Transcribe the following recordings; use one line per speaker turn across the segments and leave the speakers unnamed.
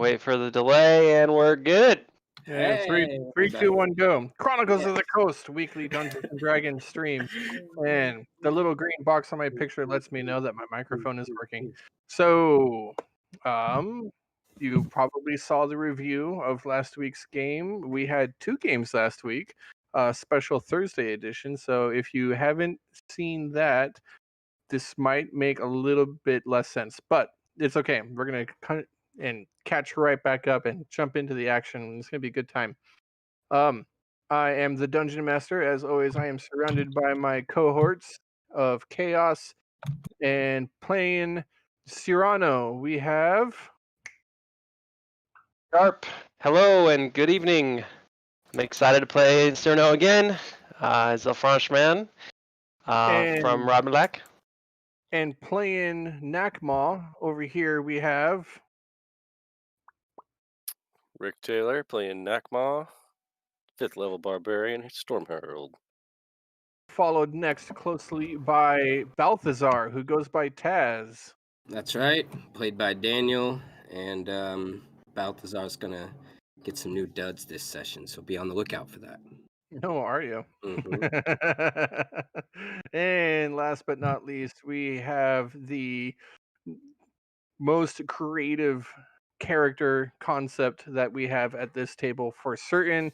Wait for the delay, and we're good.
And three,
Hey,
three,
everybody.
two, one, go. Chronicles
Yeah.
of the Coast, weekly Dungeons and Dragons stream. And the little green box on my picture lets me know that my microphone is working. So, you probably saw the review of last week's game. We had 2 games last week, special Thursday edition. So if you haven't seen that, this might make a little bit less sense, but it's okay. We're going to cut and catch right back up and jump into the action. It's going to be a good time. I am the Dungeon Master. As always, I am surrounded by my cohorts of chaos, and playing Cyrano, we have
Sharp. Hello and good evening. I'm excited to play Cyrano again. As a Frenchman from Rodmalac.
and playing Nakma over here we have
Rick Taylor playing Nakma, 5th level barbarian, Storm Herald.
followed next closely by Balthazar, who goes by Taz.
That's right. Played by Daniel, and Balthazar's gonna get some new duds this session, so be on the lookout for that.
No, are you?
Mhm.
And last but not least, we have the most creative character concept that we have at this table for certain.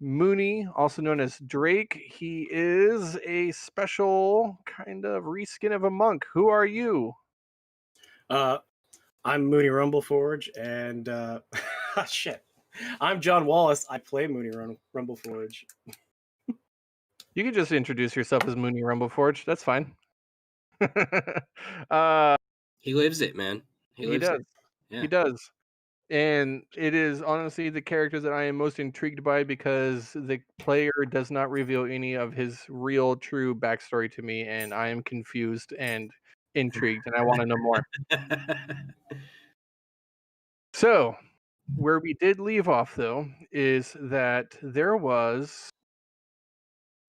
Mooney, also known as Drake, he is a special kind of reskin of a monk. Who are you?
I'm Mooney Rumbleforge, and shit. I'm John Wallace. I play Mooney Rumbleforge.
You can just introduce yourself as Mooney Rumbleforge. That's fine.
He lives it, man.
He does.
Yeah.
He does. And it is honestly the characters that I am most intrigued by because the player does not reveal any of his real, true backstory to me, and I am confused and intrigued, and I want to know more. So, where we did leave off, though, is that there was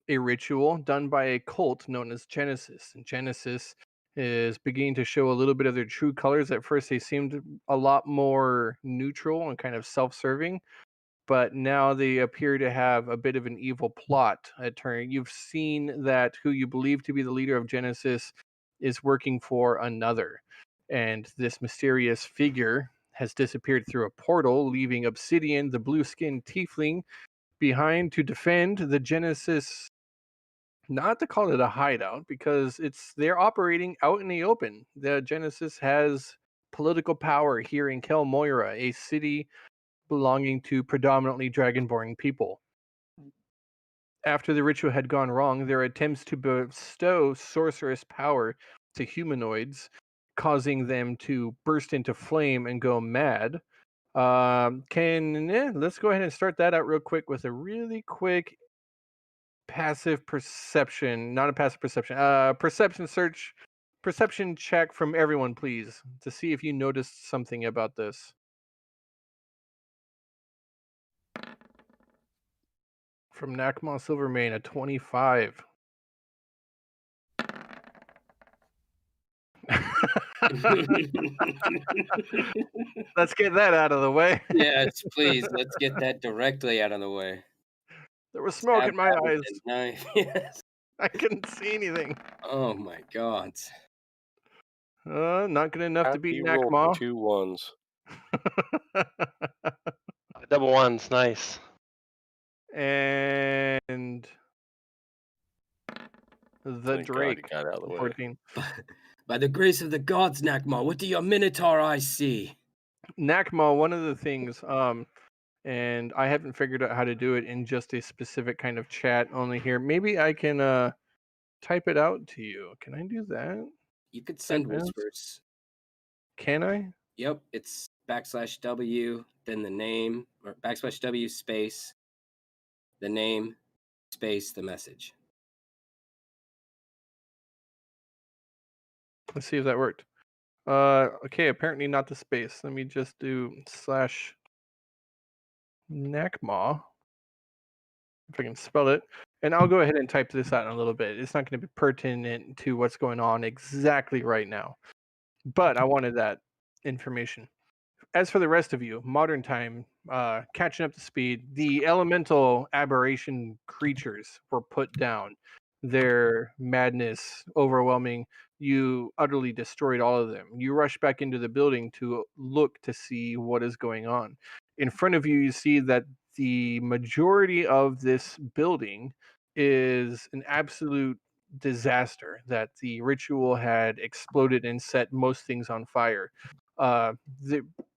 a ritual done by a cult known as Genesis. And Genesis is beginning to show a little bit of their true colors. At first, they seemed a lot more neutral and kind of self-serving, but now they appear to have a bit of an evil plot at turn. You've seen that who you believe to be the leader of Genesis is working for another, and this mysterious figure has disappeared through a portal, leaving Obsidian, the blue-skinned tiefling, behind to defend the Genesis. Not to call it a hideout, because they're operating out in the open. The Genesis has political power here in Kel'moira, a city belonging to predominantly dragonborn people. After the ritual had gone wrong, their attempts to bestow sorcerous power to humanoids, causing them to burst into flame and go mad. Let's go ahead and start that out real quick with a really quick passive perception, not a passive perception, perception check from everyone, please, to see if you noticed something about this. From Nakma Silvermane, a 25. Let's get that out of the way.
Yes, please. Let's get that directly out of the way.
There was smoke in my eyes.
Nice. Yes.
I couldn't see anything.
Oh my god.
Not good enough to beat
Happy roll
Nakma.
2 ones.
Double ones, nice.
And the
Thank God
Drake,
he got out of the way.
14.
By the grace of the gods, Nakma, what do your minotaur eyes see?
Nakma, one of the things, and I haven't figured out how to do it in just a specific kind of chat only here. Maybe I can type it out to you. Can I do that?
You could send
Advanced?
whispers.
Can I?
Yep, it's \W, then the name, or \W space, the name, space, the message.
Let's see if that worked. Okay, apparently not the space. Let me just do /Nakma, if I can spell it. And I'll go ahead and type this out in a little bit. It's not going to be pertinent to what's going on exactly right now. But I wanted that information. as for the rest of you, modern time, catching up to speed, the elemental aberration creatures were put down. Their madness overwhelming. You utterly destroyed all of them. You rush back into the building to look to see what is going on. In front of you, you see that the majority of this building is an absolute disaster, that the ritual had exploded and set most things on fire.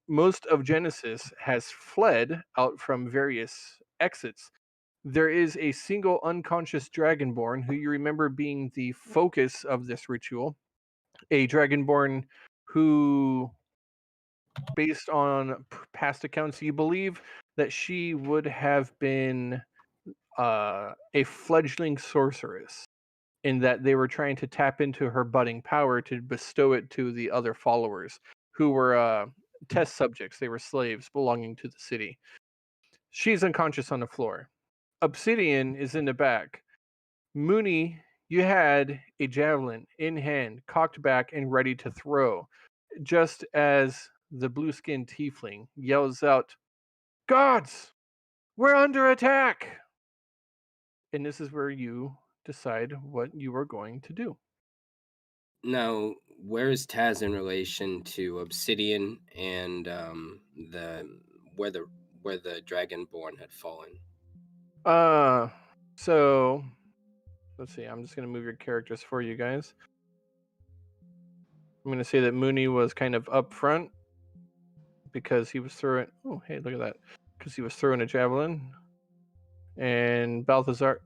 Most of Genesis has fled out from various exits. There is a single unconscious dragonborn who you remember being the focus of this ritual, a dragonborn who, based on past accounts, you believe that she would have been a fledgling sorceress, in that they were trying to tap into her budding power to bestow it to the other followers, who were test subjects. They were slaves belonging to the city. She's unconscious on the floor. Obsidian is in the back. Mooney, you had a javelin in hand, cocked back and ready to throw, just as the blue-skinned tiefling yells out, "Gods, we're under attack!" And this is where you decide what you are going to do.
Now, where is Taz in relation to Obsidian and where the Dragonborn had fallen?
So let's see. I'm just gonna move your characters for you guys. I'm gonna say that Mooney was kind of up front because he was throwing. Oh, hey, look at that! Because he was throwing a javelin, and Balthazar.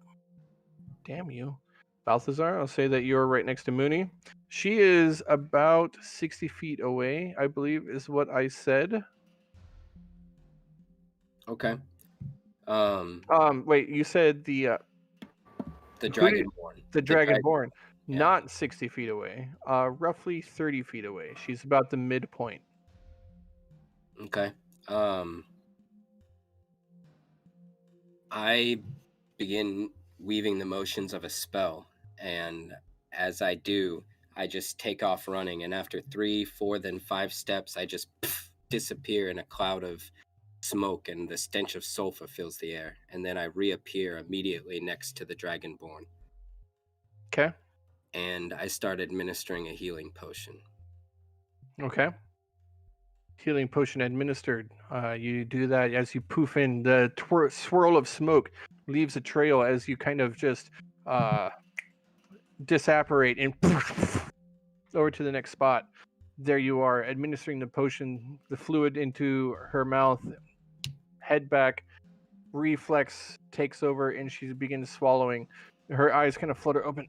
Damn you, Balthazar! I'll say that you're right next to Mooney. She is about 60 feet away, I believe, is what I said.
Okay.
Wait, you said the
Dragonborn.
The Dragonborn,
yeah.
not 60 feet away, roughly 30 feet away. She's about the midpoint.
Okay. I begin weaving the motions of a spell, and as I do, I just take off running, and after 3, 4, then 5 steps, I just disappear in a cloud of smoke, and the stench of sulfur fills the air, and then I reappear immediately next to the Dragonborn.
Okay.
And I start administering a healing potion.
Okay. Healing potion administered. You do that as you poof in. The swirl of smoke leaves a trail as you kind of just disapparate and over to the next spot. There you are, administering the potion, the fluid into her mouth, head back, reflex takes over, and she begins swallowing. Her eyes kind of flutter open.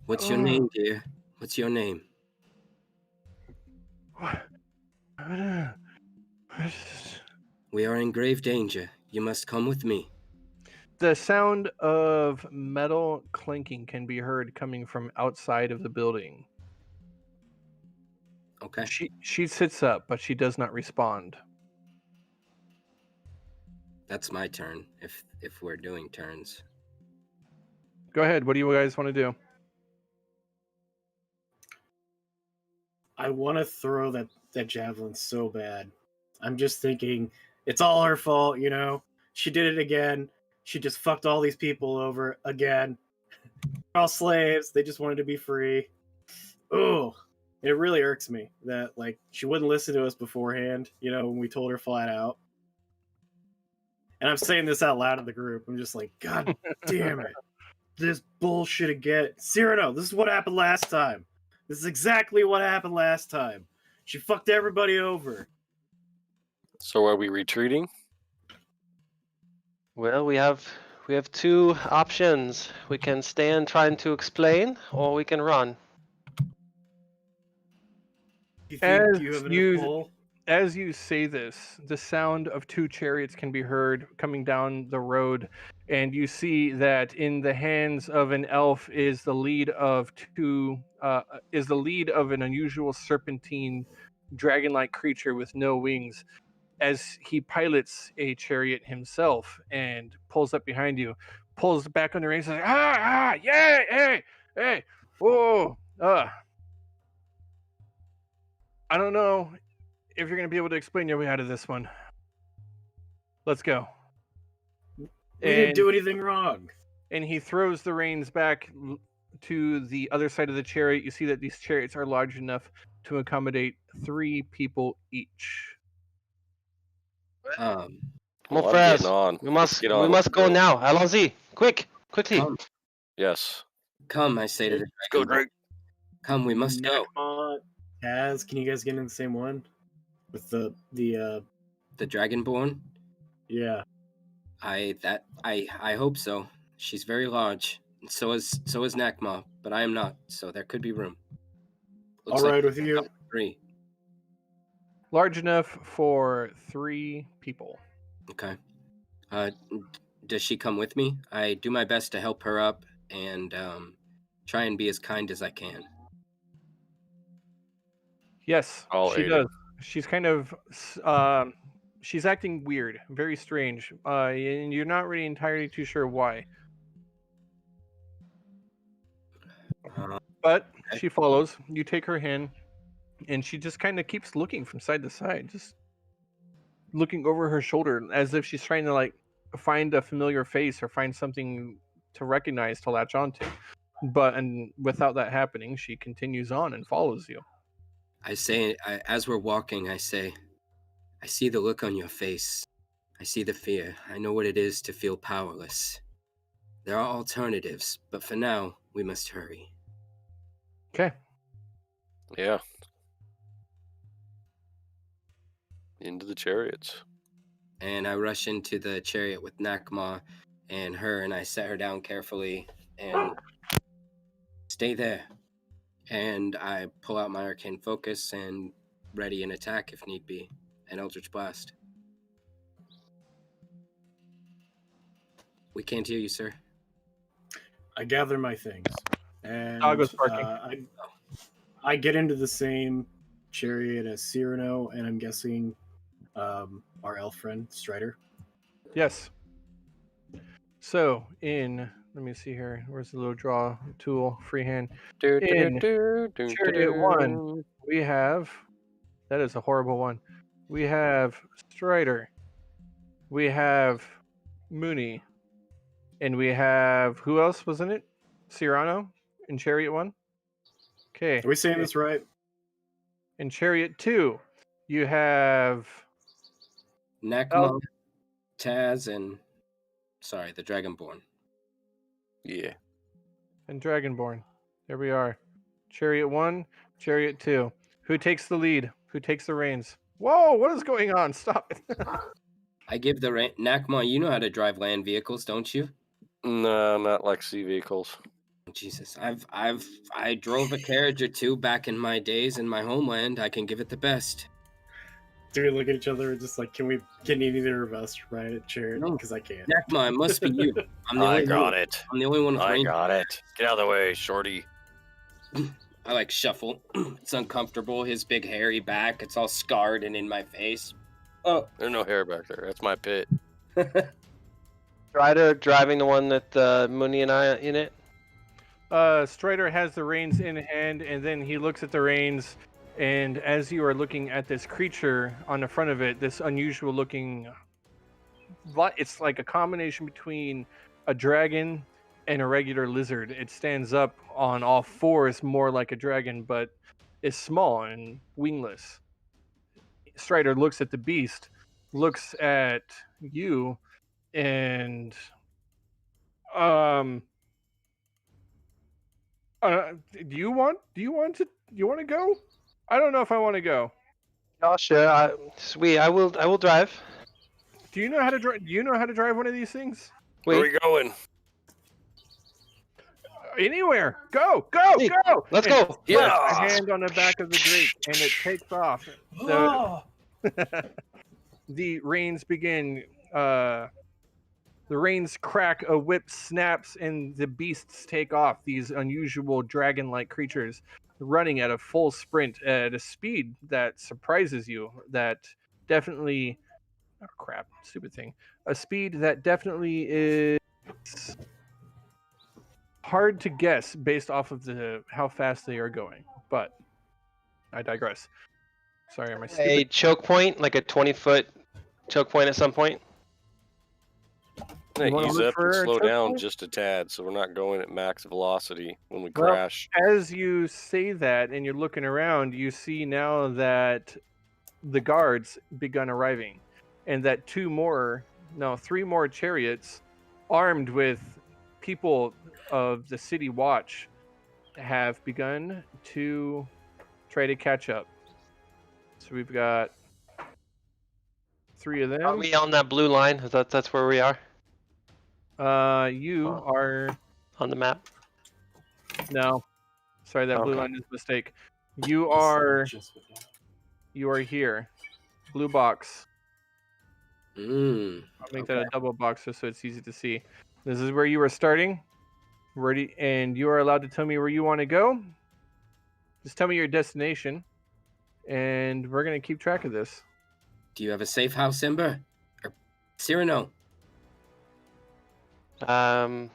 What's your name, dear? What's your name? We are in grave danger. You must come with me.
The sound of metal clinking can be heard coming from outside of the building.
Okay.
She sits up, but she does not respond.
That's my turn, if we're doing turns.
Go ahead. What do you guys want to do?
I want to throw that javelin so bad. I'm just thinking, it's all her fault, you know? She did it again. She just fucked all these people over again. They're all slaves. They just wanted to be free. Ooh. It really irks me that, like, she wouldn't listen to us beforehand, you know, when we told her flat out. And I'm saying this out loud to the group. I'm just like, God damn it. This bullshit again. Cyrano, this is what happened last time. This is exactly what happened last time. She fucked everybody over.
So are we retreating?
Well, we have 2 options. We can stand trying to explain, or we can run.
Do you have enough pull?
As you say this, the sound of 2 chariots can be heard coming down the road, and you see that in the hands of an elf is the lead of an unusual serpentine dragon-like creature with no wings, as he pilots a chariot himself and pulls up behind you, pulls back on the reins, and says, yeah, hey, whoa, I don't know if you're going to be able to explain your way out of this one. Let's go.
We didn't do anything wrong.
And he throws the reins back to the other side of the chariot. You see that these chariots are large enough to accommodate 3 people each.
Mon
Well, I'm
frère,
getting on.
we
Let's get on
we
with
must
the
go
bill.
now. Allons-y, quickly.
Come,
Yes.
come, I say to the
Let's go,
dragon.
Drake.
Come, we must go.
Kaz, can you guys get in the same one? With the
The Dragonborn?
yeah.
I hope so. She's very large. And so is Nakma, but I am not, so there could be room. Looks
All
like
right with you.
3.
Large enough for 3 people.
Okay. Does she come with me? I do my best to help her up and try and be as kind as I can.
Yes,
I'll
she
aid
does.
her.
She's kind of she's acting weird, very strange, and you're not really entirely too sure why. But
Okay.
she follows. You take her hand, and she just kind of keeps looking from side to side, just looking over her shoulder as if she's trying to like find a familiar face or find something to recognize to latch onto. But and without that happening, she continues on and follows you.
As we're walking, I say, I see the look on your face. I see the fear. I know what it is to feel powerless. There are alternatives, but for now, we must hurry.
Okay.
Yeah. Into the chariots.
And I rush into the chariot with Nakma and her, and I set her down carefully and stay there. And I pull out my arcane focus and ready an attack if need be. An Eldritch Blast. We can't hear you, sir.
I gather my things. And
Dog was barking.
I get into the same chariot as Cyrano, and I'm guessing our elf friend, Strider.
Yes. So let me see here. Where's the little draw tool? Freehand. In Chariot 1, we have. That is a horrible one. We have Strider. We have Mooney. And we have. Who else was in it? Cyrano in Chariot 1. Okay.
Are we saying this right?
In Chariot 2, you have.
Nakma, Taz, and the Dragonborn.
Yeah.
And Dragonborn. There we are. Chariot 1, Chariot 2. Who takes the lead? Who takes the reins? Whoa, what is going on? Stop it.
I give the Nakma, you know how to drive land vehicles, don't you?
No, not like sea vehicles.
Jesus, I drove a carriage or two back in my days in my homeland. I can give it the best.
Do we look at each other and just like, can either of us ride a chariot?
No.
Because I can't.
Nakma, it must be you. I'm the
I
only
got
one.
it.
I'm the only one with
I
range.
got it. Get out of the way, shorty.
I like shuffle. It's uncomfortable. His big hairy back. It's all scarred and in my face. Oh,
There's no hair back there. That's my pit.
Strider driving the one that Mooney and I in it.
Strider has the reins in hand, and then he looks at the reins, and as you are looking at this creature on the front of it, this unusual looking, it's like a combination between a dragon and a regular lizard. It stands up on all fours more like a dragon, but is small and wingless. Strider looks at the beast, looks at you, and do you want to go? I don't know if I want to go.
Oh, sure. Sweet. I will drive.
Do you know how to drive? Do you know how to drive one of these things?
Where are
Wait.
we going?
Anywhere. Go.
Hey,
Go.
let's
And
go.
he puts
Yeah.
a hand on the back of the drake, and it takes off. The reins begin. The reins crack, a whip snaps, and the beasts take off. These unusual dragon-like creatures running at a full sprint at a speed that surprises you. That definitely, oh crap, stupid thing. A speed that definitely is hard to guess based off of how fast they are going. But I digress. Sorry, am I
A
stupid?
choke point, like a 20-foot choke point at some point.
I'm
You
gonna
wanna
ease
look
up and
for a
slow
choke
down
point?
just a tad, so we're not going at max velocity when we
Well,
crash.
as you say that and you're looking around, you see now that the guards begun arriving, and that three more chariots armed with people of the city watch have begun to try to catch up. So we've got 3 of them.
Are we on that blue line? That's where we are
You
Oh.
are
on the map.
no. Sorry, that blue
Okay.
line is a mistake. You are here. Blue box.
Mm,
I'll make that a double box just so it's easy to see. This is where you were starting. Ready, and you are allowed to tell me where you want to go. Just tell me your destination, and we're gonna keep track of this.
do you have a safe house, Ember? Or Cyrano?
Have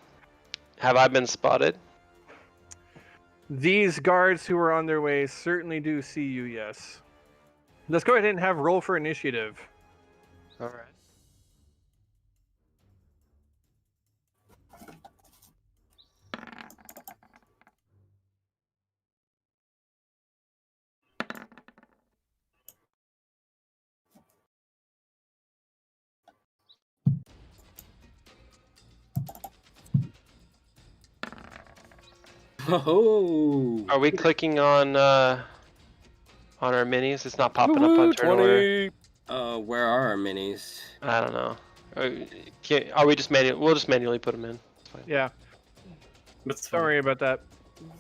I been spotted?
These guards who are on their way certainly do see you, yes. Let's go ahead and have roll for initiative.
All right.
Oh,
Are we clicking on our minis? It's not popping up on
Woohoo,
turn order.
20.
where are our minis?
I don't know. Are we just manually? We'll just manually put them in. It's fine.
Yeah,
That's
don't
fine.
worry about that.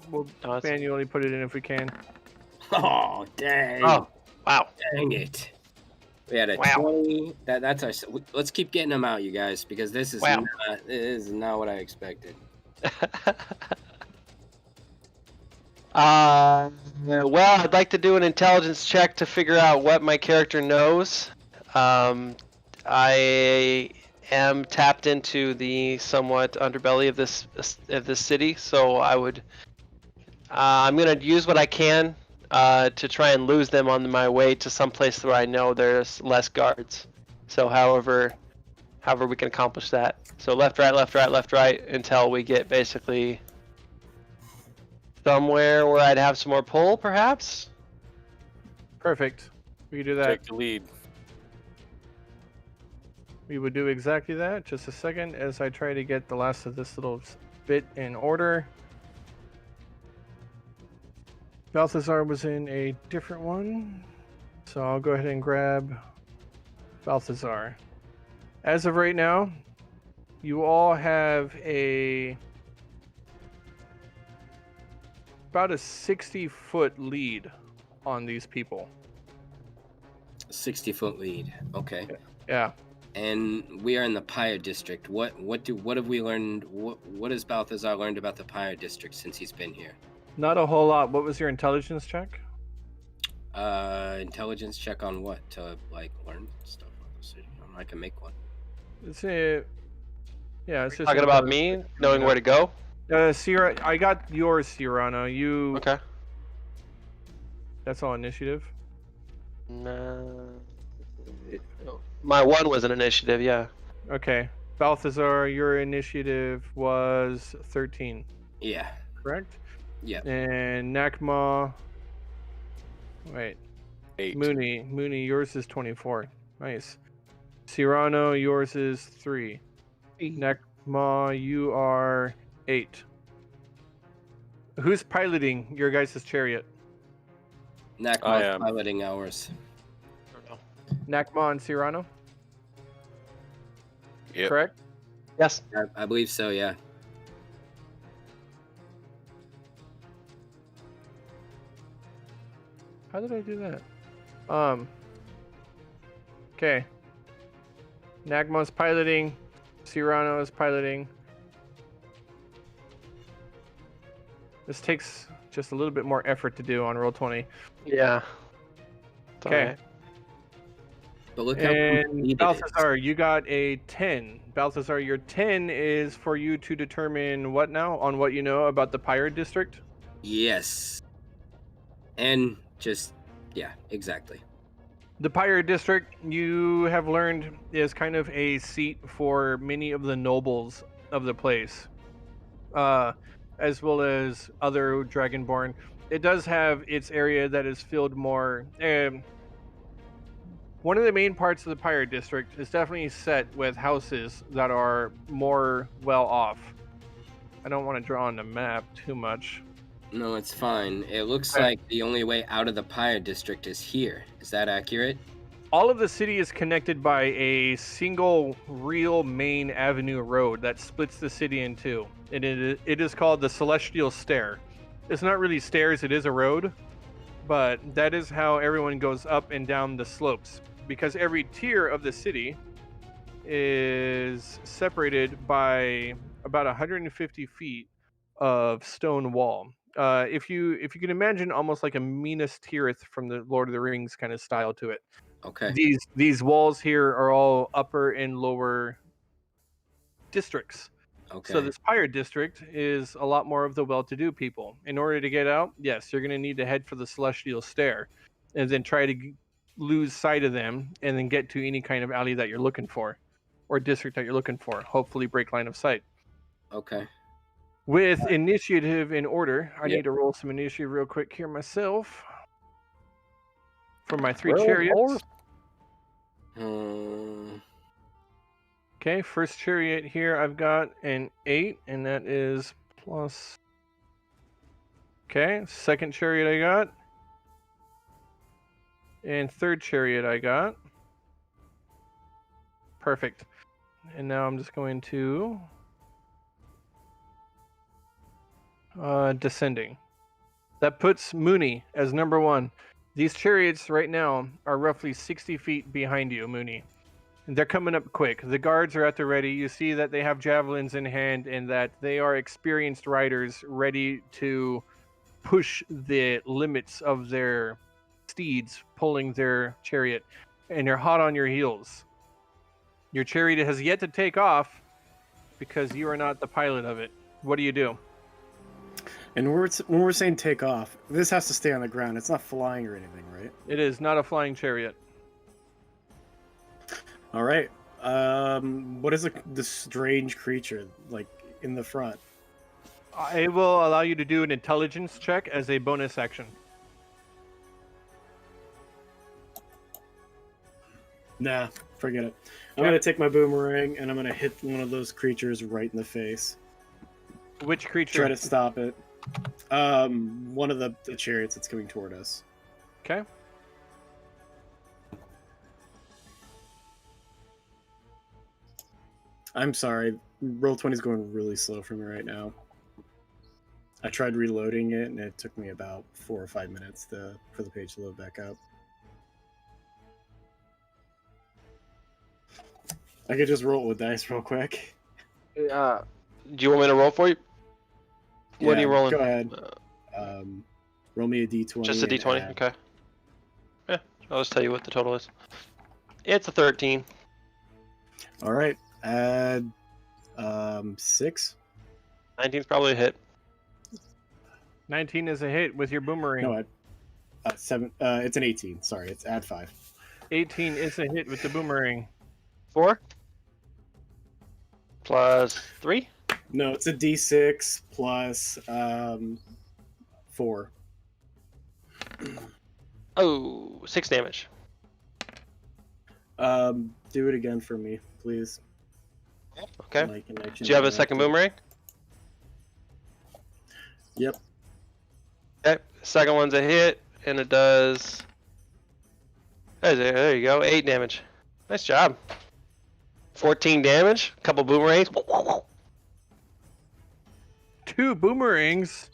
We'll
No, it's-
manually put it in if we can.
Oh, dang.
Oh, wow.
Dang it. We had a
Wow.
20. That's our. Let's keep getting them out, you guys, because this is
Wow.
not what I expected.
Well, I'd like to do an intelligence check to figure out what my character knows. I am tapped into the somewhat underbelly of this city, so I would. I'm gonna use what I can to try and lose them on my way to some place where I know there's less guards. So, however we can accomplish that. So left, right, left, right, left, right until we get basically somewhere where I'd have some more pull, perhaps.
Perfect. We can do that.
Take the lead.
We would do exactly that. Just a second as I try to get the last of this little bit in order. Balthazar was in a different one, so I'll go ahead and grab Balthazar. As of right now, you all have about a 60-foot lead on these people.
60-foot lead. Okay.
Yeah.
And we are in the Pyre District. What have we learned? What has Balthazar learned about the Pyre District since he's been here?
Not a whole lot. What was your intelligence check?
Intelligence check on what? To like learn stuff about the city. I can make one.
It's a it's just
Talking about me knowing where to go.
Sierra, I got yours, Cyrano. You
Okay.
That's all initiative.
No. My one was an initiative, yeah.
Okay. Balthazar, your initiative was 13,
Yeah.
correct?
Yeah.
And Nakma. Wait.
8.
Mooney, yours is 24. Nice. Cyrano, yours is 3. Nakma, you are 8. Who's piloting your guys' chariot?
I
Nakma's
am.
piloting ours.
Nakma and Cyrano,
Yep.
correct?
Yes.
I believe so. Yeah.
How did I do that? Okay. Nagma's piloting. Cyrano is piloting. This takes just a little bit more effort to do on Roll20.
Yeah. It's
Okay.
alright.
But look how
And
complete it is.
Balthazar, you got a 10. Balthazar, your 10 is for you to determine what now? On what you know about the Pirate District?
Yes. And just Yeah, exactly.
The Pyre District, you have learned, is kind of a seat for many of the nobles of the place, as well as other Dragonborn. It does have its area that is filled more. One of the main parts of the Pyre District is definitely set with houses that are more well off. I don't want to draw on the map too much.
No, it's fine. It looks
Okay.
like the only way out of the Pyre District is here. Is that accurate?
All of the city is connected by a single real main avenue road that splits the city in two. And it is called the Celestial Stair. It's not really stairs, it is a road, but that is how everyone goes up and down the slopes. Because every tier of the city is separated by about 150 feet of stone wall. If you can imagine almost like a Minas Tirith from the Lord of the Rings kind of style to it.
Okay.
These walls here are all upper and lower districts.
Okay.
So this Pyre District is a lot more of the well-to-do people. In order to get out, yes, you're going to need to head for the Celestial Stair, and then try to lose sight of them, and then get to any kind of alley that you're looking for, or district that you're looking for. Hopefully, break line of sight.
Okay.
With initiative in order, I
Yep.
need to roll some initiative real quick here myself. For my 3
Roll
chariots.
more.
Okay, first chariot here, I've got an 8, and that is plus. Okay, second chariot I got. And third chariot I got. Perfect. And now I'm just going to descending. That puts Mooney as number 1. These chariots right now are roughly 60 feet behind you, Mooney. They're coming up quick. The guards are at the ready. You see that they have javelins in hand and that they are experienced riders ready to push the limits of their steeds, pulling their chariot. And you're hot on your heels. Your chariot has yet to take off because you are not the pilot of it. What do you do?
And when we're saying take off, this has to stay on the ground. It's not flying or anything, right?
It is not a flying chariot.
All right. What is this strange creature like in the front?
I will allow you to do an intelligence check as a bonus action.
Nah, forget it. I'm gonna take my boomerang and I'm gonna hit one of those creatures right in the face.
Which creature?
Try to stop it. One of the chariots that's coming toward us.
Okay.
I'm sorry. Roll20 is going really slow for me right now. I tried reloading it and it took me about 4 or 5 minutes for the page to load back up. I could just roll it with dice real quick.
Do you want me to roll for you? What are you rolling?
Go ahead. Roll me a d20.
Just a
and
d20?
add-
Okay. Yeah, I'll just tell you what the total is. It's a 13.
All right. Add 6.
19's probably a hit.
19 is a hit with your boomerang.
No, 7. It's an 18. Sorry, it's add 5.
18 is a hit with the boomerang.
4 plus 3.
No, it's a d6 plus 4.
Oh, 6 damage.
Do it again for me, please.
Okay.
My connection
Do you have a
is
second
active.
boomerang?
Yep.
Okay. Second one's a hit, and it does. There you go. 8 damage. Nice job. 14 damage. Couple boomerangs.
2 boomerangs.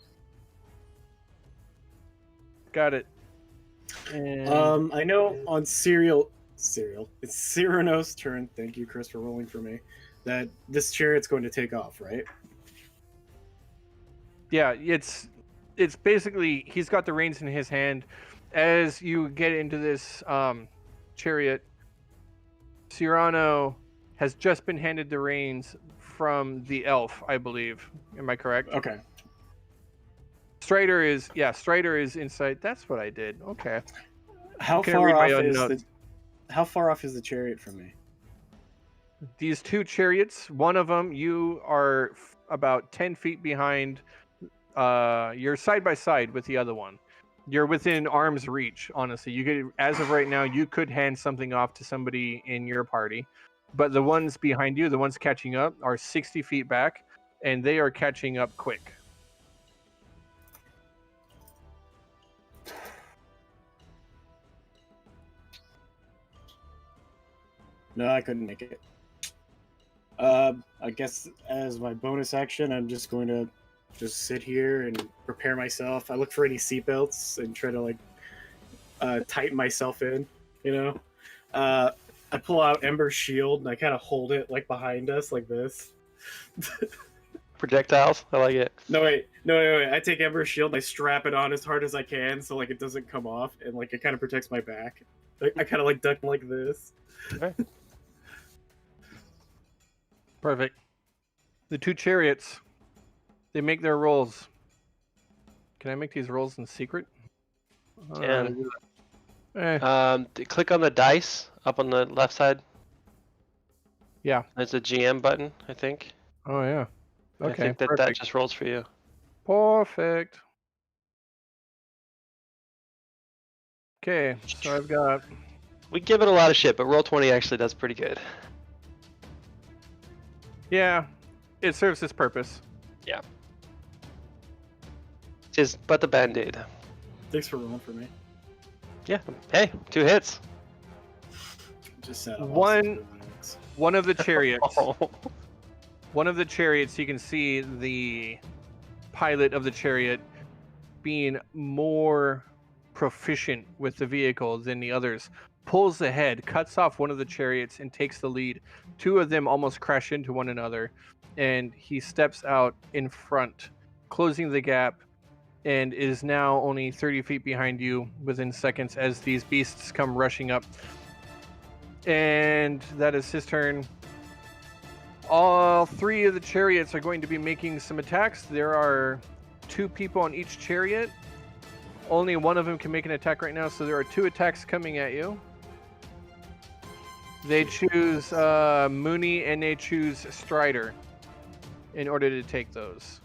Got it. And
I know on Serial, it's Cyrano's turn. Thank you, Chris, for rolling for me. That this chariot's going to take off, right?
yeah, it's basically he's got the reins in his hand. As you get into this chariot, Cyrano has just been handed the reins from the elf, I believe. Am I correct?
Okay.
Strider is inside. That's what I did. Okay.
How
Can't read
far
my
off
own
is
notes.
the chariot from me?
These two chariots, one of them, you are about 10 feet behind. You're side by side with the other one. You're within arm's reach, honestly. You could, as of right now, you could hand something off to somebody in your party. But the ones behind you, the ones catching up, are 60 feet back, and they are catching up quick.
No, I couldn't make it. I guess as my bonus action, I'm just going to just sit here and prepare myself. I look for any seatbelts and try to like tighten myself in. You know, I pull out Ember's shield and I kind of hold it like behind us, like this.
Projectiles. I like it.
No, wait. I take Ember's shield and I strap it on as hard as I can, so like it doesn't come off, and like it kind of protects my back. I kind of like duck like this.
Perfect. The two chariots, they make their rolls. Can I make these rolls in secret?
And
Eh,
click on the dice up on the left side.
Yeah.
There's a GM button, I think.
oh, yeah.
I
Okay,
think that
perfect.
just rolls for you.
Perfect. Okay, so I've got...
We give it a lot of shit, but Roll20 actually does pretty good.
Yeah, it serves its purpose.
Just but the band-aid.
Thanks for rolling for me.
Yeah. Hey, 2 hits.
Just said
One of the chariots.
Oh.
One of the chariots, you can see the pilot of the chariot being more proficient with the vehicle than the others. Pulls ahead, cuts off one of the chariots, and takes the lead. 2 of them almost crash into one another, and he steps out in front, closing the gap, and is now only 30 feet behind you within seconds as these beasts come rushing up. And that is his turn. All 3 of the chariots are going to be making some attacks. There are 2 people on each chariot. Only one of them can make an attack right now, so there are 2 attacks coming at you. They choose Mooney and they choose Strider in order to take those.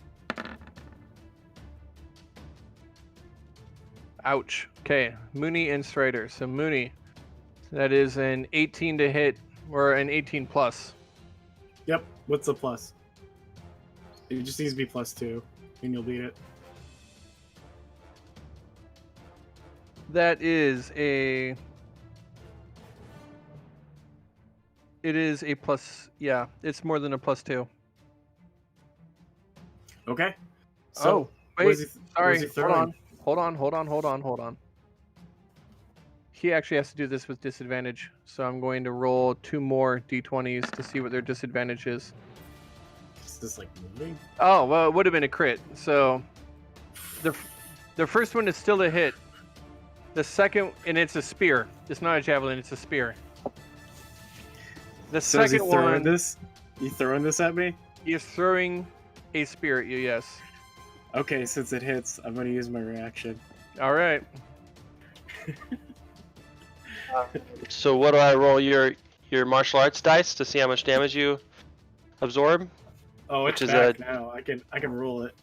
Ouch. Okay, Mooney and Strider. So Mooney, that is an 18 to hit, or an 18 plus.
Yep. What's the plus? It just needs to be +2, and you'll beat it.
That is a... It is a plus... Yeah, it's more than a +2.
Okay.
Oh, wait.
what is he
Sorry,
throwing?
hold on. He actually has to do this with disadvantage, so I'm going to roll 2 more d20s to see what their disadvantage is.
Is this like moving?
Oh, well, it would have been a crit. So the first one is still a hit. The second, and it's a spear. It's not a javelin, it's a spear. The
So is he
second
throwing
one,
this? You throwing this at me?
he's throwing a spear at you, yes.
Okay, since it hits, I'm gonna use my reaction.
All right.
So what do I roll? Your martial arts dice to see how much damage you absorb?
Oh,
Which
it's
is
back now. I can roll it.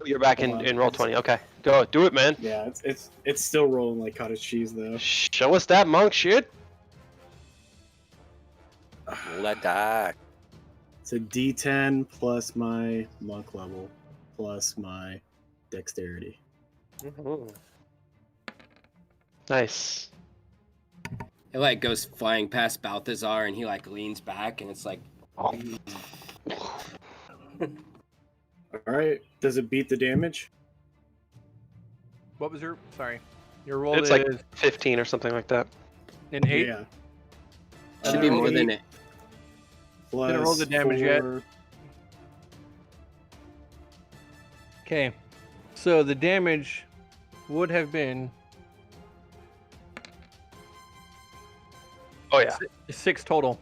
You're back
Hold
in
on.
Roll20. Okay, go do it, man.
Yeah, it's still rolling like cottage cheese though.
Show us that monk shit.
Let die.
It's a D10 plus my monk level plus my dexterity.
Nice.
It like goes flying past Balthazar, and he like leans back, and it's like,
All right. Does it beat the damage?
What was your... Sorry. Your roll
It's
is
like 15 or something like that.
an 8?
Yeah.
should be more than
8
it.
plus
Didn't roll the damage yet.
4.
Okay. So the damage would have been
Oh yeah.
6 total.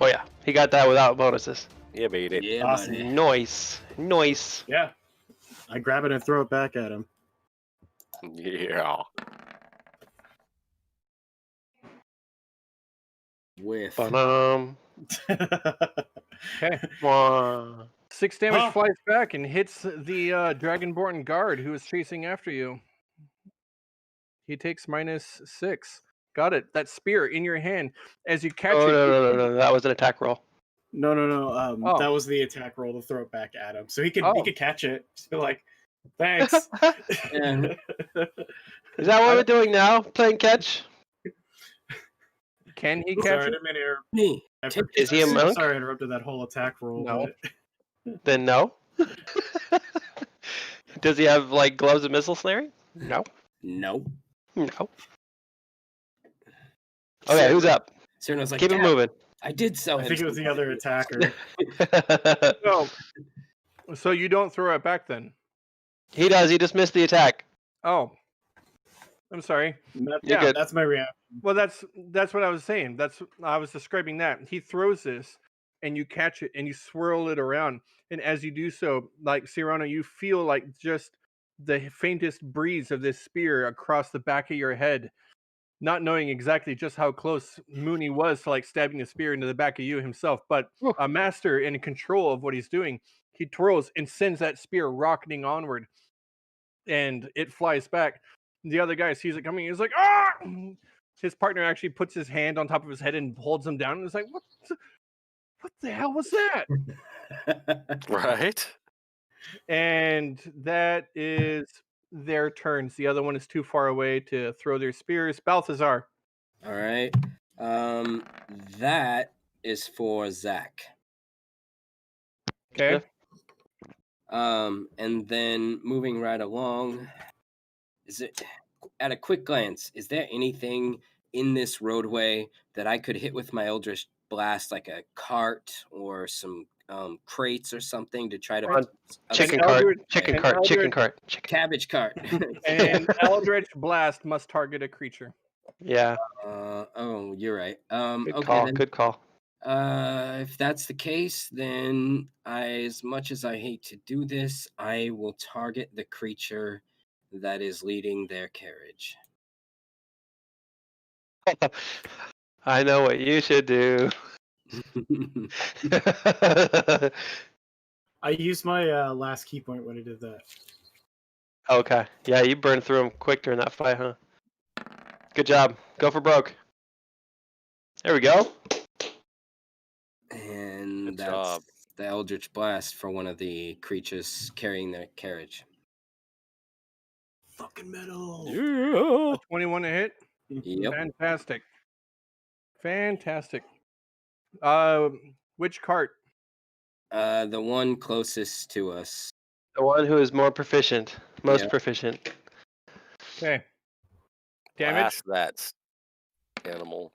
Oh yeah. He got that without bonuses.
Yeah, beat it.
Yeah,
Awesome.
buddy.
Nice.
Yeah. I grab it and throw it back at him.
Yeah.
Whiff.
Ba-dum.
Okay.
Wah.
6 damage
Huh.
flies back and hits the Dragonborn guard who is chasing after you. He takes -6. Got it. That spear in your hand. As you catch
Oh,
it,
no. That was an attack roll.
No.
Oh.
That was the attack roll to throw it back at him, so he could
Oh.
catch it. Just be like, thanks.
And
Is that what we're doing now? Playing catch?
can he catch
Sorry, I
it?
didn't mean to interrupt.
me.
Is he a monk?
Sorry, I interrupted that whole attack roll.
No.
but-
Then no. Does he have like gloves and missile snaring? No.
Nope.
No. Okay, who's up?
Cyrano's like,
Keep it
"Dad,
moving.
I did sell
I
him.
think it was the other attacker.
So you don't throw it back then?
He does. He just missed the attack.
Oh. I'm sorry.
You're good.
That's my reaction.
Well, that's what I was saying. I was describing that. He throws this, and you catch it, and you swirl it around. And as you do so, like Cyrano, you feel like just the faintest breeze of this spear across the back of your head, not knowing exactly just how close Mooney was to like stabbing the spear into the back of you himself. But
Ooh.
a master in control of what he's doing, he twirls and sends that spear rocketing onward, and it flies back. The other guy sees it coming. He's like, ah! His partner actually puts his hand on top of his head and holds him down. And is like, what the hell was that?
Right?
And that is their turns. The other one is too far away to throw their spears. Balthazar.
All right. That is for Zach.
Okay.
And then moving right along, is it at a quick glance, is there anything in this roadway that I could hit with my Eldritch Blast, like a cart or some crates or something to try to
On chicken
An
cart.
Eldritch-
Chicken
an
cart. Chicken
Eldritch-
cart. Chicken.
cabbage cart?
And Eldritch Blast must target a creature.
Yeah.
Oh, you're right.
Good
Okay,
call.
then,
Good call.
if that's the case, then as much as I hate to do this, I will target the creature that is leading their carriage.
I know what you should do.
I used my last key point when I did that.
Okay. Yeah, you burned through him quick during that fight, huh? Good job. Go for broke. There we go.
And
Good
that's
job.
the Eldritch Blast for one of the creatures carrying their carriage.
Fucking metal.
Yeah.
A 21 to hit.
Yep.
Fantastic. Which cart?
The one closest to us.
The one who is more proficient. Most
Yeah.
proficient.
Okay. Damage.
Blast that animal.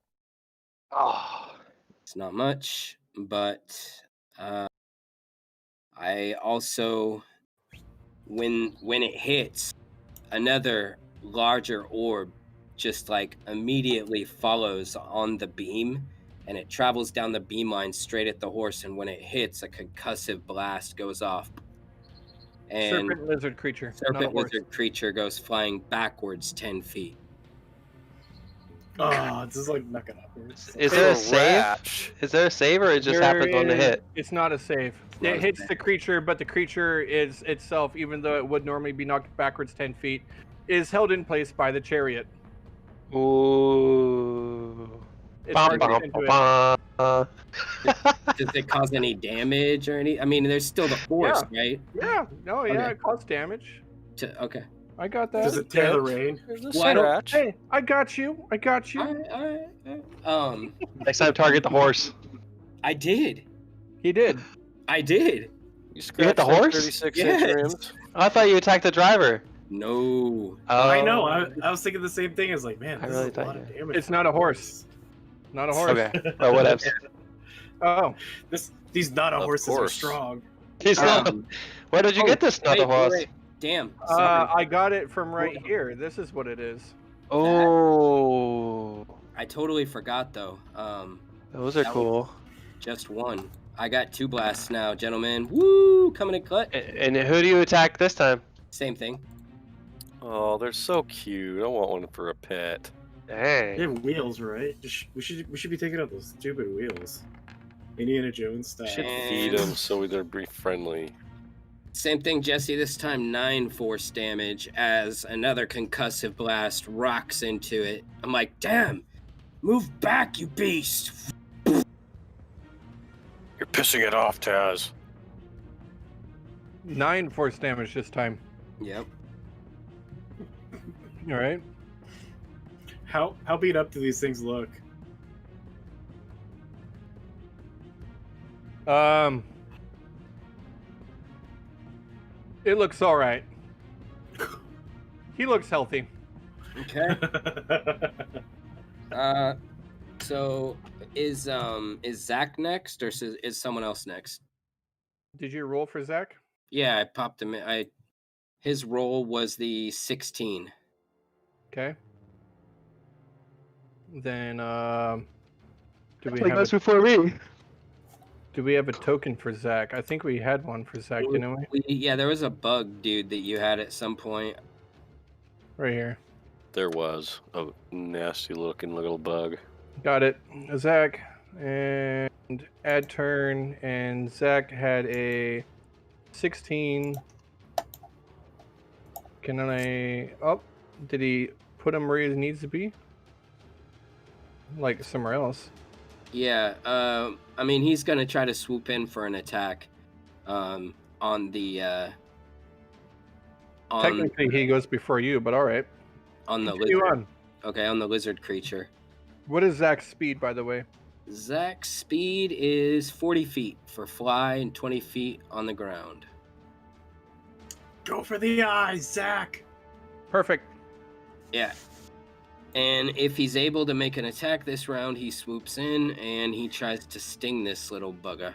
Oh.
It's not much, but I also, when it hits, another larger orb just like immediately follows on the beam, and it travels down the beam line straight at the horse, and when it hits, a concussive blast goes off. And
Serpent lizard creature. not a
serpent
horse.
lizard creature goes flying backwards 10 feet.
Oh, this is like knocking upwards.
Is there a
It's
save?
rash.
Is there a save or it just happens on the
There
hit?
is- It's not a save.
not
It
a
hits
save.
the creature, but the creature is itself, even though it would normally be knocked backwards 10 feet, is held in place by the chariot.
Ooh.
It's
Bum,
hard to
bum,
get into it.
bum.
Does it cause any damage or any? I mean, there's still the force, right?
Yeah, no, yeah,
Okay.
it caused damage.
Okay.
I got that.
Does it tear the rain?
There's a
Well, I don't-
scratch.
Hey, I got you. I got you.
All right.
Next time, target the horse.
I did.
He did.
I did.
You
hit the
scratched those
horse?
36
Yes.
inch rims.
Oh, I thought you attacked the driver.
No.
Oh.
I know. I was thinking the same thing. I was like, man,
I
this
really
is a lot
thought
of
you-
damage.
It's
for
not a horse. Not a horse.
Okay. Well, whatever.
Oh,
These not a
Of
horses are
course.
strong.
He's not. Where did you get this? Not the horse.
Wait. Damn. Sorry.
I got it from right here. This is what it is.
Oh.
I totally forgot though.
Those are
That
cool.
Just one. I got 2 blasts now, gentlemen. Woo! Coming in cut.
And who do you attack this time?
Same thing.
Oh, they're so cute. I want one for a pet.
They
Dang.
have wheels, right? We should be taking out those stupid wheels. Indiana Jones style.
Should feed them so they're be friendly.
Same thing, Jesse. This time 9 force damage as another concussive blast rocks into it. I'm like, damn, move back, you beast.
You're pissing it off, Taz.
9 force damage this time.
Yep.
All right.
How beat up do these things look?
It looks all right. He looks healthy.
Okay. So is Zach next, or is someone else next?
Did you roll for Zach?
Yeah, I popped him. His roll was the 16.
Okay. Then do we
Like
have
that's before me.
do we have a token for Zach? I think we had one for Zach, didn't we?
Yeah, there was a bug, dude, that you had at some point.
Right here.
There was a nasty looking little bug.
Got it. Zach and add turn, and Zach had a 16. Can I? Oh, did he put him where he needs to be? Like somewhere else.
Yeah, I mean, he's gonna try to swoop in for an attack, on the
Technically, he goes before you, but all right.
on the
Continue
lizard.
on.
Okay, on the lizard creature.
What is Zach's speed, by the way?
Zach's speed is 40 feet for fly and 20 feet on the ground.
Go for the eyes, Zach.
Perfect.
Yeah. And if he's able to make an attack this round, he swoops in and he tries to sting this little bugger.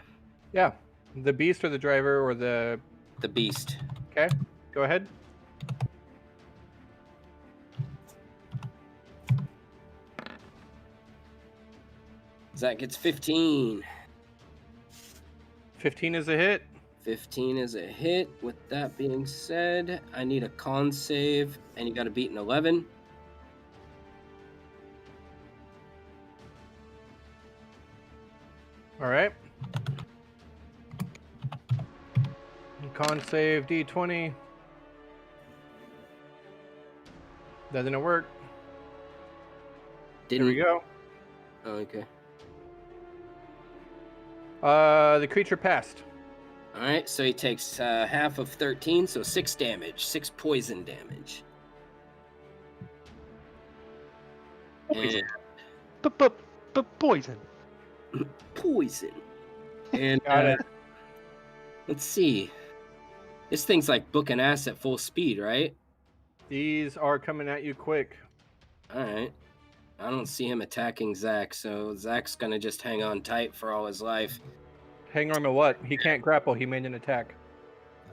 Yeah. The beast or the driver or the...
The beast.
Okay. Go ahead.
Zach gets 15.
15 is a hit.
15 is a hit. With that being said, I need a con save, and you got to beat an 11.
All right. Con save D20. Doesn't work. Here we go.
Oh, okay.
The creature passed.
All right, so he takes half of 13, so 6 damage, 6 poison damage.
Poison. Poison.
Poison. And
Got it.
let's see. This thing's like booking ass at full speed, right?
These are coming at you quick.
All right. I don't see him attacking Zach, so Zach's gonna just hang on tight for all his life.
Hang on to what? He can't grapple. He made an attack.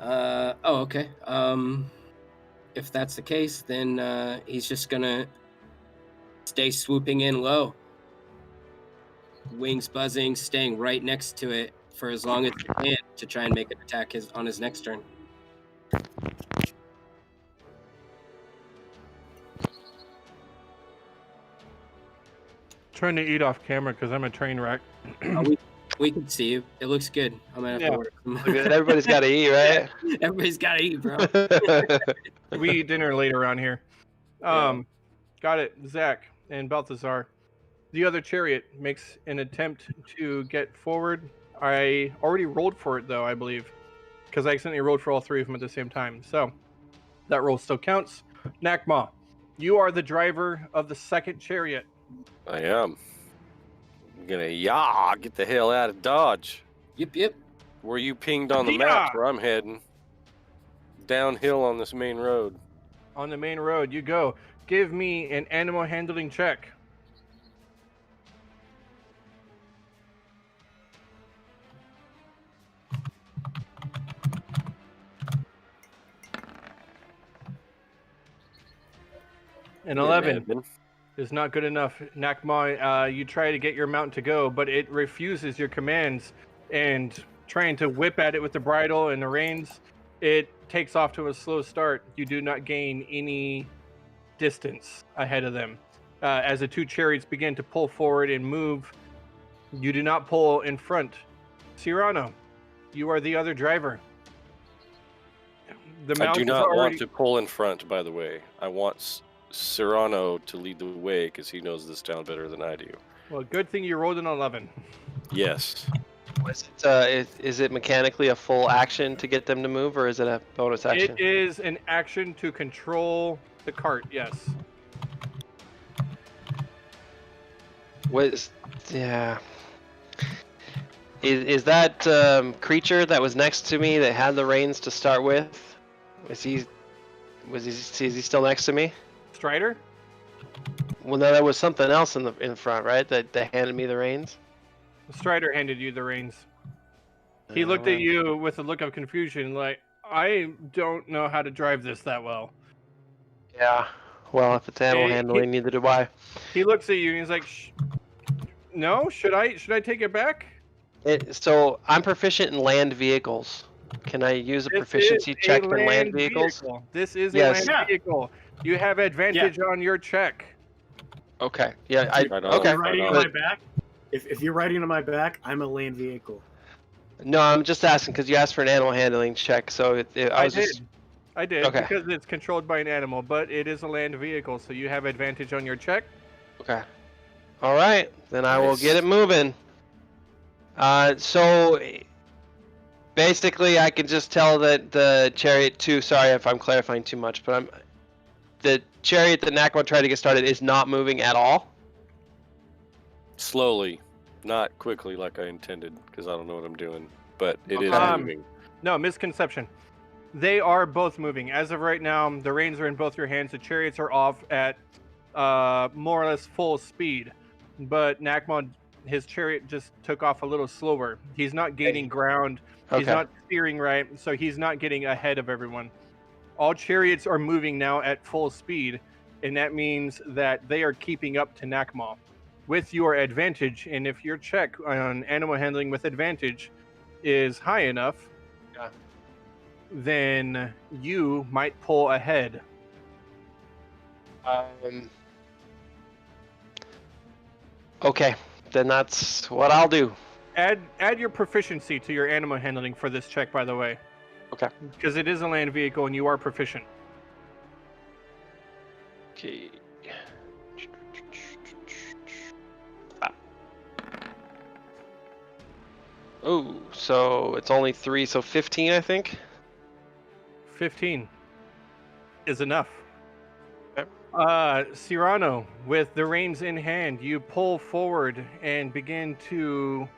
Oh, okay. If that's the case, then he's just gonna stay swooping in low. Wings buzzing, staying right next to it for as long as he can to try and make an attack on his next turn.
Trying to eat off camera because I'm a train wreck.
We can see you. It looks good. I'm gonna have to order some.
Everybody's got to eat, right?
Everybody's gotta eat, bro.
We eat dinner late around here. Got it. Zach and Balthazar. The other chariot makes an attempt to get forward. I already rolled for it, though, I believe, because I accidentally rolled for all three of them at the same time. So that roll still counts. Nakma, you are the driver of the second chariot.
I am. I'm gonna get the hell out of Dodge.
Yep.
Where you pinged on the map where I'm heading. Downhill on this main road.
On the main road, you go. Give me an animal handling check. An 11 is not good enough. Nakma, you try to get your mount to go, but it refuses your commands, and trying to whip at it with the bridle and the reins, It takes off to a slow start. You do not gain any distance ahead of them. As the two chariots begin to pull forward and move, you do not pull in front. Cyrano, you are the other driver. The
I
mount
do
is
not
already...
want to pull in front, by the way. I want Cyrano to lead the way because he knows this town better than I do.
Well, good thing you rolled an 11.
Yes.
Is it mechanically a full action to get them to move, or is it a bonus action?
It is an action to control the cart, yes.
Yeah. Is that creature that was next to me that had the reins to start with? Is he still next to me?
Strider?
Well, no, there was something else in front, right? That handed me the reins.
Strider handed you the reins. He looked at you with a look of confusion, like, I don't know how to drive this that well.
Yeah. Well, if it's animal handling, neither do I.
He looks at you and he's like, no, should I take it back?
So I'm proficient in land vehicles. Can I use a proficiency check in land vehicles?
This is a land vehicle. You have advantage on your check.
Okay. Yeah.
Okay. Riding on my back. If you're riding on my back, I'm a land vehicle.
No, I'm just asking because you asked for an animal handling check, so
I did because it's controlled by an animal, but it is a land vehicle, so you have advantage on your check.
Okay. All right, then I will get it moving. So basically, I can just tell that the chariot too. Sorry if I'm clarifying too much, but the chariot that Nakma tried to get started is not moving at all.
Slowly, not quickly like I intended, because I don't know what I'm doing. But it is moving.
No, misconception. They are both moving. As of right now, the reins are in both your hands. The chariots are off at more or less full speed. But Nakma, his chariot just took off a little slower. He's not gaining ground. He's not steering right, so he's not getting ahead of everyone. All chariots are moving now at full speed, and that means that they are keeping up to Nakma with your advantage. And if your check on animal handling with advantage is high enough, then you might pull ahead.
Okay, then that's what I'll do.
Add your proficiency to your animal handling for this check, by the way.
Okay.
Because it is a land vehicle and you are proficient.
Okay. Oh, so it's only 3, so 15, I think.
15 is enough.
Okay.
Cyrano, with the reins in hand, you pull forward and begin to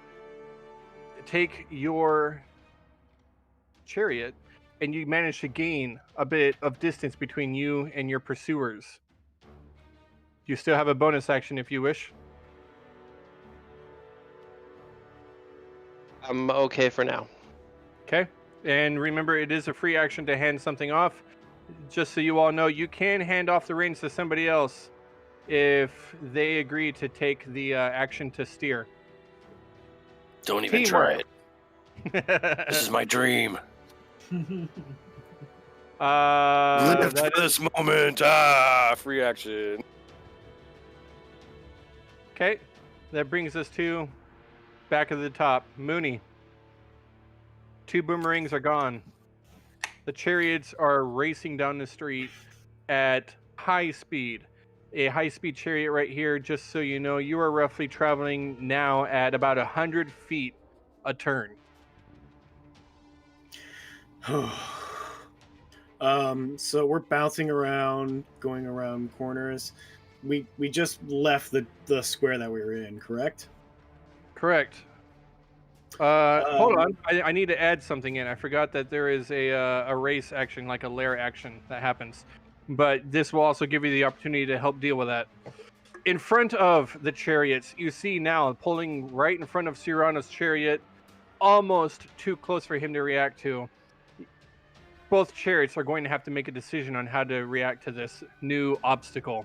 take your chariot, and you manage to gain a bit of distance between you and your pursuers. You still have a bonus action if you wish.
I'm okay for now.
Okay. And remember, it is a free action to hand something off. Just so you all know, you can hand off the reins to somebody else if they agree to take the action to steer.
Don't even try it. This is my dream.
Live
for this moment. Free action.
Okay. That brings us to back of the top. Mooney. 2 boomerangs are gone. The chariots are racing down the street at high speed. A high-speed chariot right here, just so you know, you are roughly traveling now at about 100 feet a turn.
So we're bouncing around, going around corners. We just left the square that we were in, correct?
Correct. Hold on. I need to add something in. I forgot that there is a race action, like a lair action that happens. But this will also give you the opportunity to help deal with that. In front of the chariots, you see now, pulling right in front of Cyrano's chariot, almost too close for him to react to. Both chariots are going to have to make a decision on how to react to this new obstacle.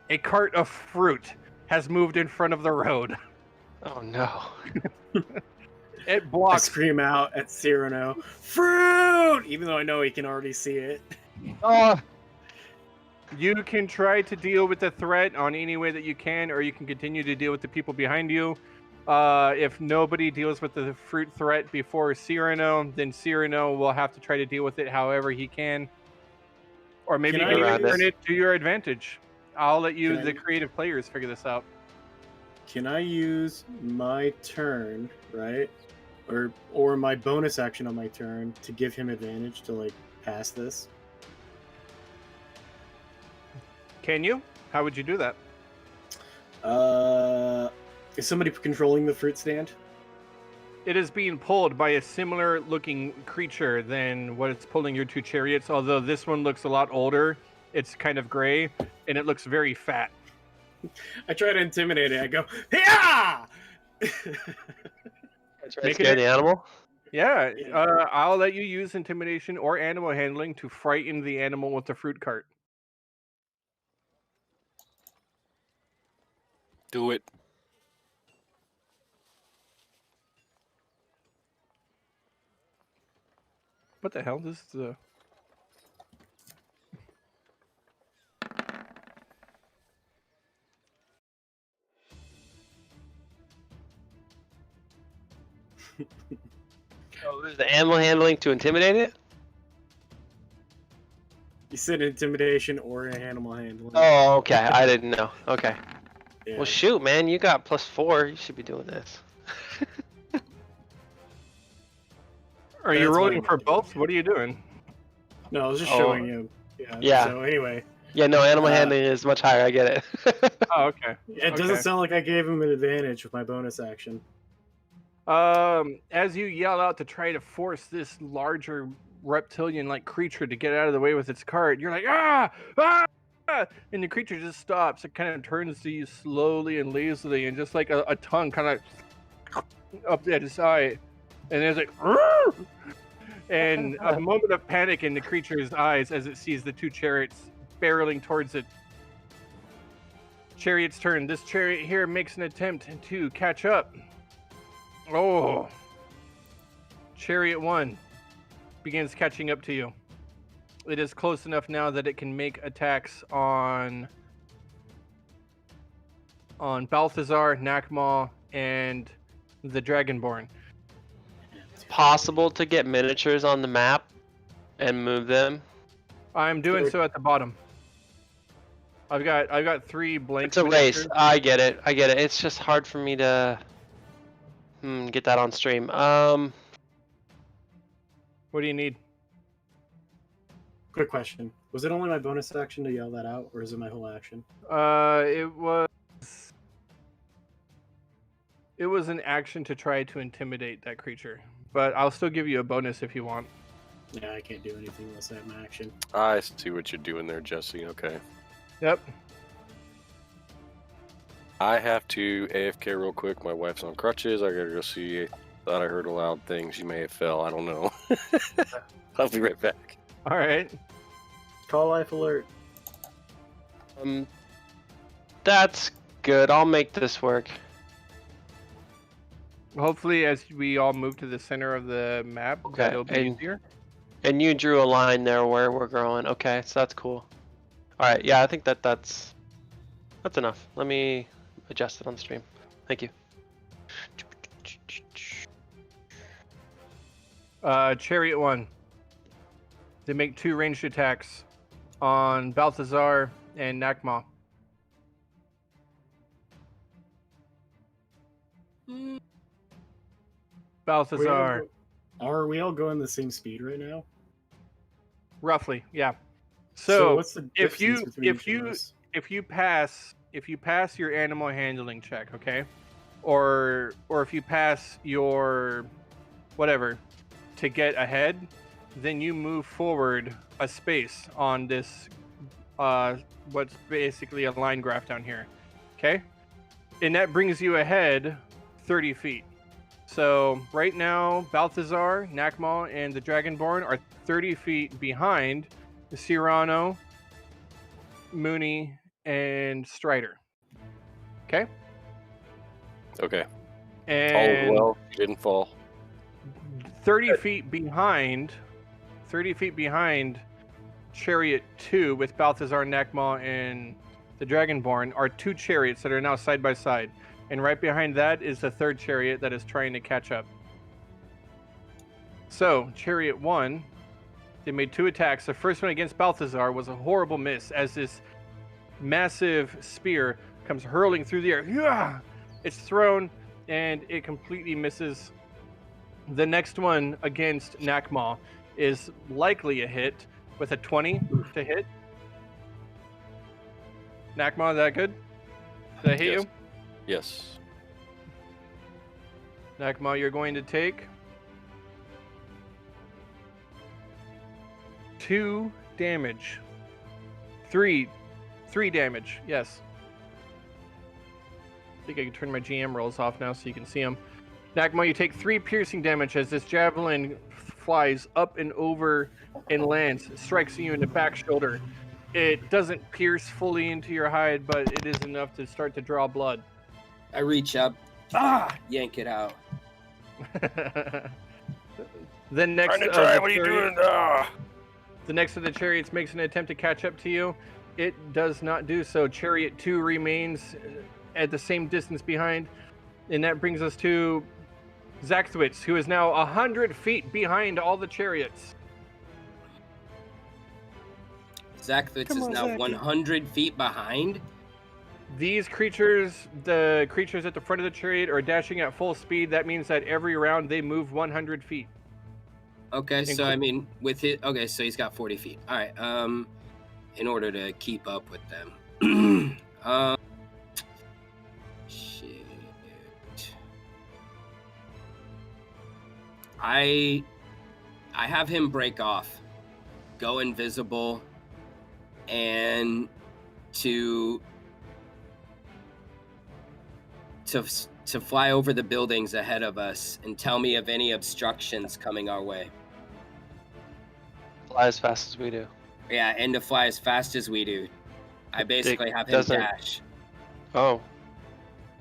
A cart of fruit has moved in front of the road.
Oh no.
It
I
blocks.
scream out at Cyrano, fruit! Even though I know he can already see it.
Oh. You can try to deal with the threat on any way that you can, or you can continue to deal with the people behind you. If nobody deals with the fruit threat before Cyrano, then Cyrano will have to try to deal with it however he can. Or maybe
Can
you
I
can
use-
turn it to your advantage. I'll let you,
Can
the
I-
creative players, figure this out.
Can I use my turn, right? Or my bonus action on my turn to give him advantage to like pass this?
Can you? How would you do that?
Is somebody controlling the fruit stand?
It is being pulled by a similar looking creature than what it's pulling your two chariots, although this one looks a lot older. It's kind of gray, and it looks very fat.
I try to intimidate it. I go, yeah!
Try to
Make it
scare the animal.
Yeah,
Yeah.
I'll let you use intimidation or animal handling to frighten the animal with the fruit cart.
Do it.
What the hell? This is
Oh, this is the animal handling to intimidate it.
You said intimidation or animal handling.
Oh, okay. I didn't know. Okay.
Yeah.
Well, shoot, man, you got +4. You should be doing this.
Are you
That's
rolling
fine.
for both? What are you doing?
No, I was just
Oh.
showing you. Yeah.
Yeah.
So anyway,
Yeah, no, animal
Uh,
handling is much higher. I get it.
Oh, okay.
it doesn't
Okay.
sound like I gave him an advantage with my bonus action.
As you yell out to try to force this larger reptilian-like creature to get out of the way with its cart, you're like, ah! And the creature just stops. It kind of turns to you slowly and lazily, and just like a tongue kind of up at its eye. And there's like, "Arr!" And a moment of panic in the creature's eyes as it sees the two chariots barreling towards it. Chariot's turn. This chariot here makes an attempt to catch up. Oh. Chariot 1 begins catching up to you. It is close enough now that it can make attacks on Balthazar, Nakmal, and the Dragonborn.
It's possible to get miniatures on the map and move them.
I'm doing so at the bottom. I've got 3 blank.
It's a race. I get it. It's just hard for me to get that on stream.
What do you need?
Quick question: was it only my bonus action to yell that out, or is it my whole action?
It was an action to try to intimidate that creature, but I'll still give you a bonus if you want.
Yeah, I can't do anything unless I have my action.
I see what you're doing there, Jesse. Okay.
Yep.
I have to AFK real quick. My wife's on crutches. I gotta go see. Thought I heard a loud thing. She may have fell. I don't know. I'll be right back.
All right.
Call life alert.
That's good. I'll make this work.
Hopefully, as we all move to the center of the map,
Okay,
it'll be easier.
And you drew a line there where we're growing. Okay, so that's cool. All right, yeah, I think that's enough. Let me adjust it on the stream. Thank you.
Chariot 1. They make 2 ranged attacks on Balthazar and Nakma. Balthazar,
Are we all going the same speed right now?
roughly, yeah. So
what's the
if you-
distance between
if
each of
you-
us?
if you pass your animal handling check, okay, or if you pass your whatever to get ahead, then you move forward a space on this what's basically a line graph down here, okay, and that brings you ahead 30 feet. So right now Balthazar, Nakmal, and the Dragonborn are 30 feet behind Cyrano, Mooney, and Strider. Okay?
Okay. All
And
well. You didn't fall.
30 feet behind Chariot 2 with Balthazar, Nakma, and the Dragonborn are 2 chariots that are now side by side. And right behind that is the 3rd chariot that is trying to catch up. So, Chariot 1, they made 2 attacks. The first one against Balthazar was a horrible miss as this massive spear comes hurling through the air. Yeah! It's thrown and it completely misses. The next one against Nakma is likely a hit with a 20 to hit. Nakma, is that good? Did I hit you?
Yes.
Nakma, you're going to take 2 damage. 3 damage, yes. I think I can turn my GM rolls off now so you can see them. Nakma, you take 3 piercing damage as this javelin flies up and over and lands, strikes you in the back shoulder. It doesn't pierce fully into your hide, but it is enough to start to draw blood.
I reach up, yank it out.
The next
Trying to try. What are you doing?
The next of the chariots makes an attempt to catch up to you. It does not do so. Chariot 2 remains at the same distance behind. And that brings us to Zakthwitz, who is now 100 feet behind all the chariots.
Zakthwitz is now 100 feet behind.
These creatures, the creatures at the front of the chariot, are dashing at full speed. That means that every round they move 100 feet.
Okay, so I mean, with it, okay, so he's got 40 feet. All right, in order to keep up with them. Shit. I have him break off, go invisible, and to fly over the buildings ahead of us and tell me of any obstructions coming our way.
Fly as fast as we do.
Yeah, and to fly as fast as we do. I basically have him dash.
Oh.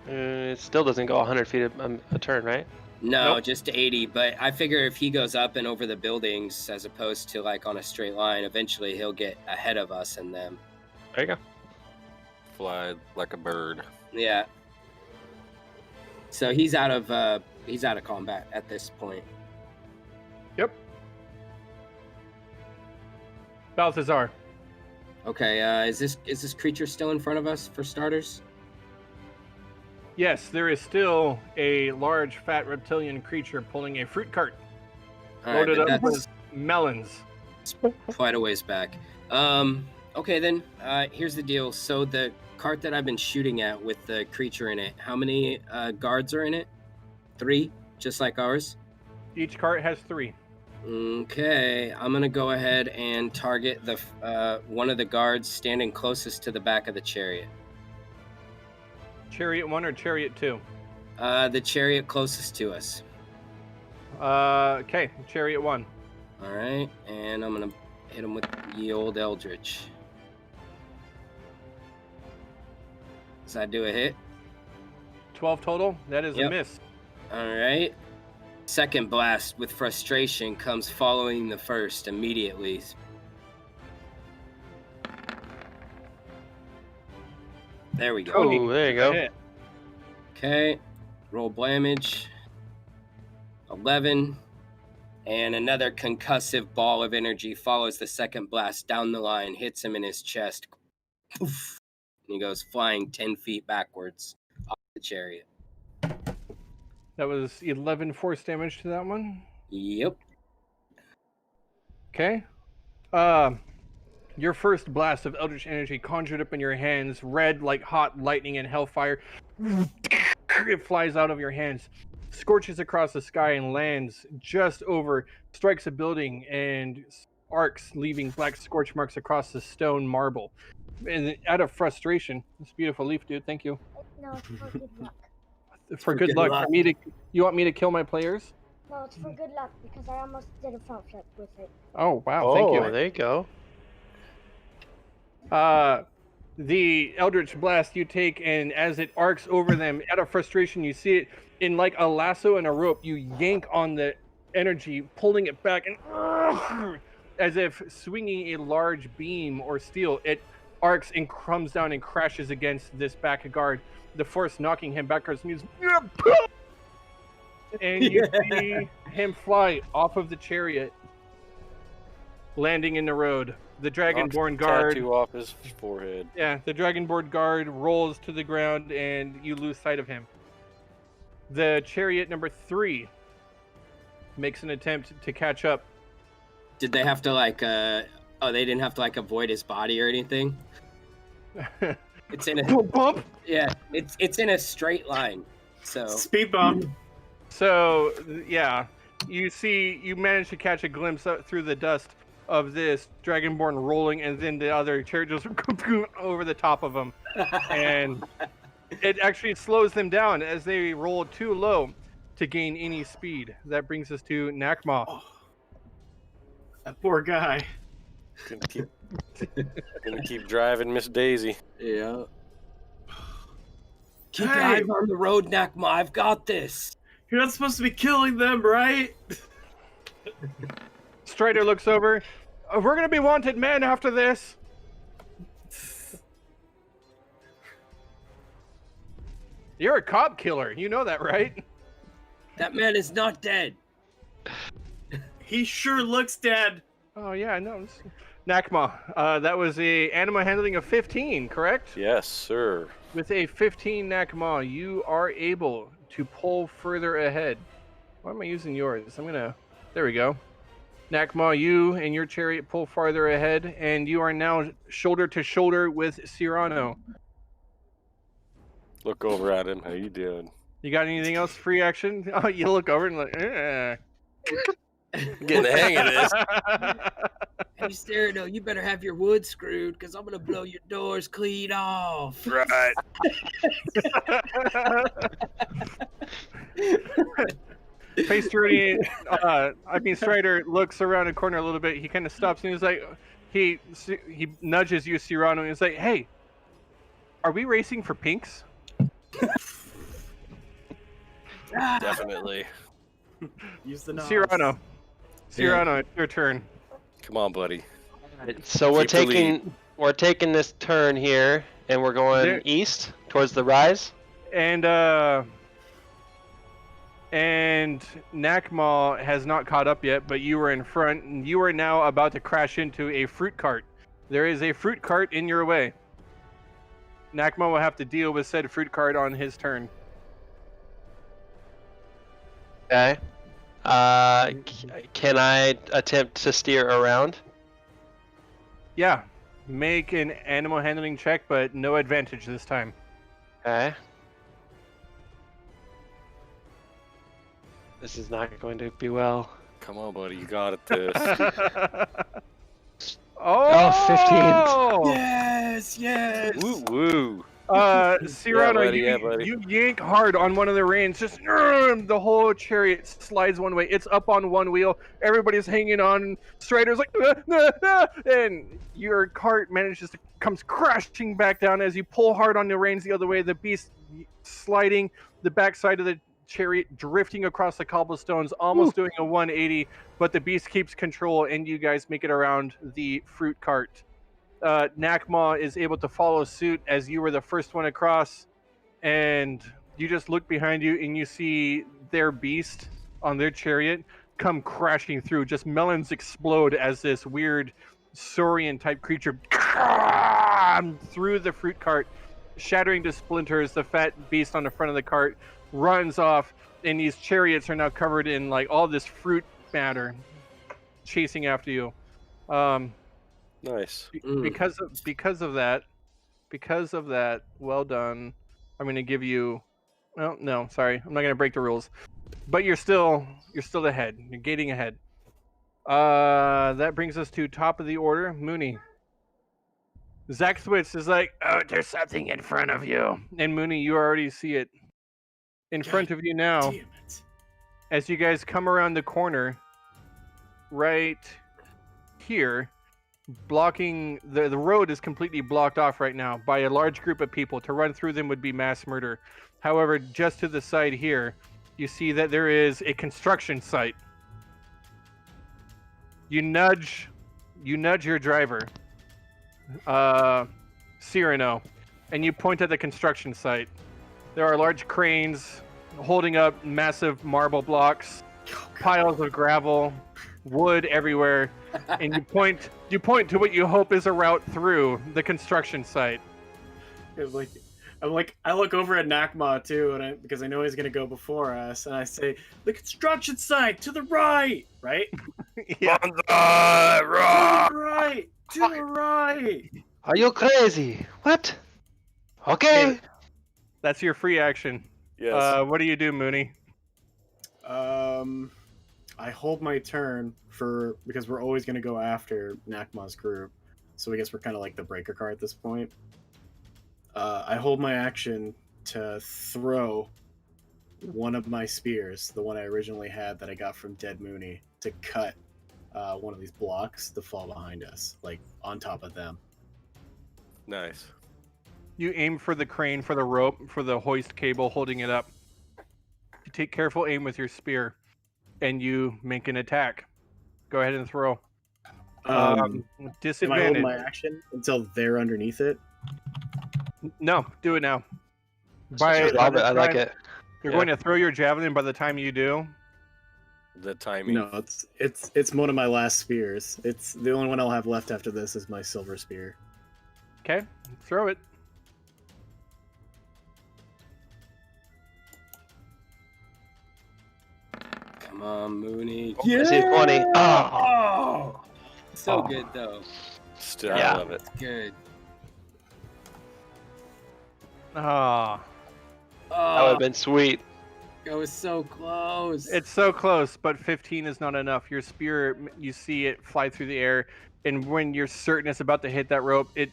It still doesn't go 100 feet a turn, right?
No,
Nope.
just 80. But I figure if he goes up and over the buildings as opposed to like on a straight line, eventually he'll get ahead of us and them.
There you go.
Fly like a bird.
Yeah. So he's out of combat at this point.
Yep. Balthazar.
Okay, is this creature still in front of us for starters?
Yes, there is still a large, fat reptilian creature pulling a fruit cart
All right,
loaded
but
up
that's
with melons.
quite a ways back. Okay then, here's the deal. So the cart that I've been shooting at with the creature in it, how many guards are in it? 3, just like ours?
Each cart has 3.
Okay, I'm gonna go ahead and target the one of the guards standing closest to the back of the chariot.
Chariot 1 or Chariot 2?
The chariot closest to us.
Okay, Chariot 1.
All right, and I'm gonna hit him with the old Eldritch. Does that do a hit?
12 total? That is a
Yep.
miss.
All right. Second blast with frustration comes following the first immediately. There we go.
Oh, there you go.
Hit.
Okay. Roll damage. 11. And another concussive ball of energy follows the second blast down the line, hits him in his chest. Poof. And he goes flying 10 feet backwards off the chariot.
That was 11 force damage to that one.
Yep.
Okay. Your first blast of Eldritch Energy conjured up in your hands, red like hot lightning and hellfire. It flies out of your hands, scorches across the sky and lands just over, strikes a building and arcs, leaving black scorch marks across the stone marble. And out of frustration, this beautiful leaf, dude, thank you.
No, it's for good luck.
For good luck. For me to, you want me to kill my players?
No, it's for good luck because I almost did a front flip with it.
Oh, wow,
Oh,
thank you.
there you go.
The Eldritch Blast you take, and as it arcs over them, out of frustration, you see it in like a lasso and a rope. You yank on the energy, pulling it back, and as if swinging a large beam or steel, it arcs and crumbs down and crashes against this back guard. The force knocking him backwards, and you see him fly off of the chariot, landing in the road. The Dragonborn guard
tattoo off his forehead.
Yeah, the Dragonborn guard rolls to the ground, and you lose sight of him. The chariot number 3 makes an attempt to catch up.
Did they have to they didn't have to avoid his body or anything? It's in a
Bump.
yeah, it's in a straight line. So
Speed bump.
So yeah, you manage to catch a glimpse through the dust of this Dragonborn rolling, and then the other chariot just over the top of them, and it actually slows them down as they roll too low to gain any speed. That brings us to Nakma.
Oh, that poor guy.
Gonna keep driving Miss Daisy.
yeah. Keep your eyes on the road, Nakma. I've got this.
You're not supposed to be killing them, right?
Strider looks over. We're gonna be wanted men after this. You're a cop killer. You know that, right?
That man is not dead.
He sure looks dead.
Oh yeah, no. Nakma, that was a animal handling of 15, correct?
Yes, sir.
With a 15 Nakma, you are able to pull further ahead. Why am I using yours? There we go. Nakma, you and your chariot pull farther ahead, and you are now shoulder to shoulder with Cyrano.
Look over at him. How you doing?
You got anything else free action? Oh, you look over and
Getting the hang of this.
Hey, Cyrano, you better have your wood screwed, because I'm gonna blow your doors clean off.
Right.
Strider looks around a corner a little bit. He kind of stops and he's like, he nudges you, Cyrano, and he's like, "Hey, are we racing for pinks?"
Definitely.
Use the knobs.
Cyrano, it's your turn.
Come on, buddy.
So we're
Keep the
taking this turn here, and we're going east towards the rise.
And Nakma has not caught up yet, but you were in front, and you are now about to crash into a fruit cart. There is a fruit cart in your way. Nakma will have to deal with said fruit cart on his turn.
Okay. Can I attempt to steer around?
Yeah, make an animal handling check, but no advantage this time.
Okay. This is not going to be well.
Come on, buddy. You got it. This.
Oh,
15.
Yes.
Woo woo.
Cyrano,
Yeah, buddy.
you yank hard on one of the reins, just the whole chariot slides one way. It's up on one wheel. Everybody's hanging on. Strider's like, and your cart comes crashing back down as you pull hard on the reins the other way. The beast sliding the backside of the chariot, drifting across the cobblestones, almost doing a 180, but the beast keeps control, and you guys make it around the fruit cart. Nakma is able to follow suit as you were the first one across, and you just look behind you and you see their beast on their chariot come crashing through. Just melons explode as this weird saurian type creature through the fruit cart, shattering to splinters. The fat beast on the front of the cart runs off, and these chariots are now covered in like all this fruit matter chasing after you.
Nice.
Because of that, well done. I'm going to give you. Well, no, sorry, I'm not going to break the rules. But you're still ahead. You're gating ahead. That brings us to top of the order, Mooney. Zach Switz is like, "Oh, there's something in front of you," and Mooney, you already see it in front of you now.
Damn it.
As you guys come around the corner, right here. Blocking the road is completely blocked off right now by a large group of people. To run through them would be mass murder. However, just to the side here, you see that there is a construction site You nudge your driver, Cyrano, and you point at the construction site. There are large cranes holding up massive marble blocks, piles of gravel, wood everywhere, and you point to what you hope is a route through the construction site.
I look over at Nakma too, because I know he's gonna go before us, and I say, "The construction site to the right, right?
Yeah.
To the right, to the right."
Are you crazy? What? Okay.
That's your free action.
Yes.
What do you do, Mooney?
I hold my turn because we're always gonna go after Nakma's group, so I guess we're kind of like the breaker car at this point. I hold my action to throw one of my spears, the one I originally had that I got from Dead Mooney, to cut one of these blocks to fall behind us, like on top of them.
Nice.
You aim for the crane, for the rope, for the hoist cable holding it up. You take careful aim with your spear, and you make an attack. Go ahead and throw.
Am I
Disadvantage.
holding my action until they're underneath it?
No, do it now.
I love it. I like it.
You're
Yeah.
going to throw your javelin by the time you do.
The timing.
No, it's one of my last spears. It's the only one I'll have left after this is my silver spear.
Okay, throw it.
Come on, Mooney.
I see 20. Oh.
Oh, so
Oh.
good though.
Still,
Yeah.
I love it.
Good.
Ah,
That would
Oh,
have been sweet.
it was so close.
it's so close, but 15 is not enough. Your spear, you see it fly through the air, and when you're certain it's about to hit that rope, it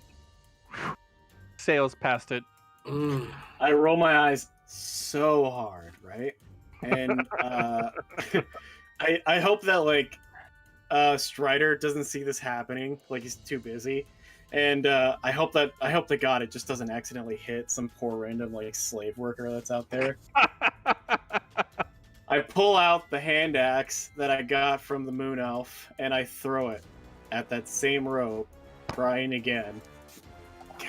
sails past it.
Mm.
I roll my eyes so hard, right? And I hope that like Strider doesn't see this happening, like he's too busy. And I hope to God it just doesn't accidentally hit some poor random like slave worker that's out there. I pull out the hand axe that I got from the moon elf and I throw it at that same rope, trying again.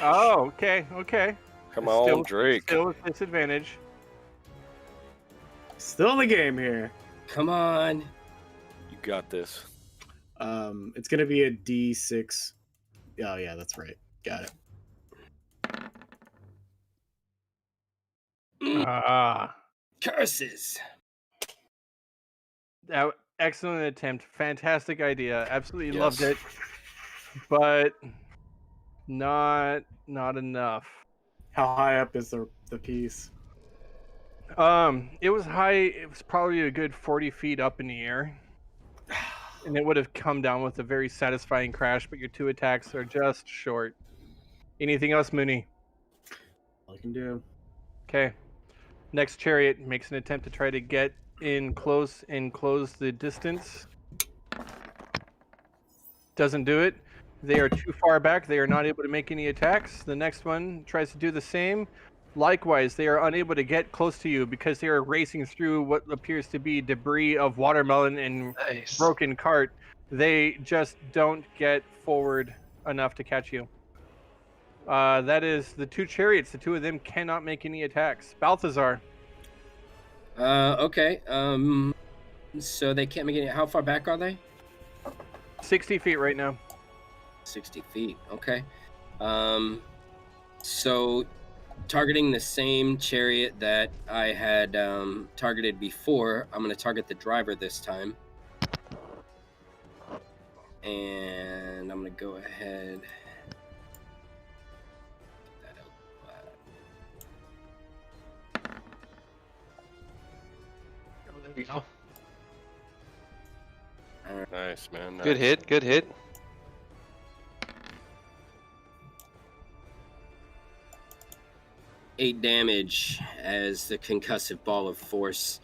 Oh, okay.
Come on,
Still-
Drake.
Still with disadvantage.
Still in the game here.
Come on.
You got this.
It's gonna be a D6. Oh yeah, that's right. Got it.
Ah,
Curses.
excellent attempt. Fantastic idea. Absolutely
Yes.
loved it, but not enough.
How high up is the piece?
It was high. It was probably a good 40 feet up in the air, and it would have come down with a very satisfying crash. But your two attacks are just short. Anything else, Mooney?
All I can do.
Okay. Next chariot makes an attempt to try to get in close and close the distance. Doesn't do it. They are too far back. They are not able to make any attacks. The next one tries to do the same. Likewise, they are unable to get close to you because they are racing through what appears to be debris of watermelon and
Nice.
broken cart. They just don't get forward enough to catch you. That is the two chariots. The two of them cannot make any attacks. Balthazar.
Okay. So they can't make any. How far back are they?
60 feet right now.
60 feet. Okay. So targeting the same chariot that I had targeted before, I'm going to target the driver this time. And I'm going to go ahead. Get that out.
There we go.
Nice, man. Nice.
Good hit. Good hit.
Eight damage as the concussive ball of force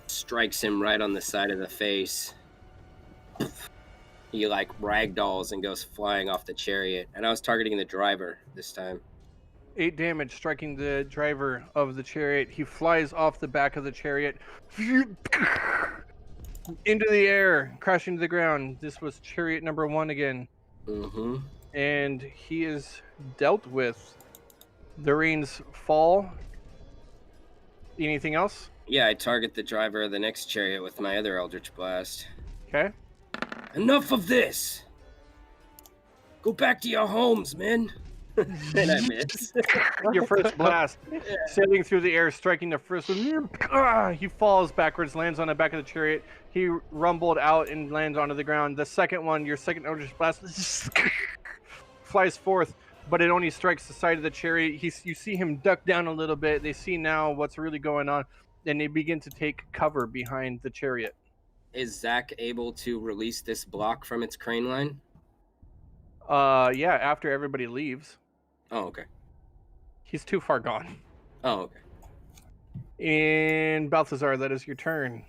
strikes him right on the side of the face. He like ragdolls and goes flying off the chariot. And I was targeting the driver this time.
8 damage striking the driver of the chariot. He flies off the back of the chariot. into the air, crashing to the ground. This was chariot number 1 again.
Mm-hmm.
And he is dealt with. The reins fall. Anything else?
Yeah, I target the driver of the next chariot with my other Eldritch Blast.
Okay.
Enough of this! Go back to your homes, men! And I miss.
Your first blast, sailing through the air, striking the first one. He falls backwards, lands on the back of the chariot. He rumbled out and lands onto the ground. The second one, your second Eldritch Blast, flies forth, but it only strikes the side of the chariot. You see him duck down a little bit. They see now what's really going on, and they begin to take cover behind the chariot.
Is Zach able to release this block from its crane line?
Yeah, after everybody leaves.
Oh, okay.
He's too far gone.
Oh, okay.
And Balthazar, that is your turn.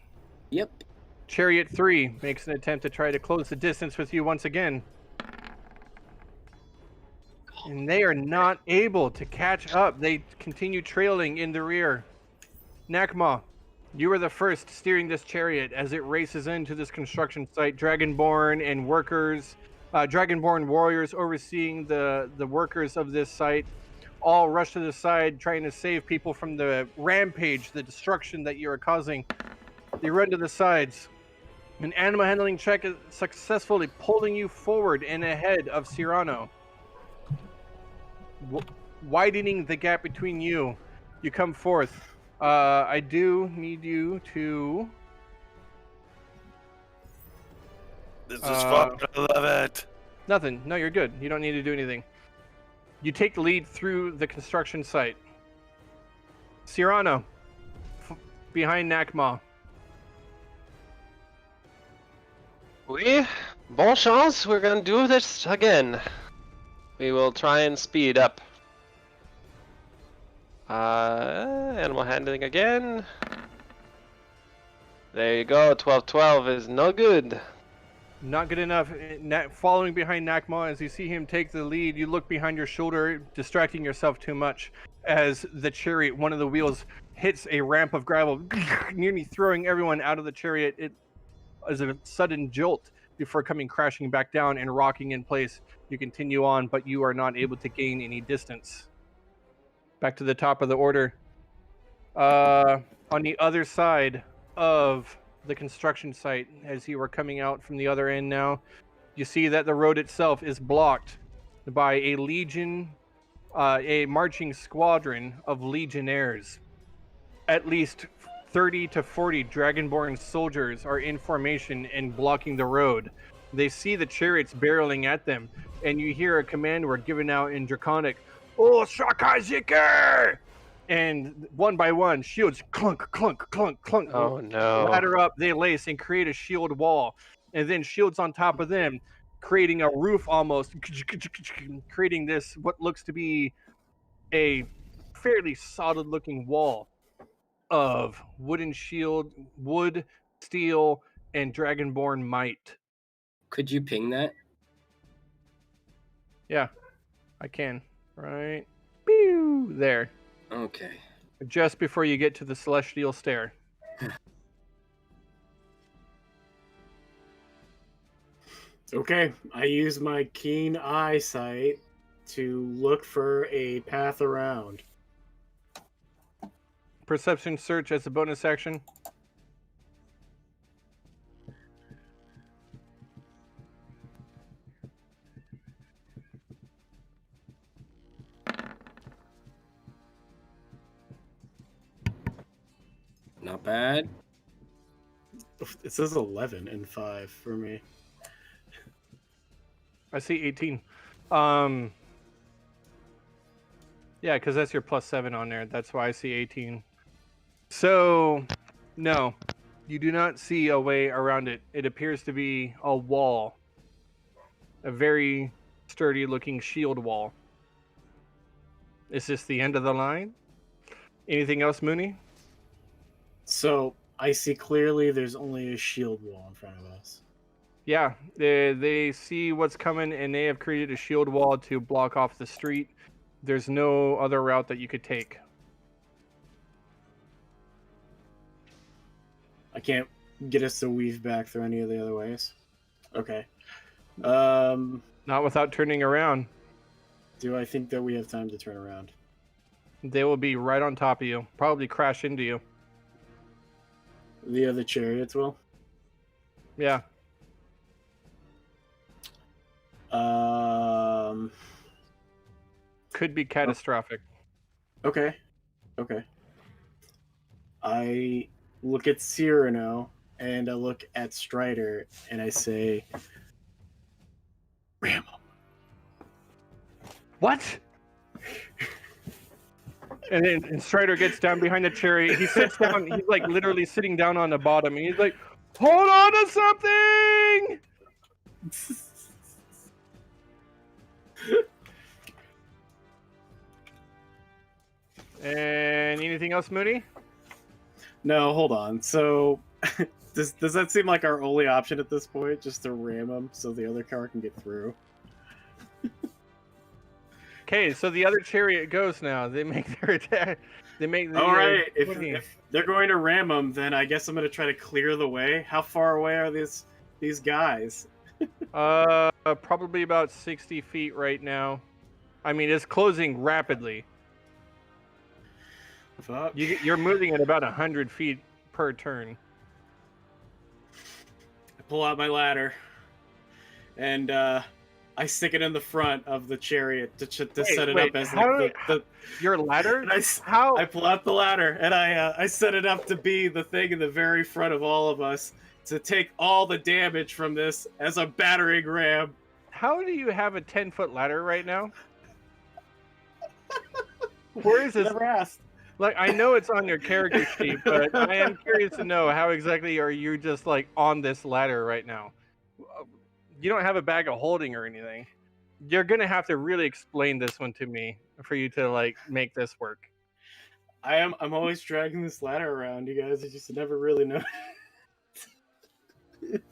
Yep.
Chariot 3 makes an attempt to try to close the distance with you once again. And they are not able to catch up. They continue trailing in the rear. Nakma, you are the first steering this chariot as it races into this construction site. Dragonborn and workers, Dragonborn warriors overseeing the workers of this site all rush to the side trying to save people from the rampage, the destruction that you are causing. They run to the sides. An animal handling check is successfully pulling you forward and ahead of Cyrano. Widening the gap between you. You come forth. I do need you to...
This is fun. I love it.
Nothing. No, you're good. You don't need to do anything. You take the lead through the construction site. Cyrano, behind Nakma.
Oui, bon chance. We're gonna do this again. We will try and speed up. Animal handling again. There you go. 12-12 is no good.
Not good enough. Following behind Nakma, as you see him take the lead, you look behind your shoulder, distracting yourself too much as the chariot, one of the wheels, hits a ramp of gravel, nearly throwing everyone out of the chariot. It is a sudden jolt before coming crashing back down and rocking in place. You continue on, but you are not able to gain any distance. Back to the top of the order. On the other side of the construction site, as you are coming out from the other end now, you see that the road itself is blocked by a legion, a marching squadron of legionnaires. At least 30 to 40 Dragonborn soldiers are in formation and blocking the road. They see the chariots barreling at them, and you hear a command word given out in Draconic, "Oh, Shakazike!" And one by one, shields clunk, clunk, clunk, clunk.
Oh no.
Ladder up, they lace and create a shield wall. And then shields on top of them, creating a roof almost, creating this, what looks to be a fairly solid looking wall of wooden shield, wood, steel, and Dragonborn might.
Could you ping that?
Yeah, I can. Right. Pew! There.
Okay.
Just before you get to the Celestial Stair.
Okay, I use my keen eyesight to look for a path around.
Perception search as a bonus action.
Not bad.
It says 11 and 5 for me.
I see 18. Yeah, because that's your +7 on there. That's why I see 18. So, no, you do not see a way around it. It appears to be a wall. A very sturdy looking shield wall. Is this the end of the line? Anything else, Mooney?
So, I see clearly there's only a shield wall in front of us.
Yeah, they see what's coming, and they have created a shield wall to block off the street. There's no other route that you could take.
I can't get us to weave back through any of the other ways. Okay.
Not without turning around.
Do I think that we have time to turn around?
They will be right on top of you. Probably crash into you.
The other chariots will?
Yeah. Could be catastrophic.
Okay. I look at Cyrano and I look at Strider and I say, ram him.
What? And then Strider gets down behind the chariot. He sits down. He's like literally sitting down on the bottom. And he's like, hold on to something! And anything else, Mooney?
No, hold on. So, does that seem like our only option at this point? Just to ram him so the other car can get through?
Okay, so the other chariot goes now. They make their attack. They make the.
All right. If they're going to ram him, then I guess I'm going to try to clear the way. How far away are these guys?
Probably about 60 feet right now. I mean, it's closing rapidly.
Fuck.
You're moving at about 100 feet per turn.
I pull out my ladder, and I stick it in the front of the chariot to set it up as the
your ladder.
How? I pull out the ladder and I set it up to be the thing in the very front of all of us to take all the damage from this as a battering ram.
How do you have a 10-foot ladder right now? Where is this?
Never asked.
Like, I know it's on your character sheet, but I am curious to know how exactly are you just like on this ladder right now? You don't have a bag of holding or anything. You're gonna have to really explain this one to me for you to like make this work.
I'm always dragging this ladder around, you guys. I just never really know. It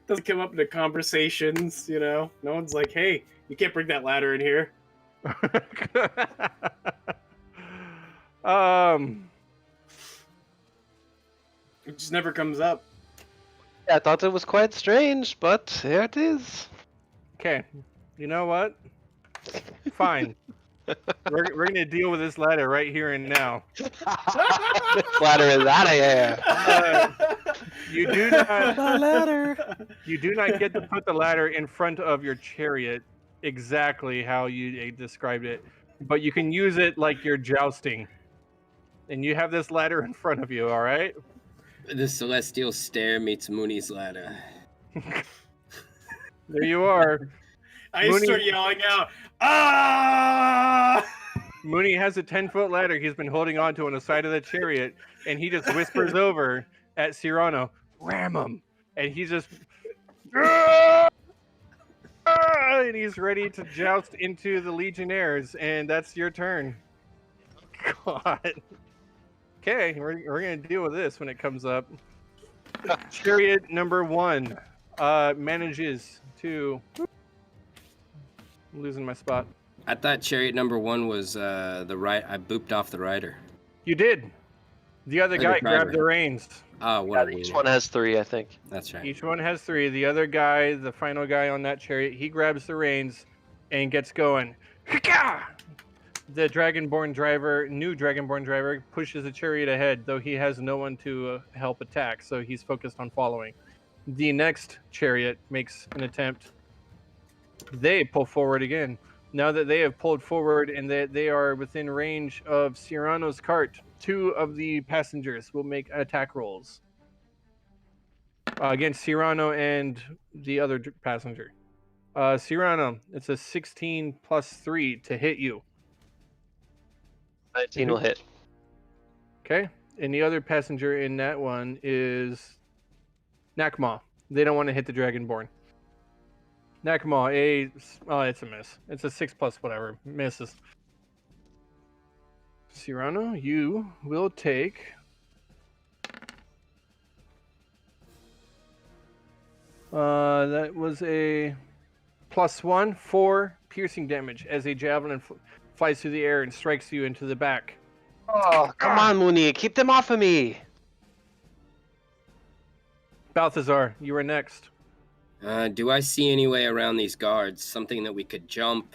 doesn't come up into conversations, you know. No one's like, "Hey, you can't bring that ladder in here." It just never comes up.
Yeah, I thought it was quite strange, but here it is.
Okay, you know what? Fine. We're gonna deal with this ladder right here and now.
This ladder is out of here.
You do not. The ladder. You do not get to put the ladder in front of your chariot exactly how you described it, but you can use it like you're jousting. And you have this ladder in front of you, all right?
The celestial stare meets Mooney's ladder.
There you are.
I start yelling out, "Ah!"
Mooney has a 10-foot ladder he's been holding onto on the side of the chariot, and he just whispers over at Cyrano, "Ram him!" And he just, and he's ready to joust into the Legionnaires, and that's your turn. God. Okay, we're gonna deal with this when it comes up. Chariot number 1 manages to. I'm losing my spot.
I thought chariot number 1 was the right. I booped off the rider.
You did. The other guy grabbed the reins.
Oh,
Yeah, each one has 3, I think.
That's right.
Each one has 3. The other guy, the final guy on that chariot, he grabs the reins and gets going. The Dragonborn driver, new Dragonborn driver, pushes the chariot ahead, though he has no one to help attack, so he's focused on following. The next chariot makes an attempt. They pull forward again. Now that they have pulled forward and that they are within range of Cyrano's cart, 2 of the passengers will make attack rolls against Cyrano and the other passenger. Cyrano, it's a 16 plus 3 to hit you.
19 will hit.
Okay, and the other passenger in that one is Nakma. They don't want to hit the Dragonborn. Nakma, it's a miss. It's a 6 plus whatever. Misses. Cyrano, you will take... that was a +1, 4 piercing damage as a javelin flies through the air and strikes you into the back.
Oh, come on, Mooney. Keep them off of me.
Balthazar, you are next.
Do I see any way around these guards? Something that we could jump?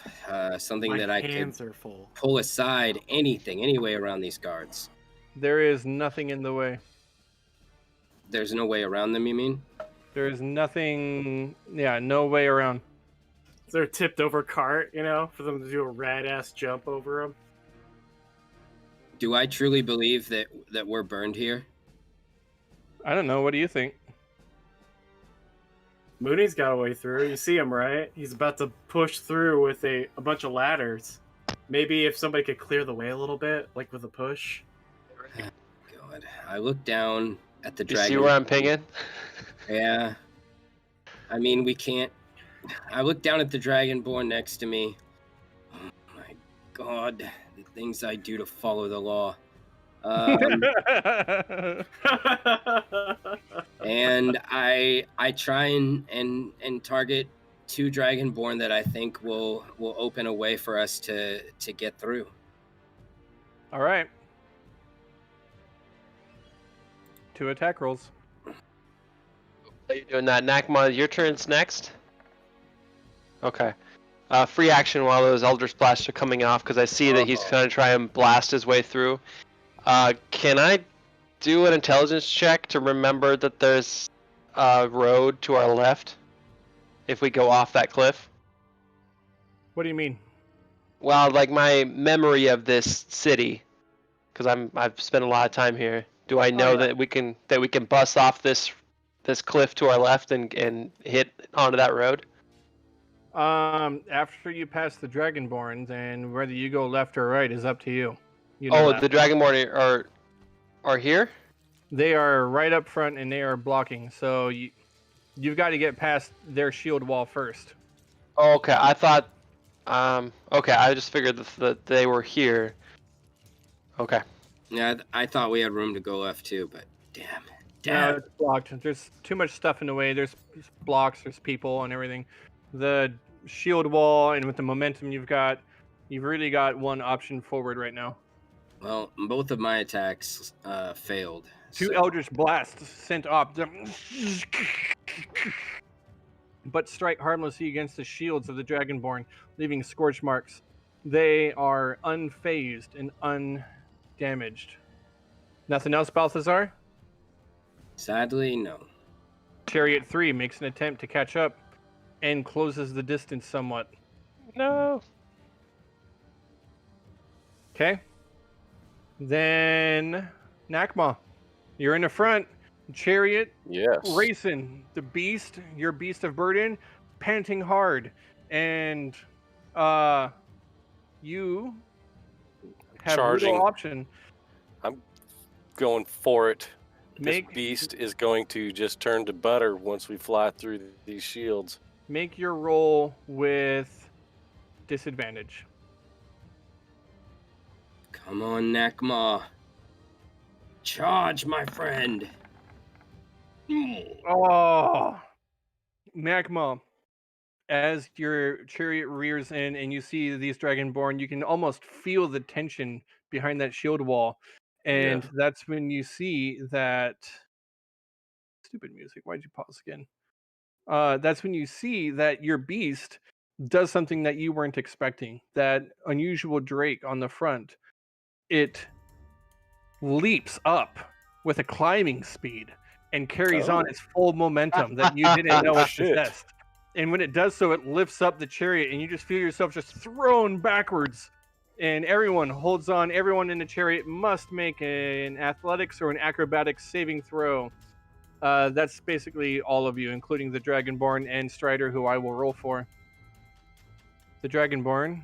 Something
My
that I could
hands are full.
pull aside? Anything, any way around these guards?
There is nothing in the way.
There's no way around them, you mean?
There is nothing. Yeah, no way around.
Is there a tipped over cart, for them to do a rad ass jump over them?
Do I truly believe that we're burned here?
I don't know. What do you think?
Mooney's got a way through. You see him, right? He's about to push through with a bunch of ladders. Maybe if somebody could clear the way a little bit, like with a push.
God, I look down at the
You
dragon.
see where I'm pinging?
Yeah. I mean, we can't. I look down at the dragonborn next to me. Oh my God, the things I do to follow the law. And I try and target 2 dragonborn that I think will open a way for us to get through.
All right. 2 attack rolls.
You're doing that. Nakma, your turn's next. Okay. Free action while those Elder Splash are coming off, because I see that he's going to try and blast his way through. Can I do an intelligence check to remember that there's a road to our left if we go off that cliff?
What do you mean?
Well, like my memory of this city, because I've spent a lot of time here. Do I know that we can bust off this cliff to our left and hit onto that road?
After you pass the Dragonborn, then whether you go left or right is up to you. You know that.
The Dragonborn are here?
They are right up front and they are blocking. So you've got to get past their shield wall first.
Oh, okay. I thought. Okay. I just figured that they were here. Okay.
Yeah, I thought we had room to go left too, but damn.
No, it's blocked. There's too much stuff in the way. There's blocks, there's people and everything. The shield wall and with the momentum you've really got one option forward right now.
Well, both of my attacks failed.
2 Eldritch Blasts sent up, but strike harmlessly against the shields of the Dragonborn, leaving scorch marks. They are unfazed and undamaged. Nothing else, Balthazar?
Sadly, no.
Chariot 3 makes an attempt to catch up and closes the distance somewhat.
No.
Okay. Then Nakma, you're in the front. Chariot,
Yes.
racing. The beast, your beast of burden, panting hard, and you have
Charging.
little option.
I'm going for it.
Make
This beast is going to just turn to butter once we fly through these shields.
make your roll with disadvantage.
Come on, Nakma. Charge, my friend.
Oh, Nakma. As your chariot rears in and you see these Dragonborn, you can almost feel the tension behind that shield wall. And that's when you see that... Stupid music. Why'd you pause again? That's when you see that your beast does something that you weren't expecting. That unusual drake on the front. It leaps up with a climbing speed and carries on its full momentum that you didn't know it possessed. And when it does so, it lifts up the chariot and you just feel yourself just thrown backwards. And everyone holds on. Everyone in the chariot must make an athletics or an acrobatics saving throw. That's basically all of you, including the Dragonborn and Strider, who I will roll for. The Dragonborn.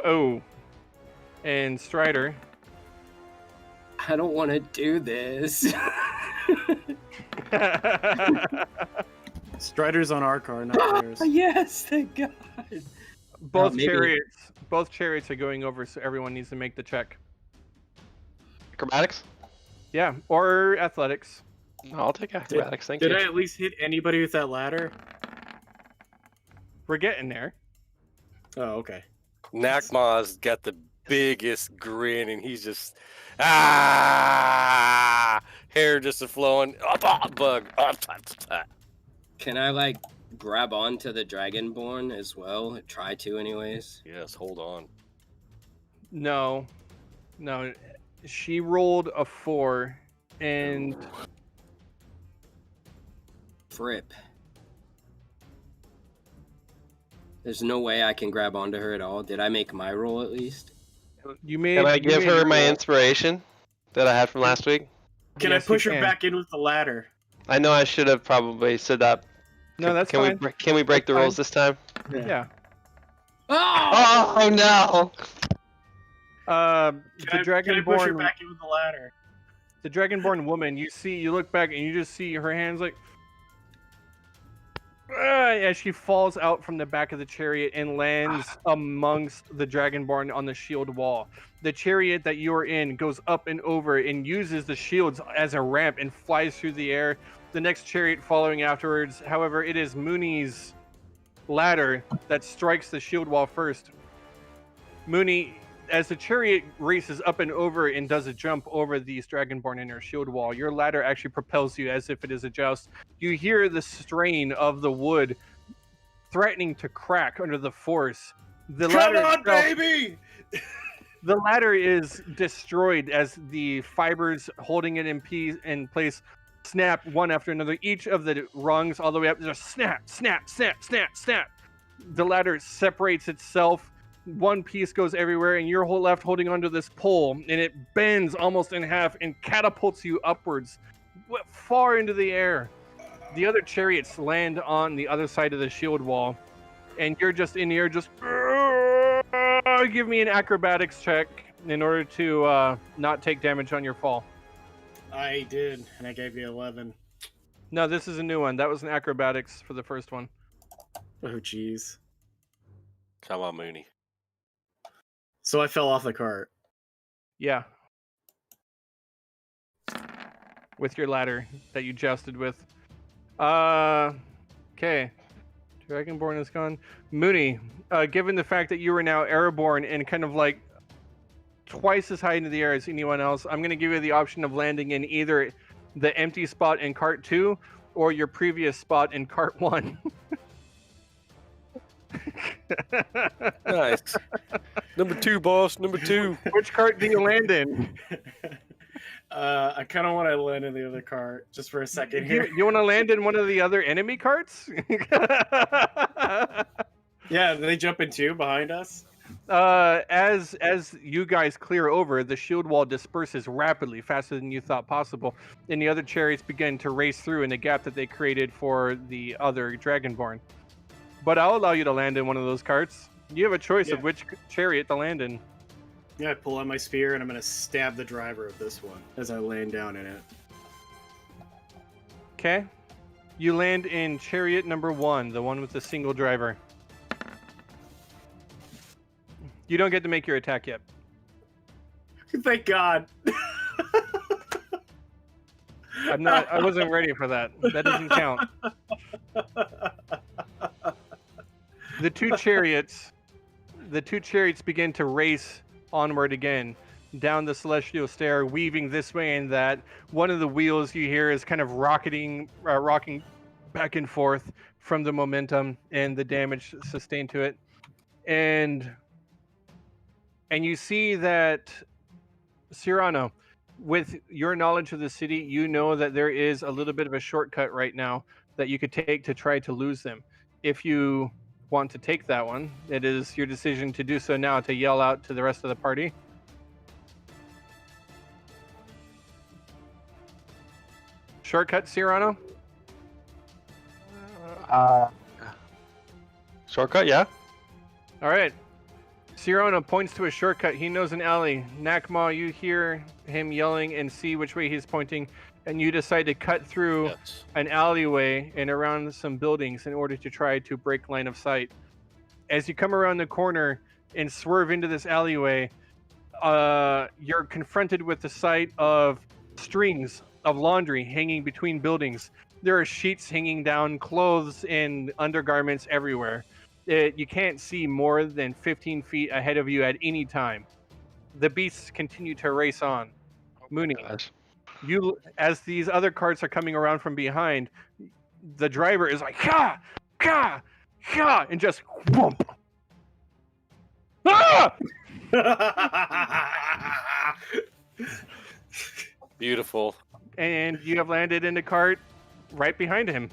Oh. And Strider.
I don't want to do this.
Strider's on our car, not theirs.
Yes, thank God.
Both
maybe-
chariots are going over, so everyone needs to make the check.
Acrobatics?
Yeah, or athletics.
I'll take acrobatics. Thank you.
Did I at least hit anybody with that ladder?
We're getting there.
Oh, okay.
Nakma's got the biggest grin, and he's just hair just a flowing. Bug.
Can I like grab onto the Dragonborn as well? Try to, anyways.
Yes, hold on.
No. She rolled a 4, and
Fripp. There's no way I can grab onto her at all. Did I make my roll at least?
you made.
Can I
you
give
made
her
your
my
roll.
inspiration that I had from last week?
Can
Yes,
I push
you
her
can.
back in with the ladder?
I know I should have probably said that.
No, that's
can
fine.
Can we break
That's
the rules this time?
Yeah.
Oh!
Oh no!
The
Can I push her
Dragonborn.
back in with the ladder?
The Dragonborn woman. You look back and you just see her hands like. As she falls out from the back of the chariot and lands amongst the Dragonborn on the shield wall. The chariot that you are in goes up and over and uses the shields as a ramp and flies through the air. The next chariot following afterwards, however, it is Mooney's ladder that strikes the shield wall first. Mooney, as the chariot races up and over and does a jump over these Dragonborn in her shield wall, your ladder actually propels you as if it is a joust. You hear the strain of the wood threatening to crack under the force. The
Come
ladder
on,
itself,
baby!
the ladder is destroyed as the fibers holding it in place snap one after another. Each of the rungs all the way up just snap, snap, snap, snap, snap. The ladder separates itself. One piece goes everywhere, and you're left holding onto this pole, and it bends almost in half and catapults you upwards, far into the air. The other chariots land on the other side of the shield wall, and you're just in the air, just give me an acrobatics check in order to not take damage on your fall.
I did, and I gave you 11.
No, this is a new one. That was an acrobatics for the first one.
Oh, jeez.
Come on, Mooney.
So I fell off the cart.
Yeah. With your ladder that you jousted with. Okay. Dragonborn is gone. Mooney, given the fact that you are now airborne and kind of like twice as high into the air as anyone else, I'm going to give you the option of landing in either the empty spot in cart 2 or your previous spot in cart 1.
Nice. Number 2, boss. Number 2.
Which cart do you land in?
I kind of want to land in the other cart just for a second here.
You want to land in one of the other enemy carts?
Yeah, they jump in two behind us.
As you guys clear over, the shield wall disperses rapidly, faster than you thought possible, and the other chariots begin to race through in the gap that they created for the other Dragonborn. But I'll allow you to land in one of those carts. You have a choice of which chariot to land in.
Yeah, I pull out my spear and I'm gonna stab the driver of this one as I land down in it.
Okay. You land in chariot number 1, the one with the single driver. You don't get to make your attack yet.
Thank God.
I wasn't ready for that. That doesn't count. The two chariots begin to race onward again down the celestial stair, weaving this way and that. One of the wheels you hear is kind of rocking back and forth from the momentum and the damage sustained to it. And you see that, Cyrano, with your knowledge of the city, you know that there is a little bit of a shortcut right now that you could take to try to lose them. If you want to take that one, it is your decision to do so now, to yell out to the rest of the party. Shortcut, Cyrano?
Shortcut, yeah.
All right. Cyrano points to a shortcut. He knows an alley. Nakma, you hear him yelling and see which way he's pointing, and you decide to cut through an alleyway and around some buildings in order to try to break line of sight. As you come around the corner and swerve into this alleyway, you're confronted with the sight of strings of laundry hanging between buildings. There are sheets hanging down, clothes and undergarments everywhere. You can't see more than 15 feet ahead of you at any time. the beasts continue to race on. Mooney,
Gosh.
as these other carts are coming around from behind, the driver is like, "Ha! Ha! Ha!" and just whoomp. Ah!
Beautiful.
And you have landed in the cart right behind him.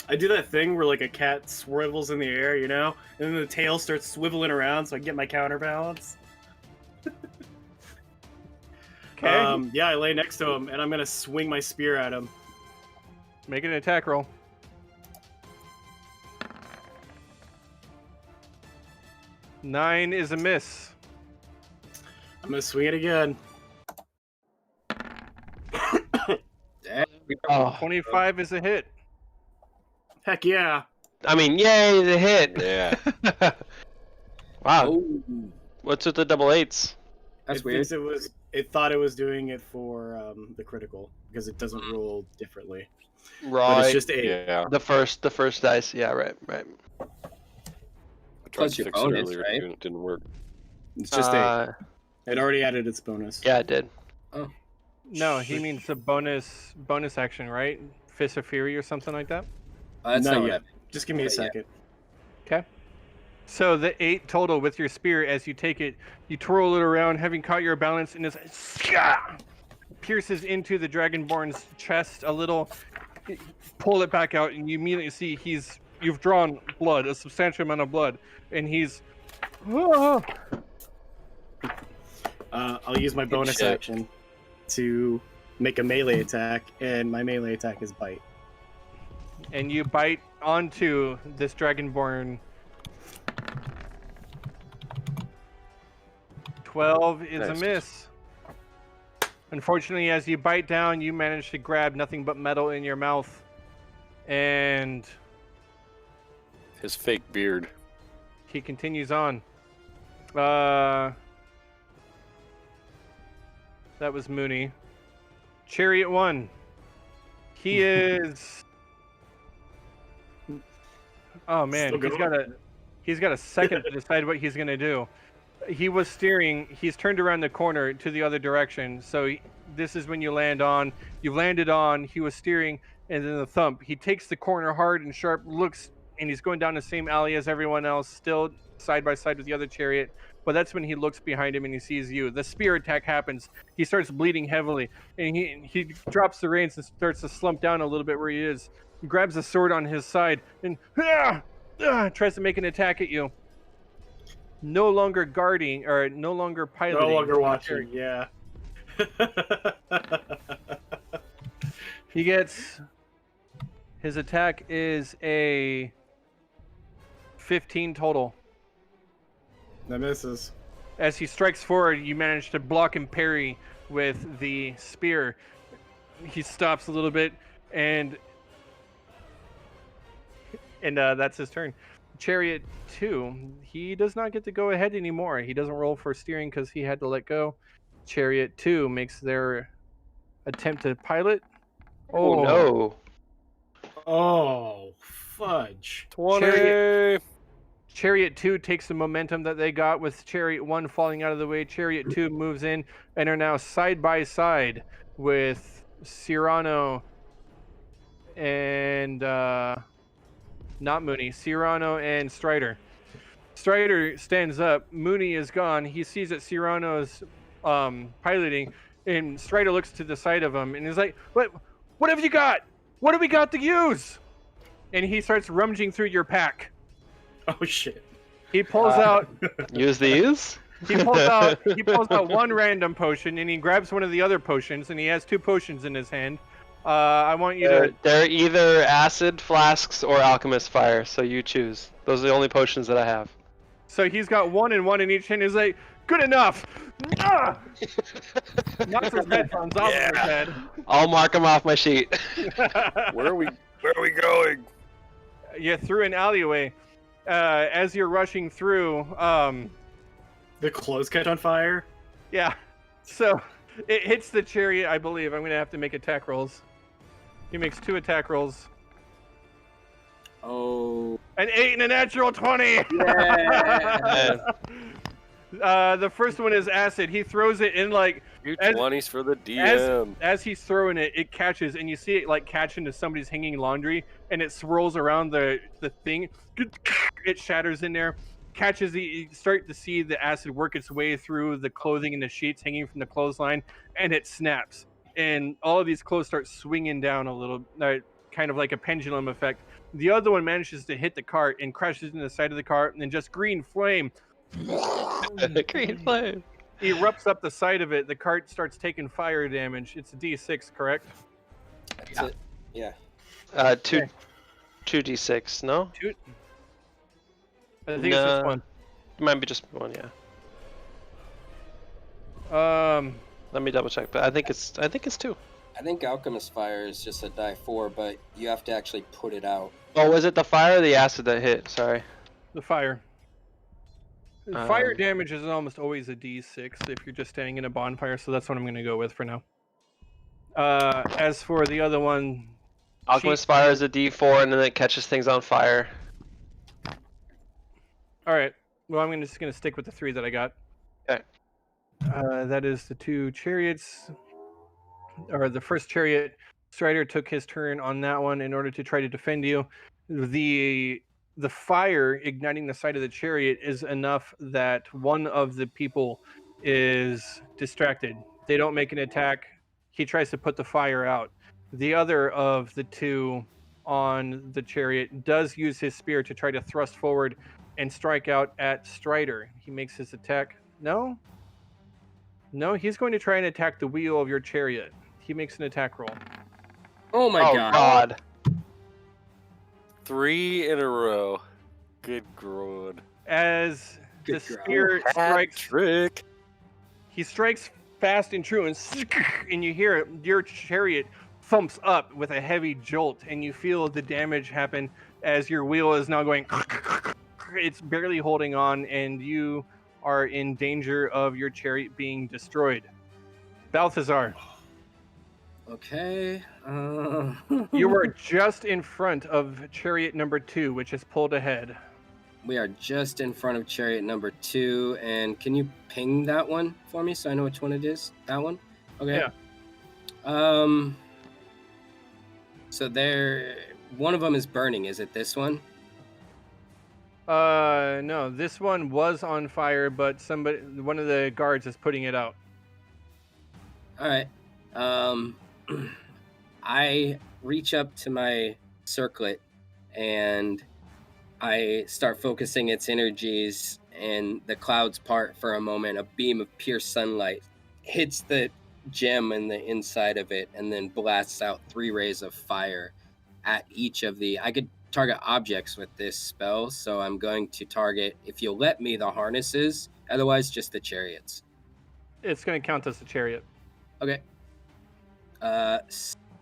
I do that thing where like a cat swivels in the air, you know, and then the tail starts swiveling around so I can get my counterbalance.
Okay.
Yeah, I lay next to him and I'm gonna swing my spear at him.
Make an attack roll. Nine is a miss.
I'm gonna swing it again.
Oh,
25 is a hit.
Heck yeah!
I mean, yay, the hit.
Yeah.
Wow.
Oh,
What's with the double eights?
that's
it
weird.
thinks it thought it was doing it for the critical because it doesn't roll differently.
Right.
But it's just 8.
Yeah.
the first dice. Yeah, right.
I tried
Plus
to
your
fix it
bonus,
earlier,
right?
too, and it didn't work.
It's just 8. It already added its bonus.
Yeah, it did.
No, he means the bonus action, right? Fist of Fury or something like that.
That's
Not
not what
yet.
I
Just give me a
Okay, yeah.
second.
Okay. So the 8 total with your spear, as you take it, you twirl it around, having caught your balance, and it's pierces into the Dragonborn's chest a little. Pull it back out, and you immediately see you've drawn blood, a substantial amount of blood, and he's.
I'll use my bonus
shit.
action to make a melee attack, and my melee attack is bite.
And you bite onto this Dragonborn. 12 is a
Nice.
miss. Unfortunately, as you bite down, you manage to grab nothing but metal in your mouth. And
His fake beard.
he continues on. That was Mooney. Chariot 1. He is... Oh man,
Still
he's got a second to decide what he's gonna do. He was steering. He's turned around the corner to the other direction. So this is when you land on. You landed on. He was steering, and then the thump. He takes the corner hard and sharp. Looks, and he's going down the same alley as everyone else, still side by side with the other chariot. But that's when he looks behind him and he sees you. The spear attack happens. He starts bleeding heavily, and he drops the reins and starts to slump down a little bit where he is. He grabs the sword on his side and tries to make an attack at you. No longer guarding, or no longer piloting.
No longer watching, yeah.
He gets... His attack is a 15 total.
That misses.
As he strikes forward, you manage to block and parry with the spear. He stops a little bit, and that's his turn. Chariot 2, he does not get to go ahead anymore. He doesn't roll for steering because he had to let go. Chariot 2 makes their attempt to pilot.
Oh, no.
Oh, fudge.
20!
Chariot 2 takes the momentum that they got with Chariot 1 falling out of the way. Chariot 2 moves in and are now side by side with Cyrano and not Mooney, Cyrano and Strider. Strider stands up. Mooney is gone. He sees that Cyrano's piloting, and Strider looks to the side of him and is like, What have you got? What do we got to use?" And he starts rummaging through your pack.
Oh shit.
He pulls out.
Use these?
He pulls out one random potion, and he grabs one of the other potions, and he has 2 potions in his hand. I want you to.
They're either acid flasks or alchemist fire, so you choose. Those are the only potions that I have.
So he's got one in each hand. He's like, "Good enough." Ah! Knocks his headphones off of his head.
I'll mark them off my sheet.
Where are we going?
You're through an alleyway. As you're rushing through,
The clothes catch on fire?
yeah. So it hits the chariot, I believe. I'm gonna have to make attack rolls. He makes 2 attack rolls.
Oh.
An 8 and a natural 20.
Yeah.
The first one is acid. He throws it in like
Two
as-
20s for the DM.
as he's throwing it, it catches, and you see it like catch into somebody's hanging laundry, and it swirls around the thing. It shatters in there, catches you start to see the acid work its way through the clothing and the sheets hanging from the clothesline, and it snaps, and all of these clothes start swinging down a little, kind of like a pendulum effect. The other one manages to hit the cart and crashes into the side of the cart, and then just green flame
Green flame.
erupts up the side of it. The cart starts taking fire damage. It's a D6, correct?
That's it. Yeah.
Two 2d6. No,
I think it's just one.
it might be just one. Yeah. Let me double check, but I think it's 2.
I think Alchemist Fire is just a die 4, but you have to actually put it out.
Oh, was it the fire or the acid that hit? Sorry.
The fire. Fire damage is almost always a D6 if you're just standing in a bonfire, so that's what I'm going to go with for now. As for the other one,
Alchemist fire is a D4, and then it catches things on fire.
all right. Well, I'm just going to stick with the 3 that I got.
Okay.
That is the 2 chariots, or the first chariot. Strider took his turn on that one in order to try to defend you. The fire igniting the side of the chariot is enough that one of the people is distracted. They don't make an attack. He tries to put the fire out. The other of the 2 on the chariot does use his spear to try to thrust forward and strike out at Strider. He makes his attack. No, he's going to try and attack the wheel of your chariot. He makes an attack roll.
Oh my
God.
3 in a row. Good God.
As
Good
the
God.
spear strikes,
Trick.
he strikes fast and true, and you hear your chariot thumps up with a heavy jolt, and you feel the damage happen as your wheel is now going. It's barely holding on, and you are in danger of your chariot being destroyed. Balthazar,
Okay.
you were just in front of chariot number 2, which is pulled ahead.
We are just in front of chariot number 2, and can you ping that one for me so I know which one it is? That one? Okay.
Yeah.
So one of them is burning. Is it this one?
No, this one was on fire, but one of the guards is putting it out.
All right. I reach up to my circlet and I start focusing its energies, and the clouds part for a moment. A beam of pure sunlight hits the gem in the inside of it and then blasts out 3 rays of fire at each of I could target objects with this spell, so I'm going to target, if you'll let me, the harnesses, otherwise just the chariots.
It's going to count as a chariot.
Okay.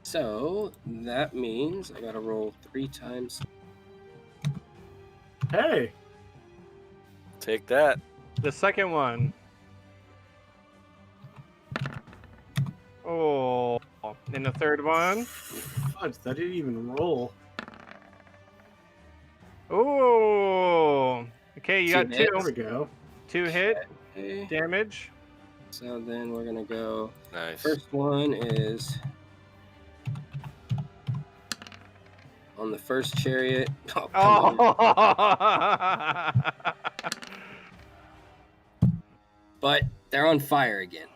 So that means I gotta roll 3 times.
Hey,
Take that.
The second one. Oh, and the third one.
fudge, that didn't even roll.
Oh, okay, you got 2.
There we go.
2 hit
Okay.
damage.
So then we're gonna go.
Nice.
First one is on the first chariot. Oh, come on.
Oh,
But they're on fire again.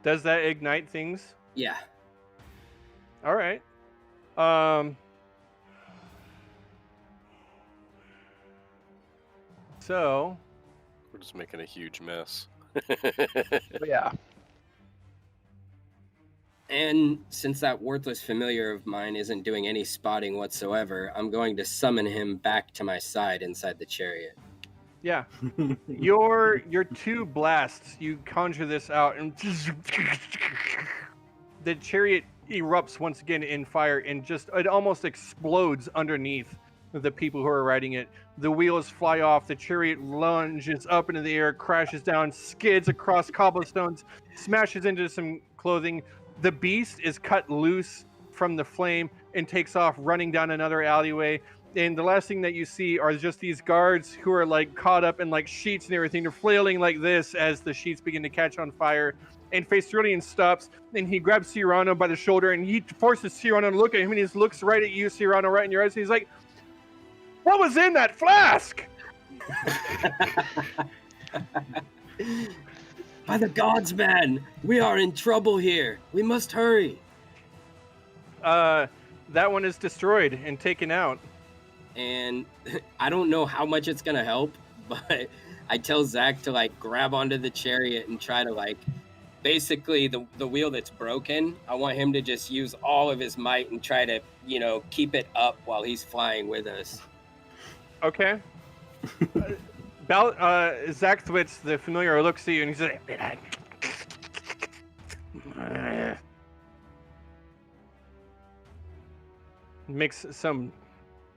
does that ignite things?
Yeah.
All right. So
We're just making a huge mess.
Yeah.
And since that worthless familiar of mine isn't doing any spotting whatsoever, I'm going to summon him back to my side inside the chariot.
yeah, your 2 blasts, you conjure this out, and the chariot erupts once again in fire, and just it almost explodes underneath the people who are riding it. The wheels fly off, the chariot lunges up into the air, crashes down, skids across cobblestones, smashes into some clothing. The beast is cut loose from the flame and takes off running down another alleyway. And the last thing that you see are just these guards who are like caught up in like sheets and everything. They're flailing like this as the sheets begin to catch on fire. And Facerilian stops and he grabs Cyrano by the shoulder and he forces Cyrano to look at him, and he just looks right at you, Cyrano, right in your eyes. And he's like, "What was in that flask?"
By the gods, man, we are in trouble here. We must hurry.
That one is destroyed and taken out.
And I don't know how much it's gonna help, but I tell Zach to like grab onto the chariot and try to like, basically the wheel that's broken, I want him to just use all of his might and try to, keep it up while he's flying with us.
Okay. Zach Thwitz, the familiar, looks at you and he's like, makes some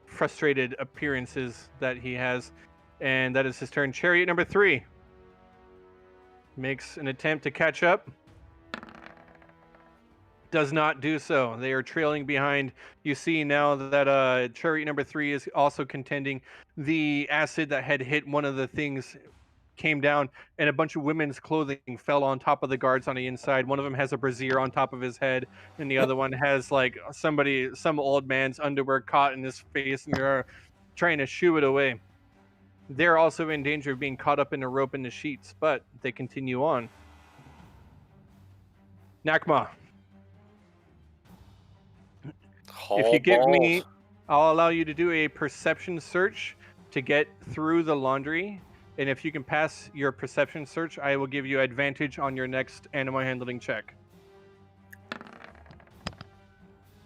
frustrated appearances that he has, and that is his turn. Chariot number 3 makes an attempt to catch up. Does not do so. They are trailing behind. You see now that chariot number 3 is also contending. The acid that had hit one of the things came down, and a bunch of women's clothing fell on top of the guards on the inside. One of them has a brassiere on top of his head, and the other one has like some old man's underwear caught in his face, and they're trying to shoo it away. They're also in danger of being caught up in the rope and the sheets, but they continue on. Nakma, if you give me, I'll allow you to do a perception search to get through the laundry. And if you can pass your perception search, I will give you advantage on your next animal handling check.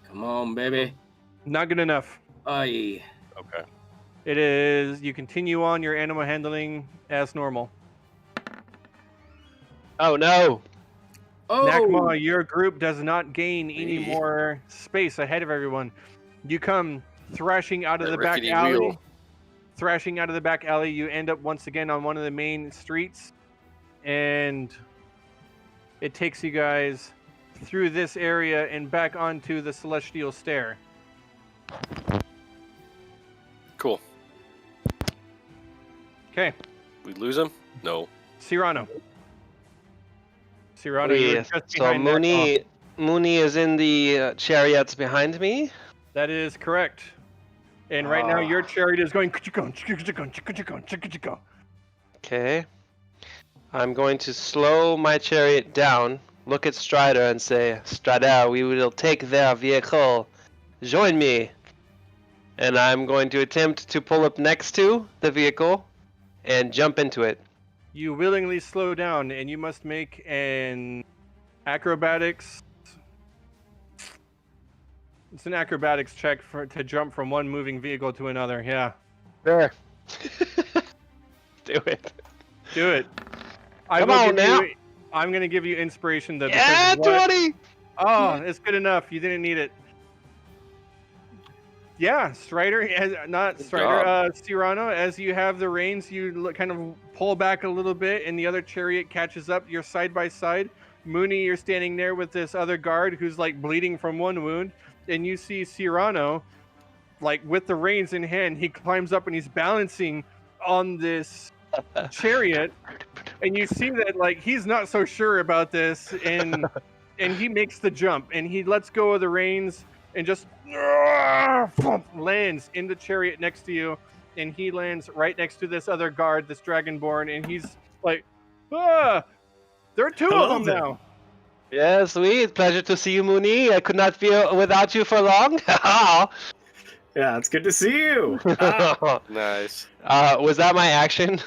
Come on, baby.
Not good enough.
Aye.
Okay.
It is, you continue on your animal handling as normal.
Oh no!
Oh!
Nakma, your group does not gain any more space ahead of everyone. You come thrashing out of the back alley.
Wheel.
Thrashing out of the back alley, you end up once again on one of the main streets, and it takes you guys through this area and back onto the Celestial Stair.
Cool.
Okay,
We lose him? No.
Cyrano. Cyrano, you're just
So
behind Nakma.
Mooney is in the chariots behind me.
That is correct. And right now, your chariot is going.
Okay. I'm going to slow my chariot down, look at Strider, and say, Strider, we will take their vehicle. Join me. And I'm going to attempt to pull up next to the vehicle and jump into it.
You willingly slow down, and you must make an acrobatics. It's an acrobatics check to jump from one moving vehicle to another. Yeah.
Sure. Do it.
Do it.
Come on now.
I'm going to give you inspiration though.
Yeah, 20!
Oh, it's good enough. You didn't need it. Yeah, Strider, Cyrano, as you have the reins, you kind of pull back a little bit, and the other chariot catches up. You're side by side. Mooney, you're standing there with this other guard who's like bleeding from one wound, and you see Cyrano, like with the reins in hand, he climbs up and he's balancing on this chariot, and you see that like he's not so sure about this, and he makes the jump, and he lets go of the reins and just lands in the chariot next to you, and he lands right next to this other guard, this dragonborn, and he's like, there are two of them now.
Yeah, sweet. Pleasure to see you, Mooney. I could not be without you for long.
Yeah, it's good to see you.
Nice.
Was that my action?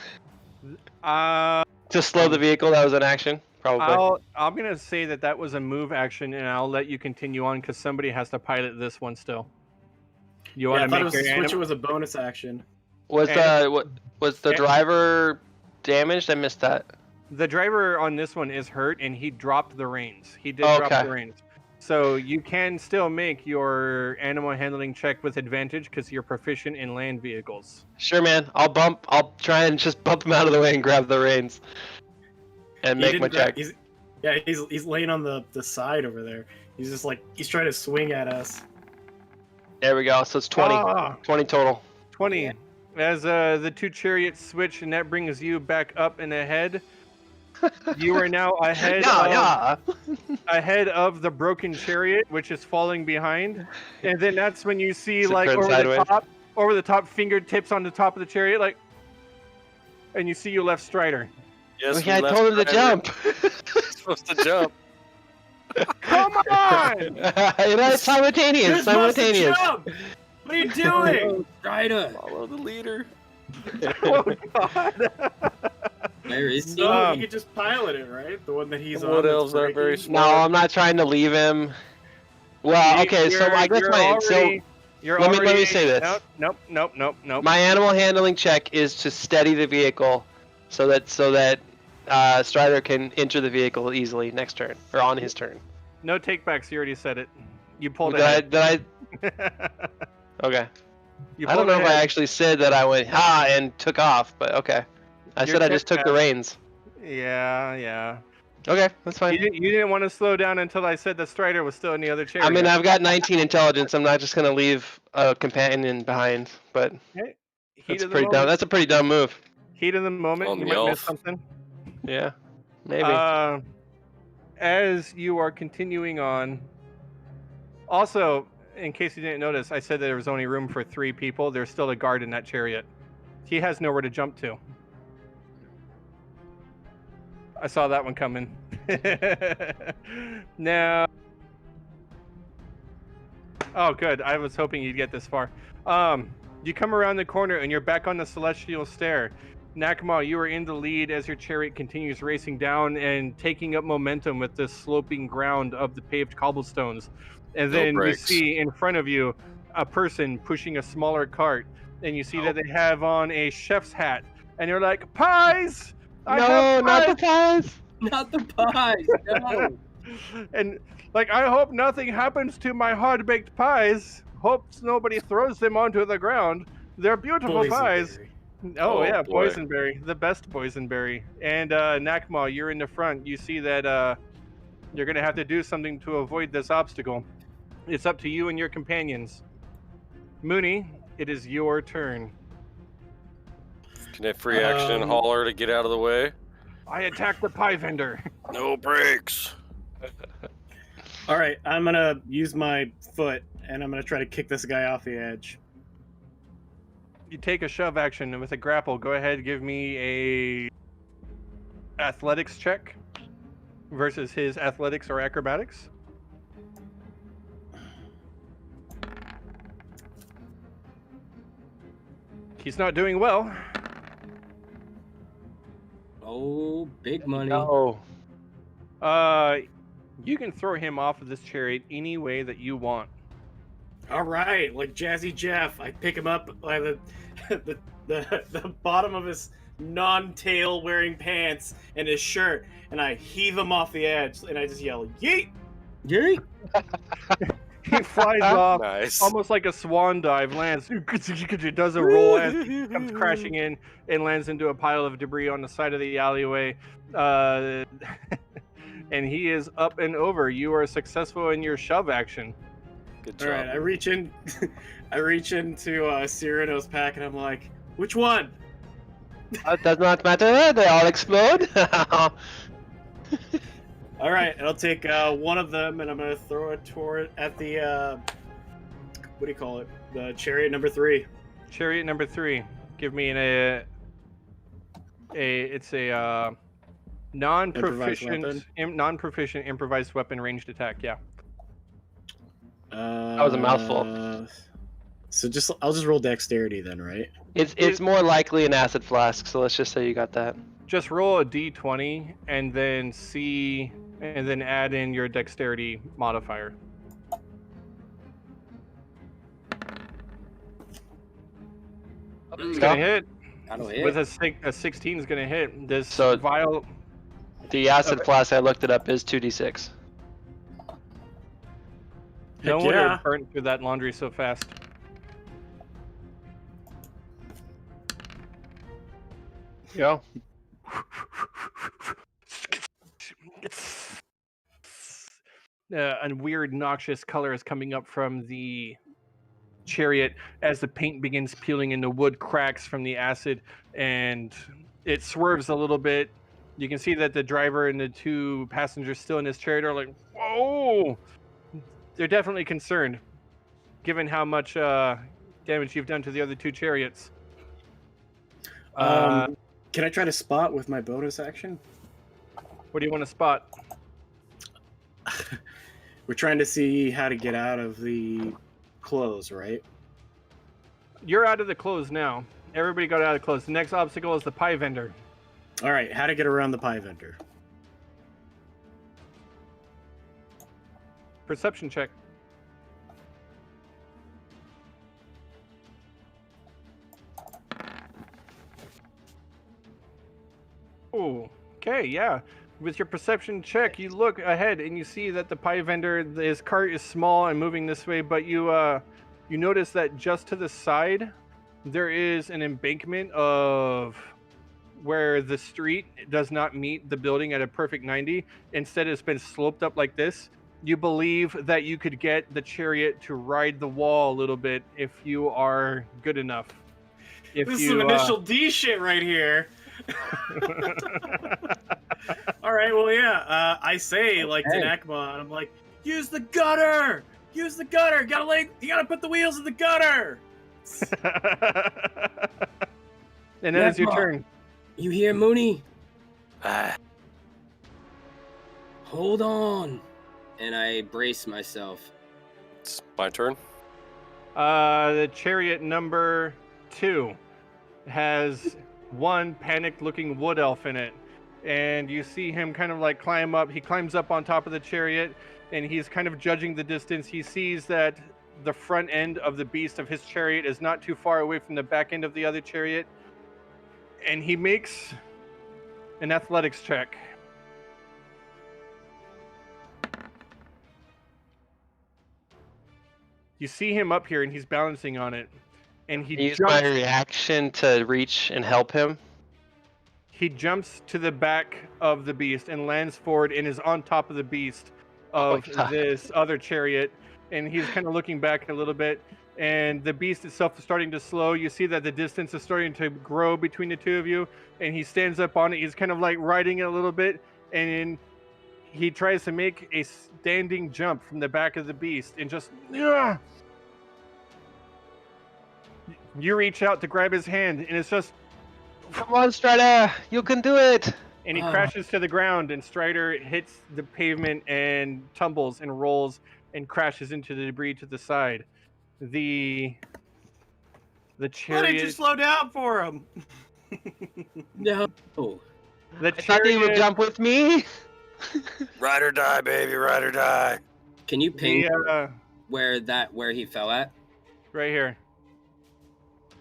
To slow the vehicle, that was an action? Probably.
I'm going to say that was a move action, and I'll let you continue on because somebody has to pilot this one still. You want to make your
switch it was a bonus action.
Was the driver damaged? I missed that.
The driver on this one is hurt, and he dropped the reins. He did drop the reins. So you can still make your animal handling check with advantage because you're proficient in land vehicles.
Sure, man. I'll try and just bump him out of the way and grab the reins. And make my check.
He's laying on the side over there. He's just like, he's trying to swing at us.
There we go. So it's 20.
Ah,
20 total.
20.
Yeah.
As the two chariots switch, and that brings you back up and ahead. You are now ahead ahead of the broken chariot, which is falling behind. And then that's when you see
So it
like
turns sideways.
over the top fingertips on the top of the chariot, like, and you see you left Strider.
Yes,
Okay, I
we left
told him to
Strider.
jump.
He's supposed to jump.
Come on!
It's simultaneous.
You're supposed to
Simultaneous.
jump! What are you doing?
Strider,
Follow the leader.
Oh God!
where is he?
No, he could just pilot it, right? The one that he's
The
on.
wood
that's
elves aren't very
breaking.
No, I'm not trying to leave him. Well, okay, so I guess let me say this.
Nope.
My animal handling check is to steady the vehicle, so that Strider can enter the vehicle easily next turn or on his turn.
No takebacks. You already said it. You pulled
Did
ahead.
Okay.
You
I don't
pulled
know if I
ahead.
actually said that I went and took off, but okay. I
Your
said I just took the
takebacks.
reins.
Yeah.
Okay, that's fine.
You didn't want to slow down until I said the Strider was still in the other chariot.
I mean, I've got 19 intelligence. I'm not just gonna leave a companion behind, but
Heat
that's
of the
pretty dumb.
moment.
That's a pretty dumb move.
Heat of the moment.
On
You
the
might miss
elf.
something.
Yeah, maybe.
As you are continuing on, also, in case you didn't notice, I said there was only room for 3 people. There's still a guard in that chariot. He has nowhere to jump to. I saw that one coming. Now, oh, good. I was hoping you'd get this far. You come around the corner and you're back on the celestial stair. Nakama, you are in the lead as your chariot continues racing down and taking up momentum with the sloping ground of the paved cobblestones. And
No
then you
brakes.
see in front of you a person pushing a smaller cart. And you see that they have on a chef's hat. And you're like, pies! I
No,
have
not the
pies!"
pies.
Not the pies. No.
And like, I hope nothing happens to my hard-baked pies. Hopes nobody throws them onto the ground. They're beautiful pies.
Boysenberry.
Oh,
Oh,
yeah,
boy.
boysenberry, the best boysenberry. And Nakma, you're in the front. You see that you're gonna have to do something to avoid this obstacle. It's up to you and your companions. Mooney, it is your turn.
Can I free action hauler to get out of the way?
I attack the pie vendor.
No brakes.
All right, I'm gonna use my foot and I'm gonna try to kick this guy off the edge.
You take a shove action and with a grapple. Go ahead, give me a athletics check versus his athletics or acrobatics. He's not doing well.
Oh, big money.
No.
You can throw him off of this chariot any way that you want.
All right, like Jazzy Jeff, I pick him up by the bottom of his non-tail wearing pants and his shirt, and I heave him off the edge, and I just yell, "Yeet!"
Yeet.
He flies off
Nice.
almost like a swan dive, lands, does a roll as he comes crashing in and lands into a pile of debris on the side of the alleyway. And he is up and over. You are successful in your shove action.
Good job.
All right, I reach in, I reach into Cyrano's pack, and I'm like, "Which one?"
It does not matter. They all explode.
All right, I'll take one of them, and I'm gonna throw it at the what do you call it? The chariot number 3.
Chariot number 3. Give me it's a non-proficient improvised weapon ranged attack. Yeah.
That
was a mouthful.
So I'll just roll dexterity then, right?
It's more likely an acid flask, so let's just say you got that.
Just roll a d20 and then add in your dexterity modifier. It's gonna hit.
That'll hit.
With a 16 is gonna hit. This
So-
vial.
The acid flask, I looked it up, is 2d6.
No
Heck
wonder
yeah.
it burnt through that laundry so fast.
Go.
A weird noxious color is coming up from the chariot as the paint begins peeling and the wood cracks from the acid, and it swerves a little bit. You can see that the driver and the 2 passengers still in this chariot are like, whoa! They're definitely concerned, given how much damage you've done to the other 2 chariots.
Can I try to spot with my bonus action?
What do you want to spot?
We're trying to see how to get out of the clothes, right?
You're out of the clothes now. Everybody got out of the clothes. The next obstacle is the pie vendor.
All right, how to get around the pie vendor.
Perception check. Oh, okay, yeah. With your perception check, you look ahead and you see that the pie vendor, his cart is small and moving this way, but you notice that just to the side, there is an embankment of where the street does not meet the building at a perfect 90. Instead, it's been sloped up like this. You believe that you could get the chariot to ride the wall a little bit if you are good enough. If
This
you,
is some initial D shit right here. All right, well, yeah. I say to Nakma, and I'm like, use the gutter. Use the gutter. You gotta put the wheels in the gutter.
And then it's your turn.
You hear, Mooney? Hold on. And I brace myself.
It's my turn.
The chariot number 2 has one panicked-looking wood elf in it, and you see him kind of like climb up. He climbs up on top of the chariot, and he's kind of judging the distance. He sees that the front end of the beast of his chariot is not too far away from the back end of the other chariot, and he makes an athletics check. You see him up here, and he's balancing on it, and he
Use
jumps.
my reaction to reach and help him.
He jumps to the back of the beast and lands forward and is on top of the beast of this other chariot. And he's kind of looking back a little bit, and the beast itself is starting to slow. You see that the distance is starting to grow between the 2 of you, and he stands up on it. He's kind of like riding it a little bit, and he tries to make a standing jump from the back of the beast and just... You reach out to grab his hand, and it's just...
Come on, Strider, you can do it.
And he crashes to the ground, and Strider hits the pavement and tumbles and rolls and crashes into the debris to the side. The chariot...
Why did you slow down for him?
No.
The
I thought he would
chariot...
jump with me.
Ride or die, baby, ride or die.
Can you ping
The,
where he fell at?
right here.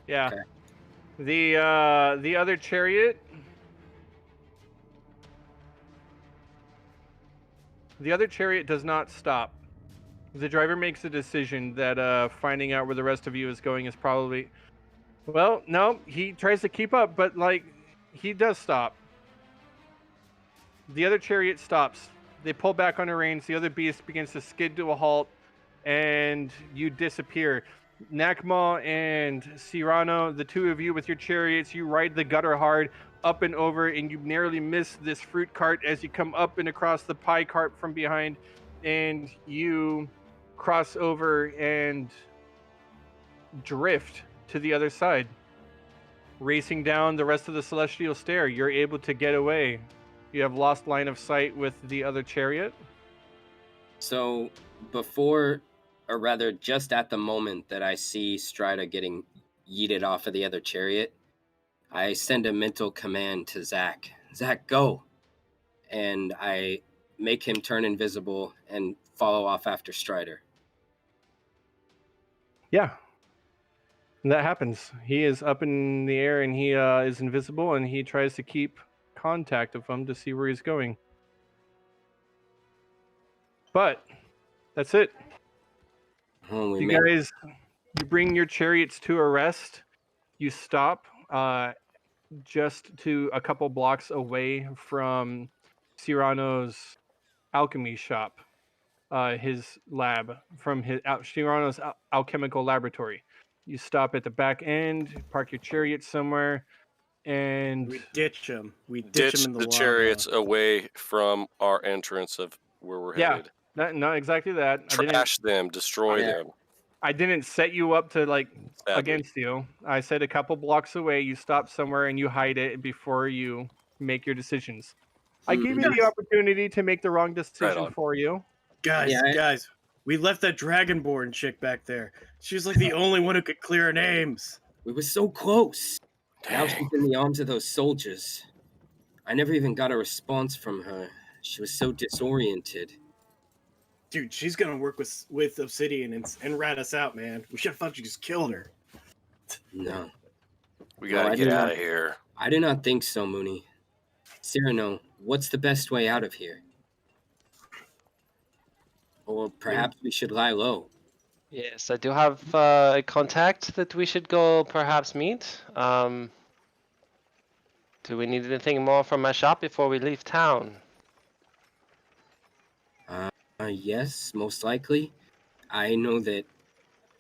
Yeah.
Okay.
The other chariot... The other chariot does not stop. The driver makes a decision that finding out where the rest of you is going is probably... Well, no, he tries to keep up, but, like, he does stop. The other chariot stops. They pull back on the reins. The other beast begins to skid to a halt, and you disappear. Nakma and Cyrano, the 2 of you with your chariots, you ride the gutter hard up and over, and you narrowly miss this fruit cart as you come up and across the pie cart from behind, and you cross over and drift to the other side. Racing down the rest of the celestial stair, you're able to get away. You have lost line of sight with the other chariot.
So before, or rather just at the moment that I see Strider getting yeeted off of the other chariot, I send a mental command to Zach. Zach, go! And I make him turn invisible and follow off after Strider.
Yeah. And that happens. He is up in the air and he is invisible, and he tries to keep contact of him to see where he's going. But that's it.
Holy
You
man.
guys, you bring your chariots to a rest. You stop just to a couple blocks away from Cyrano's alchemy shop. his lab from his Shirano's alchemical laboratory. You stop at the back end, park your chariot somewhere, and
We ditch him. We ditch
Ditch
him in the
the
lava.
chariots away from our entrance of where we're
Yeah.
headed.
no, exactly that.
Trash them, destroy
Yeah.
them.
I didn't set you up to like
Sadly.
against you. I said a couple blocks away, you stop somewhere and you hide it before you make your decisions. I gave you the opportunity to make the wrong decision
on.
for you.
Guys,
Yeah,
guys, we left that Dragonborn chick back there. She was like the only one who could clear our names.
We were so close. Now
Dang.
she's in the arms of those soldiers. I never even got a response from her. She was so disoriented.
Dude, she's gonna work with Obsidian and rat us out, man. We should have thought you just killed her.
No,
We gotta
I
get
do
out
not-
of here.
I do not think so, Mooney. Cyrano, what's the best way out of here? Or perhaps we should lie low.
Yes, I do have a contact that we should go perhaps meet. Do we need anything more from my shop before we leave town?
Yes, most likely. I know that.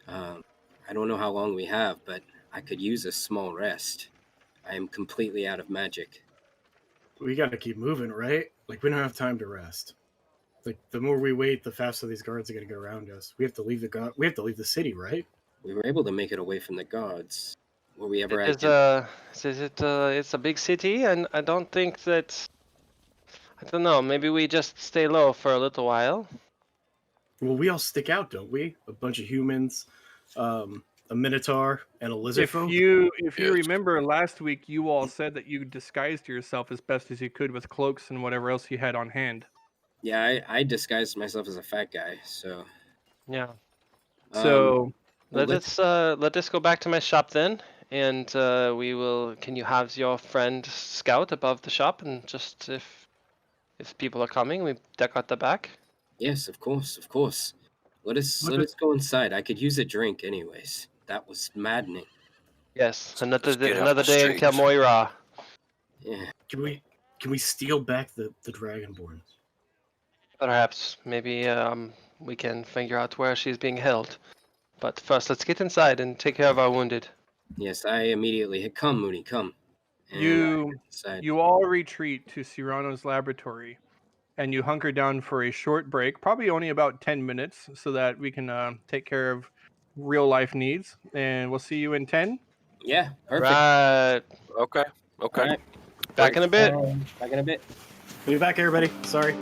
I don't know how long we have, but I could use a small rest. I am completely out of magic.
We gotta keep moving, right? Like we don't have time to rest. Like the more we wait, the faster these guards are gonna go around us. We have to leave we have to leave the city, right?
We were able to make it away from the guards. Were we ever
It's a big city, and I don't think that. I don't know. Maybe we just stay low for a little while.
Well, we all stick out, don't we? A bunch of humans, a minotaur, and a lizard
If
folk.
you
Yes.
remember last week, you all said that you disguised yourself as best as you could with cloaks and whatever else you had on hand.
Yeah, I disguised myself as a fat guy, so.
Yeah.
So
well,
Let us go back to my shop then, and we will. Can you have your friend scout above the shop, and just if people are coming, we deck out the back.
Yes, of course, of course. Let us go inside. I could use a drink, anyways. That was maddening.
Yes, another
Let's get out
another
the
day in
streets.
Kel'moira.
Yeah.
Can we steal back the Dragonborn?
Perhaps maybe we can figure out where she's being held. But first, let's get inside and take care of our wounded.
Yes, I immediately come, Mooney, come. And I
you
head inside.
you all retreat to Cyrano's laboratory, and you hunker down for a short break, probably only about 10 minutes, so that we can take care of real life needs. And we'll see you in 10.
Yeah, perfect.
Right.
Okay. Okay.
All right.
Back in a bit.
Back in a bit.
We'll be back, everybody. Sorry.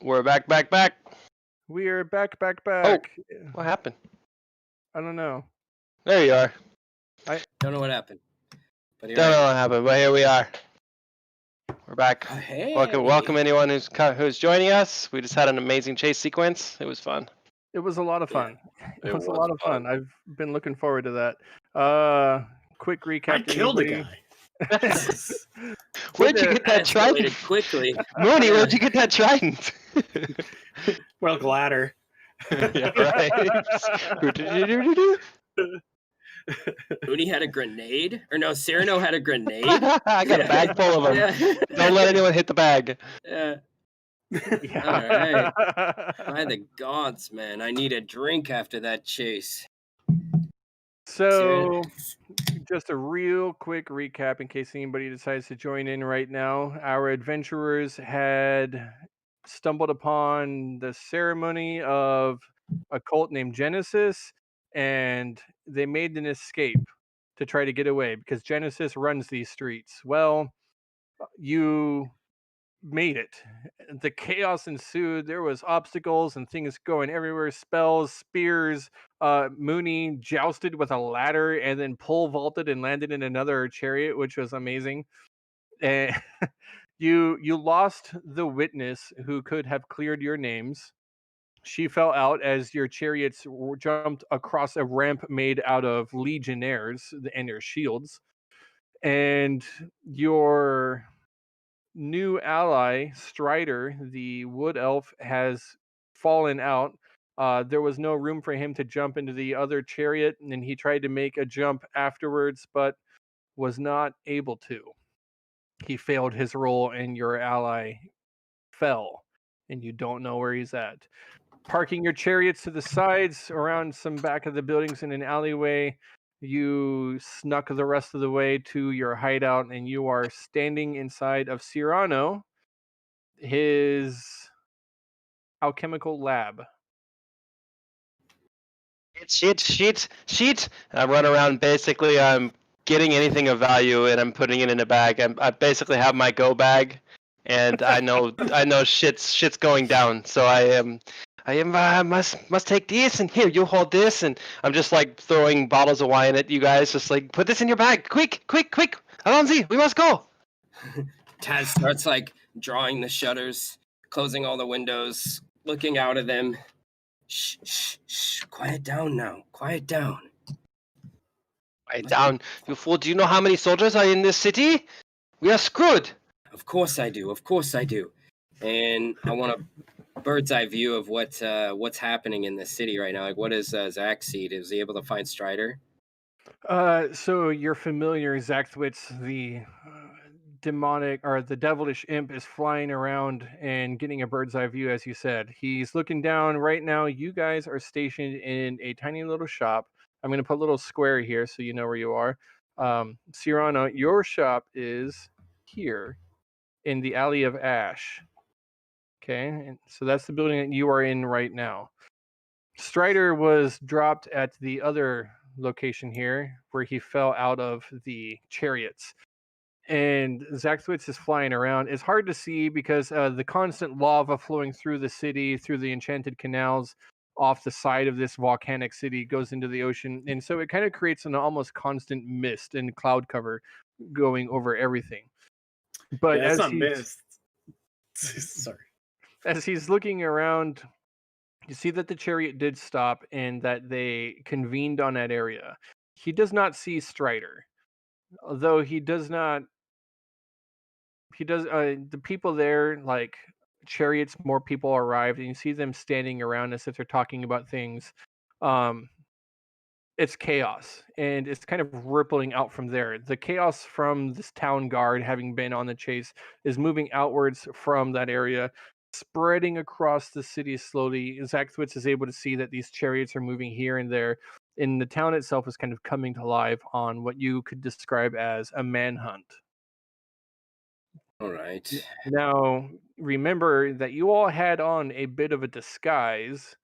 We're back.
We are back.
What happened?
I don't know.
There you are.
Don't know what happened. But here
Don't
I
know
am.
what happened, but here we are. We're back.
Oh, hey.
Welcome anyone who's joining us. We just had an amazing chase sequence. It was fun.
It was a lot of fun.
It
was a
was
lot of fun.
fun.
I've been looking forward to that. Quick recap.
I killed a
anybody?
guy.
Where'd you get that
Escalated
trident?
quickly.
Mooney, where'd you get that trident?
Well, ladder.
Yeah, right.
Mooney had a grenade? Or no, Cyrano had a grenade?
I got a bag full of them.
Yeah.
Don't let anyone hit the bag.
Yeah.
Yeah.
By the gods, man. I need a drink after that chase.
So, just a real quick recap in case anybody decides to join in right now. Our adventurers had stumbled upon the ceremony of a cult named Genesis, and they made an escape to try to get away because Genesis runs these streets. Well, you made it. The chaos ensued. There was obstacles and things going everywhere, spells, spears. Mooney jousted with a ladder and then pole vaulted and landed in another chariot, which was amazing. And you lost the witness who could have cleared your names. She fell out as your chariots jumped across a ramp made out of legionnaires and their shields. And your new ally, Strider, the wood elf, has fallen out. There was no room for him to jump into the other chariot, and he tried to make a jump afterwards, but was not able to. He failed his role, and your ally fell, and you don't know where he's at. Parking your chariots to the sides around some back of the buildings in an alleyway, you snuck the rest of the way to your hideout, and you are standing inside of Cyrano, his alchemical lab.
Sheet. I run around. Basically, I'm getting anything of value and I'm putting it in a bag. I basically have my go bag, and I know shit's going down. So I must take this, and here you hold this, and I'm just like throwing bottles of wine at you guys, just like put this in your bag, quick, Alonzi, we must go.
Taz starts like drawing the shutters, closing all the windows, looking out of them. Shh. Quiet down now. Quiet down.
Quiet down, you fool. Do you know how many soldiers are in this city? We are screwed.
Of course I do. And I want a bird's eye view of what's happening in the city right now. Like, what is Zach see? Is he able to find Strider?
So you're familiar, Zaktwitz, the demonic or the devilish imp is flying around and getting a bird's eye view, as you said. He's looking down right now. You guys are stationed in a tiny little shop. I'm going to put a little square here so you know where you are. Cyrano, your shop is here in the Alley of Ash. Okay, and so that's the building that you are in right now. Strider was dropped at the other location here where he fell out of the chariots. And Zaktwitz is flying around. It's hard to see because the constant lava flowing through the city, through the enchanted canals off the side of this volcanic city goes into the ocean. And so it kind of creates an almost constant mist and cloud cover going over everything. But
Yeah,
as
not
he's,
missed. Sorry.
as he's looking around, you see that the chariot did stop and that they convened on that area. He does not see Strider, although he does the people there, like chariots, more people arrived, and you see them standing around as if they're talking about things. It's chaos, and it's kind of rippling out from there. The chaos from this town guard having been on the chase is moving outwards from that area, spreading across the city slowly. Zaktwitz is able to see that these chariots are moving here and there, and the town itself is kind of coming to life on what you could describe as a manhunt.
All right.
Now, remember that you all had on a bit of a disguise,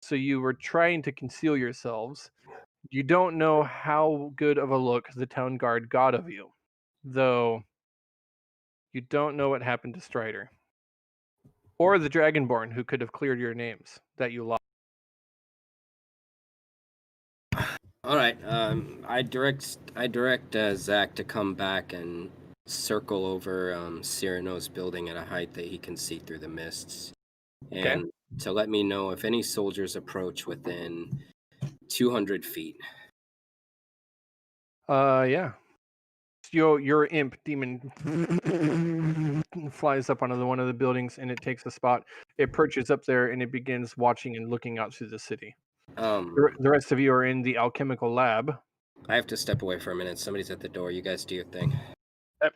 so you were trying to conceal yourselves. You don't know how good of a look the town guard got of you, though you don't know what happened to Strider. Or the Dragonborn, who could have cleared your names that you lost.
All right. I direct Zach to come back and circle over Cyrano's building at a height that he can see through the mists, and to let me know if any soldiers approach within 200 feet.
Yeah. Your imp demon flies up onto one of the buildings, and it takes a spot. It perches up there, and it begins watching and looking out through the city. The rest of you are in the alchemical lab.
I have to step away for a minute. Somebody's at the door. You guys do your thing.
Yep.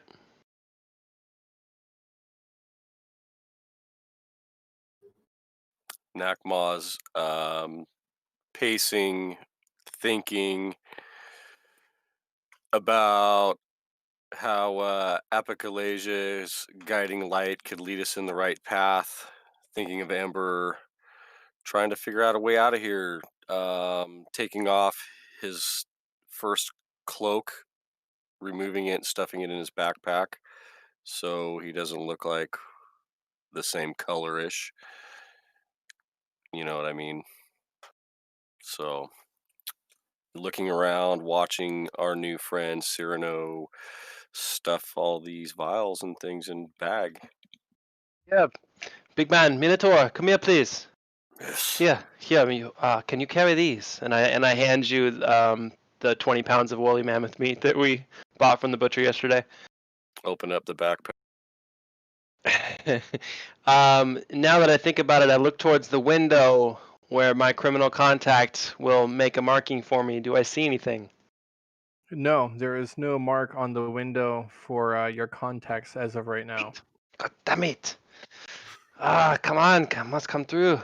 Nakma's pacing, thinking about how Apocalasia's guiding light could lead us in the right path. Thinking of Amber trying to figure out a way out of here. Taking off his first cloak, removing it, stuffing it in his backpack so he doesn't look like the same color-ish. You know what I mean? So, looking around, watching our new friend Cyrano stuff all these vials and things in bag.
Yeah, big man, Minotaur, come here, please.
Yes.
Here. Can you carry these? And I hand you the 20 pounds of woolly mammoth meat that we bought from the butcher yesterday.
Open up the backpack.
Now that I think about it, I look towards the window where my criminal contact will make a marking for me. Do I see anything?
No, there is no mark on the window for your contacts as of right now.
God damn it! Come on, must come through.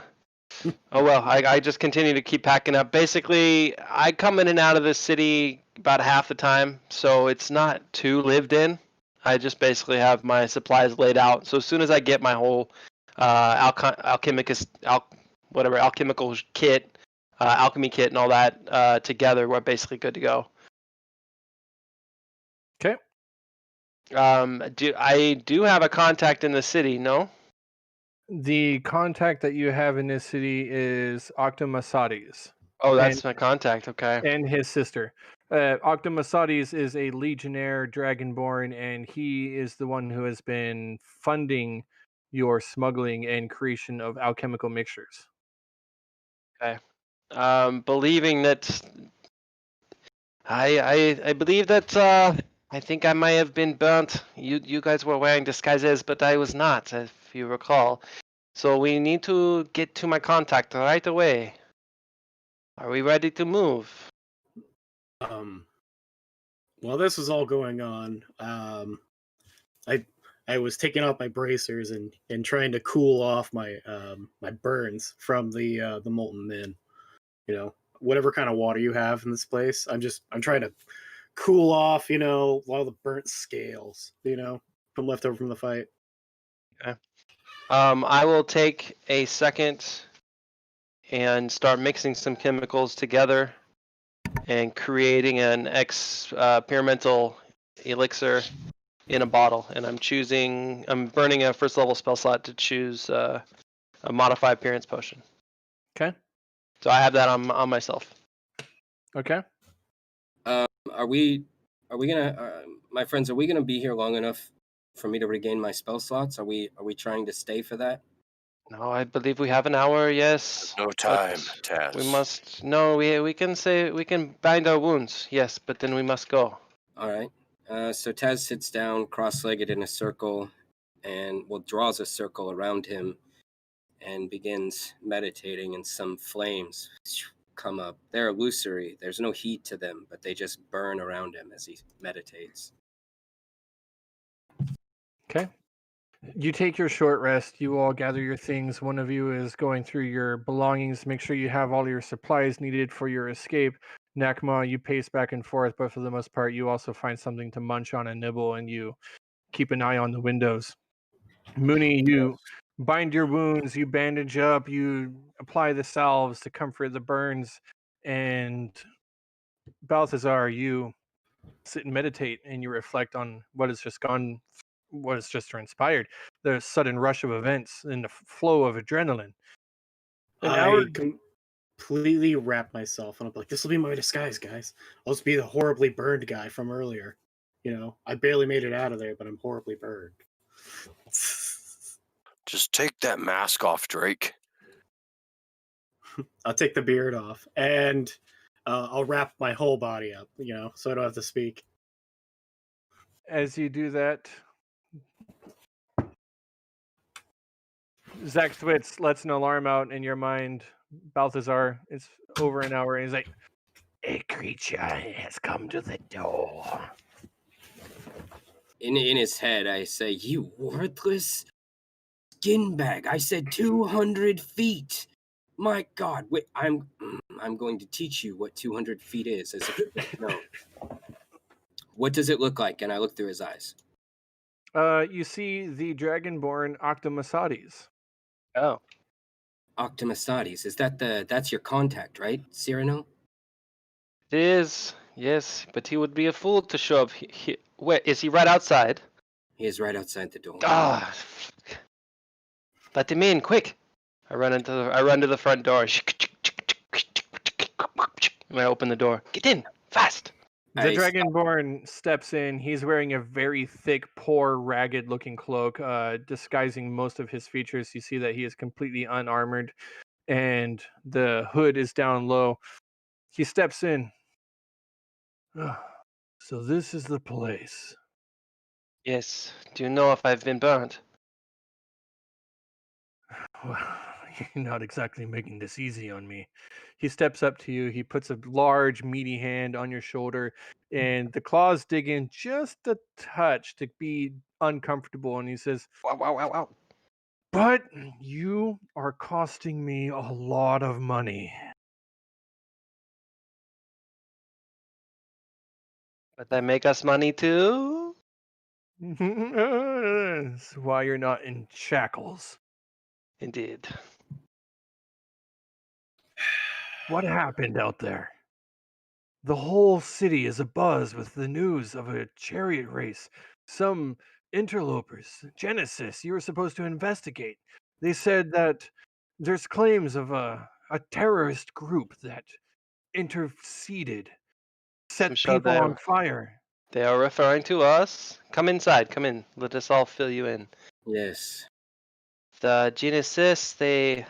Oh well, I just continue to keep packing up. Basically, I come in and out of the city about half the time, so it's not too lived in. I just basically have my supplies laid out. So as soon as I get my whole alchemical kit, alchemy kit, and all that together, we're basically good to go.
Okay.
I do have a contact in the city? No.
The contact that you have in this city is Octomasades.
Oh, that's my contact. Okay.
And his sister. Octomasades is a legionnaire dragonborn, and he is the one who has been funding your smuggling and creation of alchemical mixtures.
Okay. Believing that I believe that I think I may have been burnt. You guys were wearing disguises, but I was not, if you recall. So we need to get to my contact right away. Are we ready to move?
While this was all going on, I was taking off my bracers and trying to cool off my my burns from the molten min. You know, whatever kind of water you have in this place, I'm trying to cool off, you know, all the burnt scales, you know, from left over from the fight.
Okay. I will take a second and start mixing some chemicals together and creating an experimental elixir in a bottle. And I'm burning a first level spell slot to choose a modified appearance potion.
Okay.
So I have that on myself.
Okay.
Are we gonna, my friends? Are we gonna be here long enough for me to regain my spell slots? Are we trying to stay for that?
No, I believe we have an hour. Yes.
No time, Taz.
We must. No, we can bind our wounds. Yes, but then we must go.
All right. So Taz sits down, cross-legged in a circle, and draws a circle around him, and begins meditating. And some flames come up. They're illusory. There's no heat to them, but they just burn around him as he meditates.
Okay. You take your short rest. You all gather your things. One of you is going through your belongings, make sure you have all your supplies needed for your escape. Nakma, you pace back and forth, but for the most part, you also find something to munch on and nibble, and you keep an eye on the windows. Mooney, you bind your wounds, you bandage up, you apply the salves to comfort the burns, and Balthazar, you sit and meditate, and you reflect on what has just transpired. the sudden rush of events and the flow of adrenaline. An
I
hour.
completely wrap myself, and I'm like, "This will be my disguise, guys. I'll just be the horribly burned guy from earlier. I barely made it out of there, but I'm horribly burned."
Just take that mask off, Drake.
I'll take the beard off, and I'll wrap my whole body up, so I don't have to speak.
As you do that, Zach Switz lets an alarm out in your mind. Balthazar, it's over an hour, and he's like, "A creature has come to the door."
In his head, I say, "You worthless skin bag! I said 200 feet. My God, wait! I'm going to teach you what 200 feet is. As if you don't know. What does it look like?" And I look through his eyes.
You see the dragonborn Octomasades.
Oh.
Octomasades. Is that's your contact, right, Cyrano?
It is, yes, but he would be a fool to show up. Where is he? Right outside.
He is right outside the door.
Ah, let him in, quick! I run to the front door. And I open the door. Get in, fast!
The dragonborn steps in. He's wearing a very thick, poor, ragged-looking cloak, disguising most of his features. You see that he is completely unarmored, and the hood is down low. He steps in. So this is the place.
Yes. Do you know if I've been burnt?
Well, you're not exactly making this easy on me. He steps up to you. He puts a large, meaty hand on your shoulder, and the claws dig in just a touch to be uncomfortable. And he says,
Wow, wow, wow, wow.
"But you are costing me a lot of money."
But that make us money too?
That's why you're not in shackles.
Indeed.
What happened out there? The whole city is abuzz with the news of a chariot race. Some interlopers, Genesis, you were supposed to investigate. They said that there's claims of a terrorist group that interceded, set
I'm sure
people on fire.
they are referring to us. Come inside, come in. Let us all fill you in.
Yes.
The Genesis, they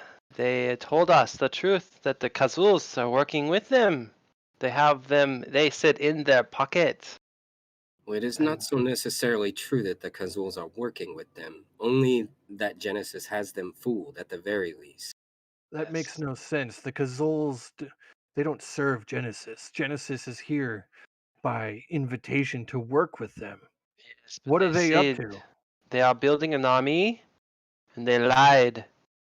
told us the truth that the KaZohls are working with them. They sit in their pocket.
Well, it is not so necessarily true that the KaZohls are working with them. Only that Genesis has them fooled, at the very least.
That makes
Yes.
no sense. The KaZohls, they don't serve Genesis. Genesis is here by invitation to work with them.
Yes, but
What are they up
said
to?
They are building an army, and they lied.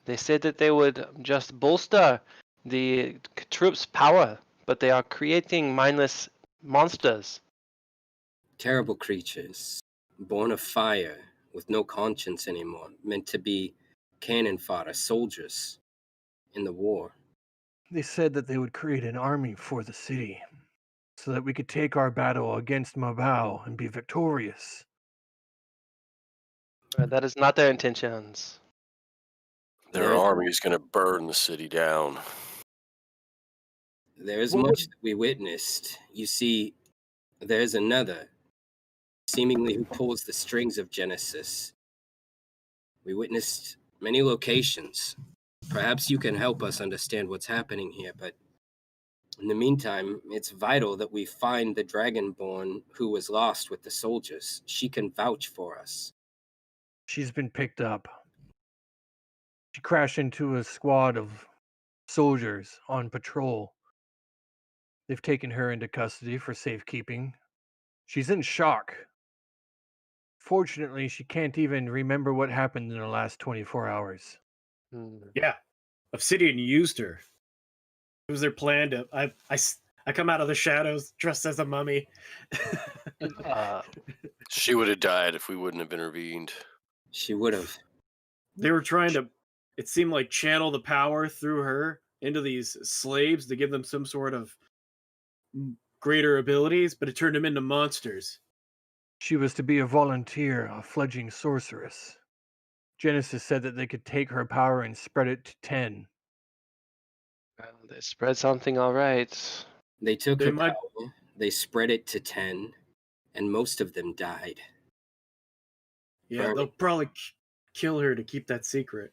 They said that they would just bolster the troops' power, but they are creating mindless monsters.
Terrible creatures, born of fire, with no conscience anymore, meant to be cannon fodder, soldiers in the war.
They said that they would create an army for the city so that we could take our battle against Mabao and be victorious.
That is not their intentions.
Their army is going to burn the city down.
There is
What
much that we witnessed. You see, there is another, seemingly who pulls the strings of Genesis. We witnessed many locations. Perhaps you can help us understand what's happening here, but in the meantime, it's vital that we find the Dragonborn who was lost with the soldiers. She can vouch for us.
She's been picked up. She crashed into a squad of soldiers on patrol. They've taken her into custody for safekeeping. She's in shock. Fortunately, she can't even remember what happened in the last 24 hours.
Yeah, Obsidian used her. It was their plan to. I come out of the shadows dressed as a mummy.
She would have died if we wouldn't have intervened.
She would have.
They were trying to, it seemed like, channel the power through her into these slaves to give them some sort of greater abilities, but it turned them into monsters.
She was to be a volunteer, a fledgling sorceress. Genesis said that they could take her power and spread it to 10.
Well, they spread something all right.
They took
They
her
might-
power, they spread it to 10, and most of them died.
Yeah,
Burn
they'll probably kill her to keep that secret.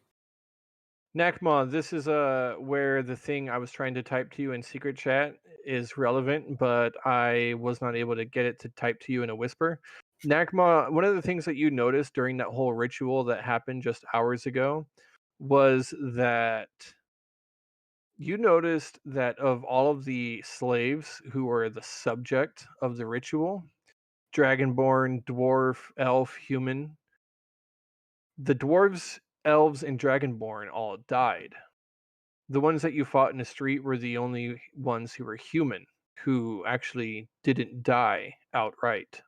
Nakma, this is where the thing I was trying to type to you in secret chat is relevant, but I was not able to get it to type to you in a whisper. Nakma, one of the things that you noticed during that whole ritual that happened just hours ago was that you noticed that of all of the slaves who were the subject of the ritual, dragonborn, dwarf, elf, human, the dwarves, elves, and dragonborn all died. The ones that you fought in the street were the only ones who were human, who actually didn't die outright.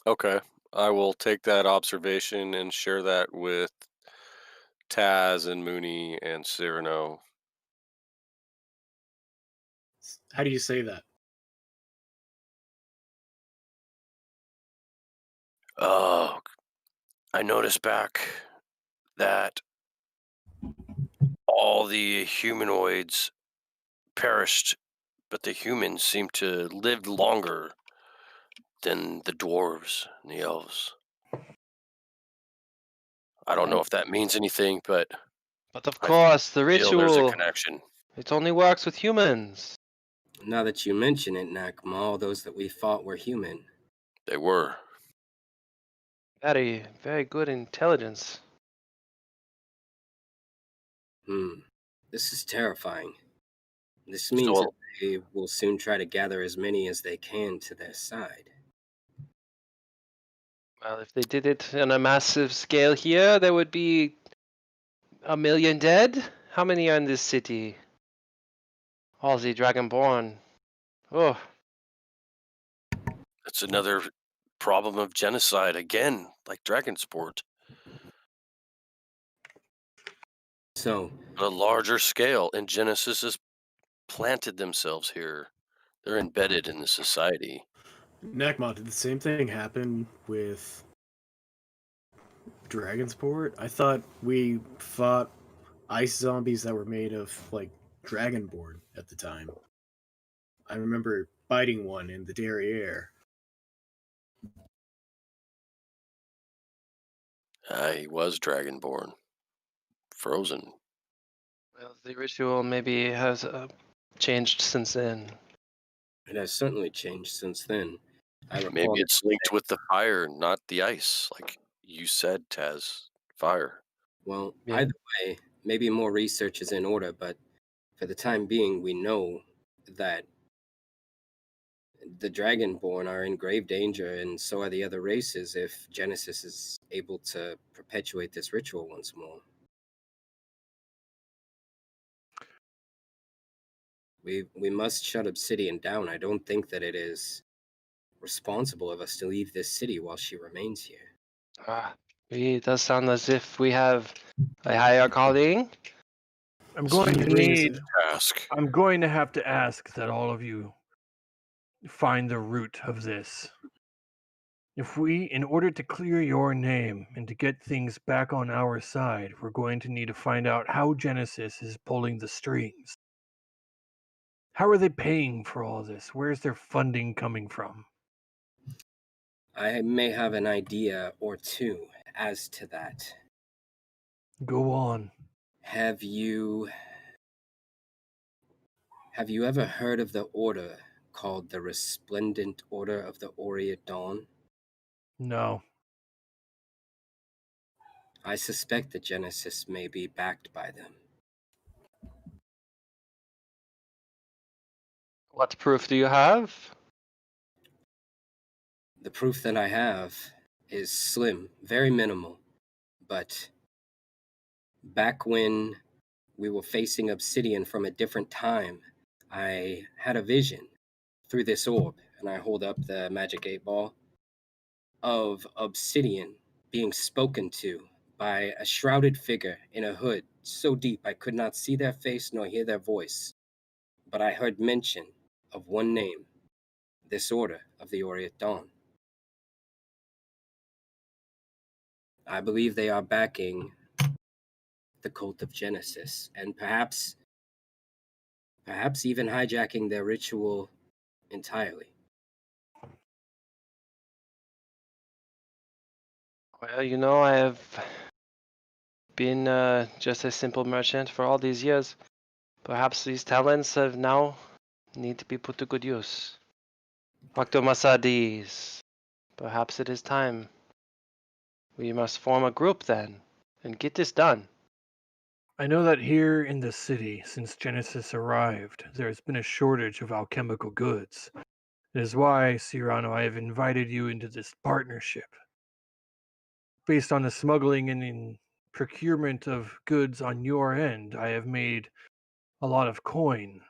Okay. I will take that observation and share that with Taz and Mooney and Cyrano.
How do you say that?
Oh, I noticed back that all the humanoids perished, but the humans seem to live longer than the dwarves and the elves. I don't know if that means anything, but
But of
I
course, the
feel there's a
ritual,
connection.
it only works with humans.
Now that you mention it, Nakma, all those that we fought were human.
They were.
Very, very good intelligence.
This is terrifying. This means
So,
that they will soon try to gather as many as they can to their side.
Well, if they did it on a massive scale here, there would be 1 million dead. How many are in this city? All the Dragonborn. Oh,
it's another problem of genocide again, like Dragonsport.
So,
But a larger scale, and Genesis has planted themselves here. They're embedded in the society.
Nakma, did the same thing happen with Dragonsport? I thought we fought ice zombies that were made of, like, Dragonborn at the time. I remember biting one in the derriere.
He was Dragonborn. Frozen.
well, the ritual maybe has changed since then.
it has certainly changed since then. I recall
Maybe
that
it's linked with the fire, not the ice, like you said, Taz. Fire.
Well,
Yeah.
either way, maybe more research is in order, but for the time being, we know that the Dragonborn are in grave danger, and so are the other races if Genesis is able to perpetuate this ritual once more. We must shut Obsidian down. I don't think that it is responsible of us to leave this city while she remains here.
It does sound as if we have a higher calling.
I'm going to
Brings
need.
it-
Ask.
I'm going to have to ask that all of you find the root of this. If we, in order to clear your name and to get things back on our side, we're going to need to find out how Genesis is pulling the strings. How are they paying for all this? Where's their funding coming from?
I may have an idea or two as to that.
Go on.
Have you ever heard of the order called the Resplendent Order of the Orient Dawn?
No.
I suspect that Genesis may be backed by them.
What proof do you have?
The proof that I have is slim, very minimal, but back when we were facing Obsidian from a different time, I had a vision through this orb, and I hold up the magic 8-ball, of Obsidian being spoken to by a shrouded figure in a hood so deep I could not see their face nor hear their voice. But I heard mention of one name, this order of the Orient Dawn. I believe they are backing the cult of Genesis, and perhaps even hijacking their ritual entirely.
Well, I have been just a simple merchant for all these years. Perhaps these talents have now need to be put to good use. Dr. Masadis, perhaps it is time. We must form a group then, and get this done.
I know that here in the city, since Genesis arrived, there has been a shortage of alchemical goods. It is why, Cyrano, I have invited you into this partnership. Based on the smuggling and in procurement of goods on your end, I have made a lot of coin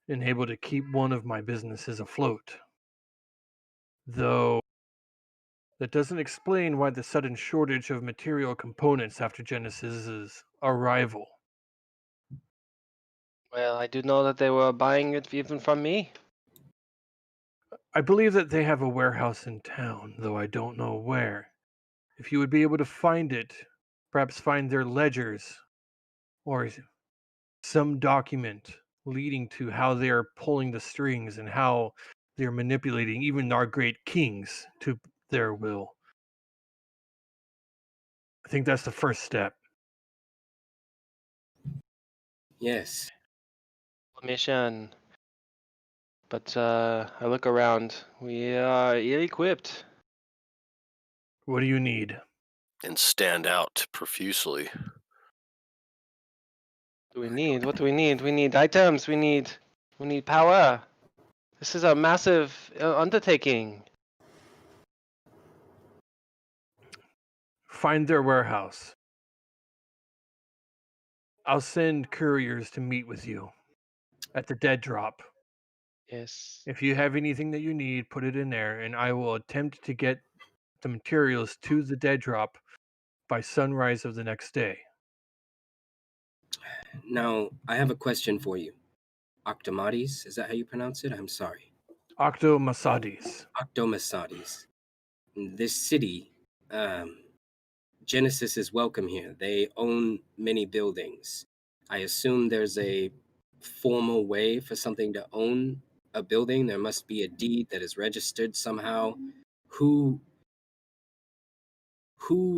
and able to keep one of my businesses afloat. Though that doesn't explain why the sudden shortage of material components after Genesis's arrival.
Well, I do know that they were buying it even from me.
I believe that they have a warehouse in town, though I don't know where. If you would be able to find it, perhaps find their ledgers or some document leading to how they're pulling the strings and how they're manipulating even our great kings to their will. I think that's the first step.
Yes.
Mission. But I look around. We are ill-equipped.
What do you need?
And stand out profusely.
What do we need? What do we need? We need items. We need power. This is a massive undertaking.
Find their warehouse. I'll send couriers to meet with you at the dead drop.
Yes.
If you have anything that you need, put it in there, and I will attempt to get the materials to the dead drop by sunrise of the next day.
Now, I have a question for you. Octomades, is that how you pronounce it? I'm sorry.
Octo Masadis.
Octomasades. This city, Genesis is welcome here. They own many buildings. I assume there's a formal way for something to own a building. There must be a deed that is registered somehow. Who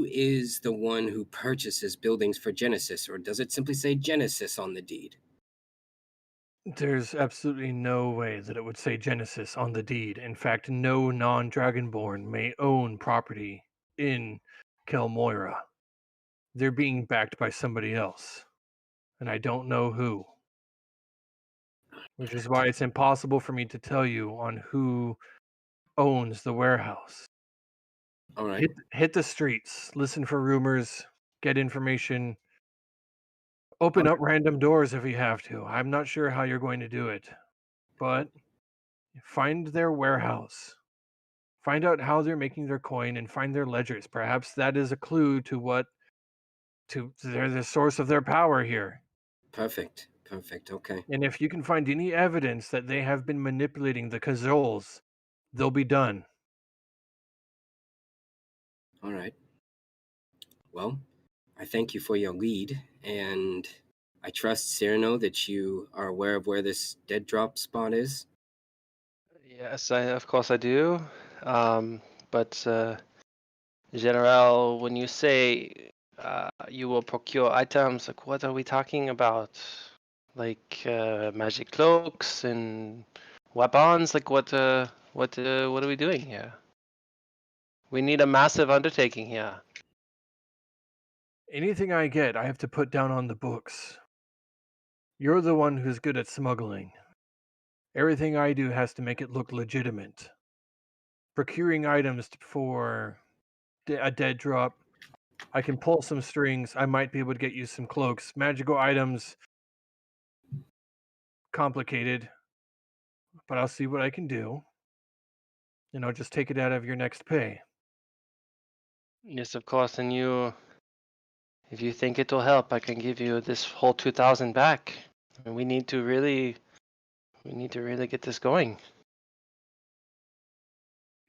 is the one who purchases buildings for Genesis, or does it simply say Genesis on the deed?
There's absolutely no way that it would say Genesis on the deed. In fact, no non-Dragonborn may own property in Kel'moira. They're being backed by somebody else, and I don't know who. Which is why it's impossible for me to tell you on who owns the warehouse.
All right.
Hit the streets, listen for rumors, get information, open up random doors if you have to. I'm not sure how you're going to do it, but find their warehouse. Find out how they're making their coin and find their ledgers. Perhaps that is a clue to they're the source of their power here.
Perfect. Okay.
And if you can find any evidence that they have been manipulating the KaZohls, they'll be done.
All right. Well, I thank you for your lead, and I trust, Cyrano, that you are aware of where this dead drop spot is.
Yes, of course I do. But General, when you say you will procure items, like what are we talking about? Like magic cloaks and weapons? Like what are we doing here? We need a massive undertaking here.
Anything I get, I have to put down on the books. You're the one who's good at smuggling. Everything I do has to make it look legitimate. Procuring items for a dead drop, I can pull some strings. I might be able to get you some cloaks. Magical items, complicated, but I'll see what I can do. And I'll just take it out of your next pay.
Yes, of course. And if you think it will help, I can give you this whole 2,000 back. And we need to really get this going.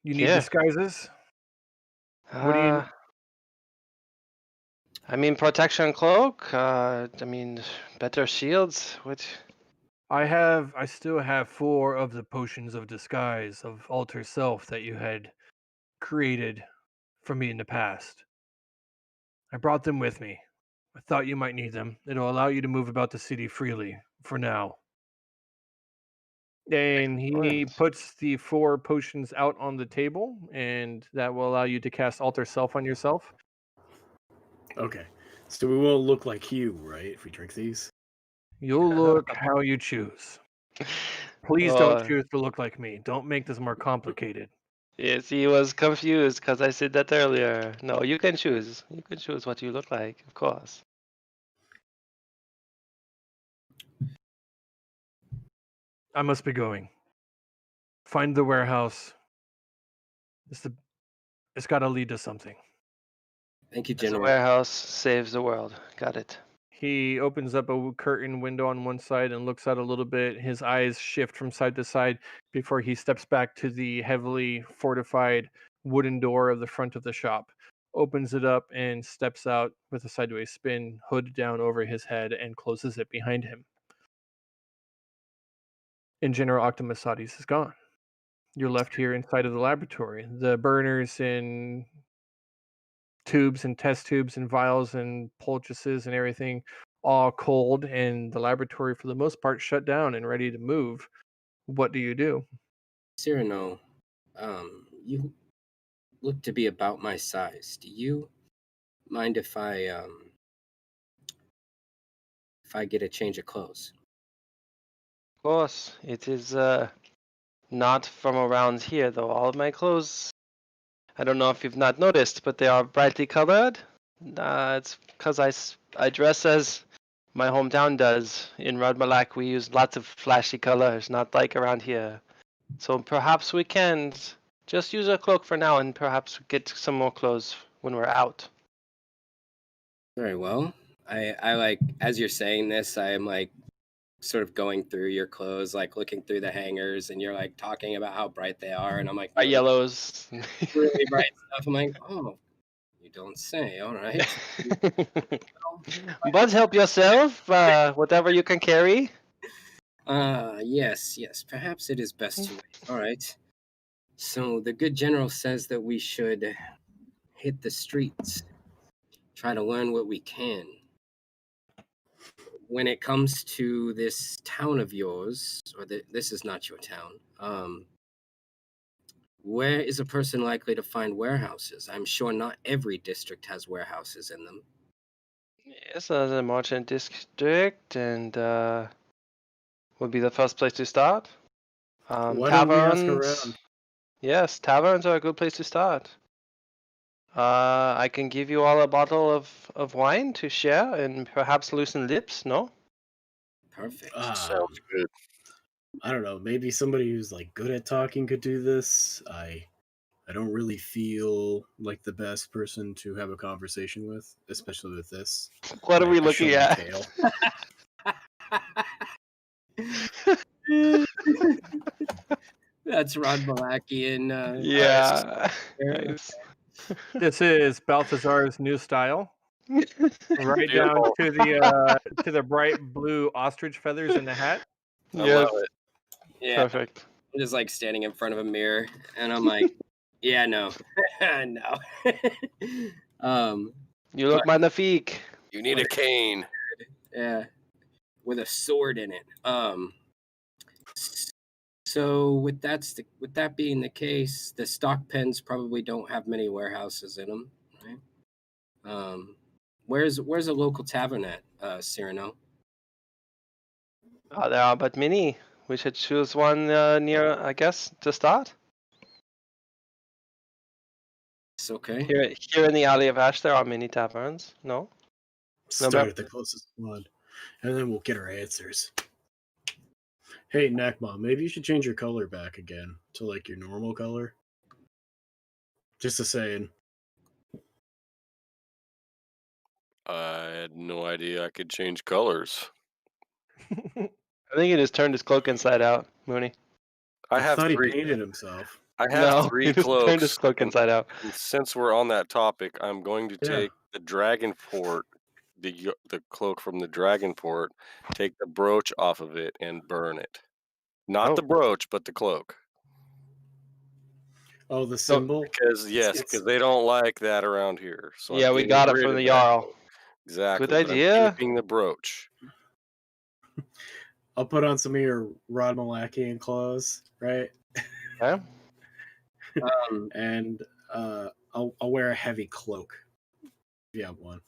You need
Yeah.
disguises? What do you
I mean, protection cloak. I mean, better shields. What?
I still have 4 of the potions of disguise of alter self that you had created for me in the past. I brought them with me. I thought you might need them. It'll allow you to move about the city freely for now. And he
Excellent.
puts the 4 potions out on the table, and that will allow you to cast alter self on yourself.
Okay. So we won't look like Hugh, right? If we drink these.
You'll look how you choose. Please don't
Oh,
choose to look like me. Don't make this more complicated.
yes, he was confused because I said that earlier. No, you can choose. You can choose what you look like, of course.
I must be going. Find the warehouse. It's got to lead to something.
Thank you,
As a
General.
warehouse saves the world. Got it.
He opens up a curtain window on one side and looks out a little bit. His eyes shift from side to side before he steps back to the heavily fortified wooden door of the front of the shop, opens it up and steps out with a sideways spin, hood down over his head, and closes it behind him. And General Octomasades is gone. You're left here inside of the laboratory. The burners and tubes and test tubes and vials and poultices and everything all cold, and the laboratory for the most part shut down and ready to move. What do you do?
Cyrano, you look to be about my size. Do you mind if I get a change of clothes?
Of course, it is not from around here, though. All of my clothes, I don't know if you've not noticed, but they are brightly colored. It's because I dress as my hometown does. In Radmalak, we use lots of flashy colors, not like around here. So perhaps we can just use a cloak for now and perhaps get some more clothes when we're out.
Very well. I like, as you're saying this, I am like sort of going through your clothes, like looking through the hangers, and you're like talking about how bright they are, and I'm like,
Our yellows.
really bright stuff. I'm like, oh, you don't say. All right.
But help yourself, whatever you can carry.
Yes. Perhaps it is best to wait. All right. So the good general says that we should hit the streets, try to learn what we can. When it comes to this town of yours, or this is not your town, where is a person likely to find warehouses? I'm sure not every district has warehouses in them.
Yes, the merchant district, and would be the first place to start.
Why don't we ask
Taverns.
around?
Yes, taverns are a good place to start. I can give you all a bottle of wine to share and perhaps loosen lips, no?
Perfect.
Sounds good.
I don't know. Maybe somebody who's like good at talking could do this. I don't really feel like the best person to have a conversation with, especially with this.
What are we
I
looking
show my
at?
tail.
That's Rod Malakian.
Yeah.
Yeah.
Nice.
This is Balthazar's new style. Right down
Beautiful.
to the bright blue ostrich feathers in the hat.
I
Yes.
love it.
Yeah.
Perfect.
I'm just like standing in front of a mirror, and I'm like, yeah, no, no.
You look magnifique.
You need a cane.
Yeah, with a sword in it. So with that being the case, the stock pens probably don't have many warehouses in them, right? Where's a local tavern at, Cyrano?
There are but many. We should choose one near, I guess, to start.
It's okay.
Here in the Alley of Ash, there are many taverns. No?
Start
map?
at the closest one, and then we'll get our answers. Hey, Nakma, maybe you should change your color back again to like your normal color. Just a saying.
I had no idea I could change colors.
I think he just turned his cloak inside out, Mooney.
I have
thought he
three.
painted himself.
I have
No,
3
he just turned his
cloaks,
cloak
and
inside out.
since we're on that topic, I'm going to
Yeah.
take the dragon port, the cloak from the dragon port, take the brooch off of it, and burn it. Not
Oh.
the brooch, but the cloak.
Oh, the symbol.
Because they don't like that around here. So
Yeah,
I'm
we
getting
got it
rid
from
of
the
that
Jarl.
cloak. Exactly.
Good
but I'm
idea.
keeping the brooch.
I'll put on some of your Rod Malakian clothes, right?
Okay.
And I'll wear a heavy cloak if you have one.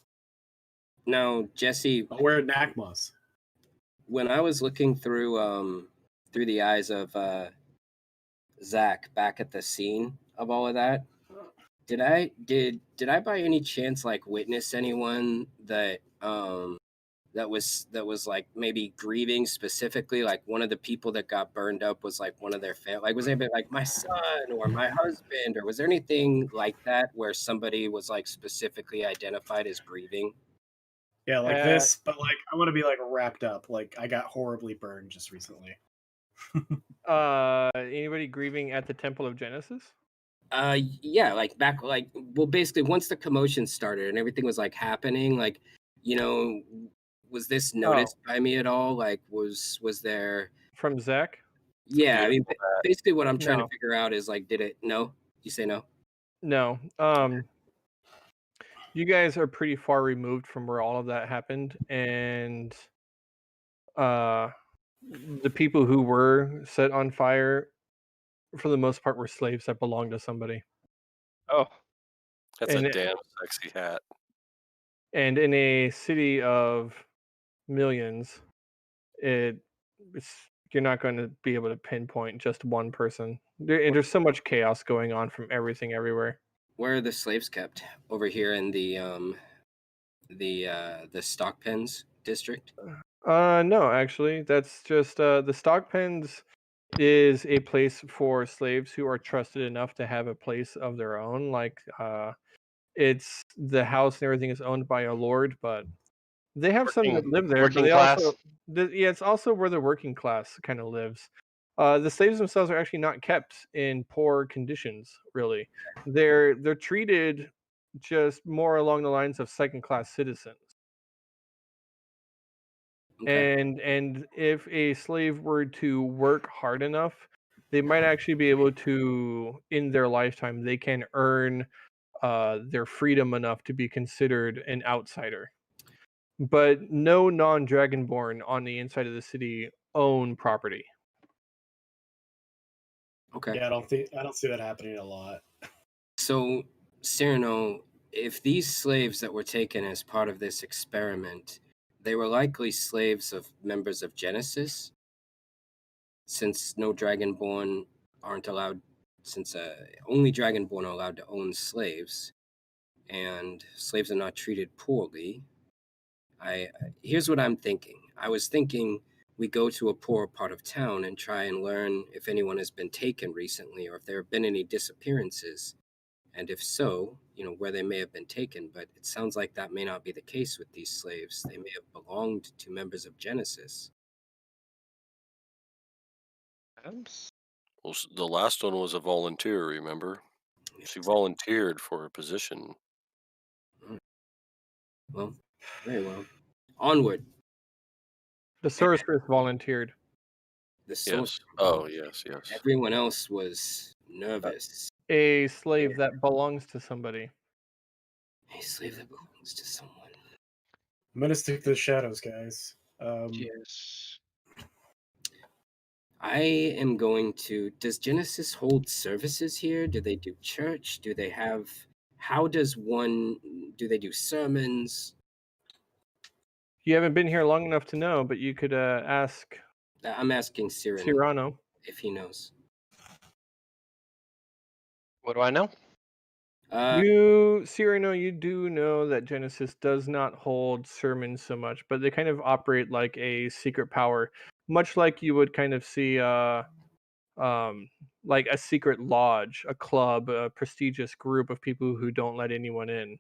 Now, Jesse,
I'll wear a Nakmos.
when I was looking through the eyes of Zach back at the scene of all of that, did I by any chance like witness anyone that that was like maybe grieving specifically? Like one of the people that got burned up was like one of their family. Like was anybody like my son or my husband, or was there anything like that where somebody was like specifically identified as grieving?
Yeah, like this, but like I want to be like wrapped up. Like I got horribly burned just recently.
Anybody grieving at the Temple of Genesis?
Yeah, like back, like, well, basically once the commotion started and everything was like happening, like, was this noticed by me at all? Like, was there?
From Zach?
Yeah, I mean, basically what I'm trying to
No.
figure out is like, did it? No, you say no.
No. You guys are pretty far removed from where all of that happened, and the people who were set on fire, for the most part, were slaves that belonged to somebody.
Oh.
That's a damn sexy hat.
And in a city of millions, you're not going to be able to pinpoint just one person. There's so much chaos going on from everything everywhere.
Where are the slaves kept? Over here in the stock pens district?
No, actually, that's just the stock pens is a place for slaves who are trusted enough to have a place of their own. Like, it's the house and everything is owned by a lord, but they have some that live there. But they also, it's also where the working class kind of lives. The slaves themselves are actually not kept in poor conditions. Really, they're treated just more along the lines of second-class citizens.
Okay.
And if a slave were to work hard enough, they might actually be able to, in their lifetime, they can earn their freedom enough to be considered an outsider. But no non-dragonborn on the inside of the city own property.
Okay. Yeah, I don't see that happening a lot.
So, Cyrano, if these slaves that were taken as part of this experiment, they were likely slaves of members of Genesis, since no Dragonborn aren't allowed, since only Dragonborn are allowed to own slaves, and slaves are not treated poorly. Here's what I'm thinking. I was thinking we go to a poor part of town and try and learn if anyone has been taken recently or if there have been any disappearances. And if so, where they may have been taken. But it sounds like that may not be the case with these slaves. They may have belonged to members of Genesis.
Well, the last one was a volunteer, remember? She volunteered for a position.
Well, very well. Onward.
The sorceress volunteered.
The sorceress.
Yes. Oh, yes.
Everyone else was nervous.
A slave that belongs to somebody.
A slave that belongs to someone.
I'm gonna stick to the shadows, guys.
Yes.
I am going to. Does Genesis hold services here? Do they do church? Do they have? How does one? Do they do sermons?
You haven't been here long enough to know, but you could ask.
I'm asking
Cyrano
if he knows.
What do I know?
Cyrano, you do know that Genesis does not hold sermons so much, but they kind of operate like a secret power, much like you would kind of see like a secret lodge, a club, a prestigious group of people who don't let anyone in.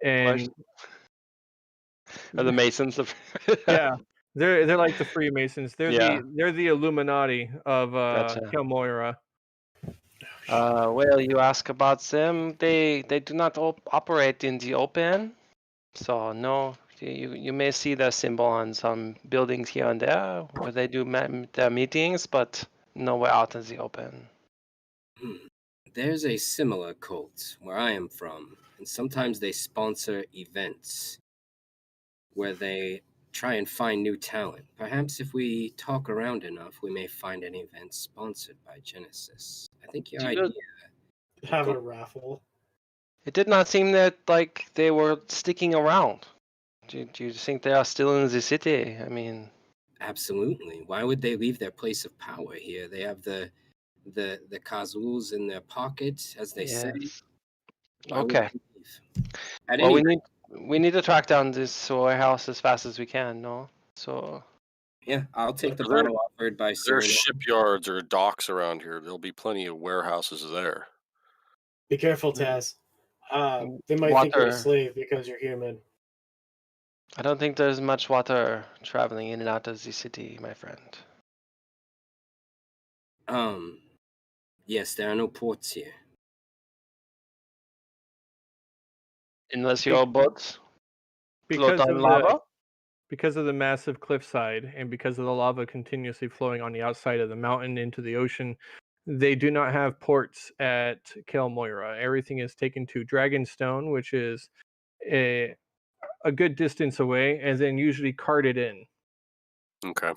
And
are the Masons of
yeah, they're like the Freemasons. They're the Illuminati of
Gotcha.
Kel'moira.
Well, you ask about them. They do not operate in the open, so no. You may see their symbol on some buildings here and there where they do their meetings, but nowhere out in the open.
There's a similar cult where I am from, and sometimes they sponsor events where they try and find new talent. Perhaps if we talk around enough, we may find an event sponsored by Genesis. I think your
Do
idea.
you-
Have a raffle.
It did not seem that like they were sticking around. Do you think they are still in the city? I mean,
Absolutely. Why would they leave their place of power here? They have the KaZohls in their pocket, as they say.
yes.
Why would
Okay.
they leave? At
Well,
any
we need to track down this warehouse as fast as we can. No, so
Yeah, I'll take the
Are there-
battle offered by
There's
Cyrano.
shipyards or docks around here. There'll be plenty of warehouses there.
Be careful, Taz. They might think you're a
Water.
slave because you're human.
I don't think there's much water traveling in and out of the city, my friend.
Yes, there are no ports here.
Unless your boats float
Because
on
of
lava.
because of the massive cliffside and because of the lava continuously flowing on the outside of the mountain into the ocean, they do not have ports at Kel'moira. Everything is taken to Dragonstone, which is a good distance away, and then usually carted in.
Okay.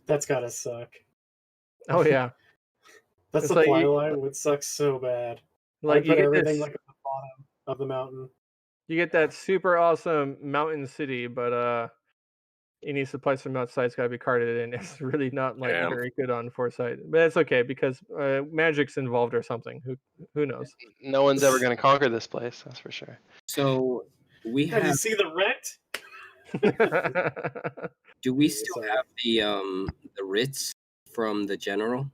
That's gotta suck.
Oh yeah,
That
It's like
supply
you-
line would suck so bad.
like
I
you
put
get
everything
this,
like at the bottom of the mountain.
you get that super awesome mountain city, but any supplies from outside has got to be carted in. It's really not like
Damn.
very good on foresight, but it's okay because magic's involved or something. Who knows?
No one's ever going to conquer this place, that's for sure.
So we
Have you
have.
see the rent?
Do we
Yeah,
still
sorry.
have the writs from the general?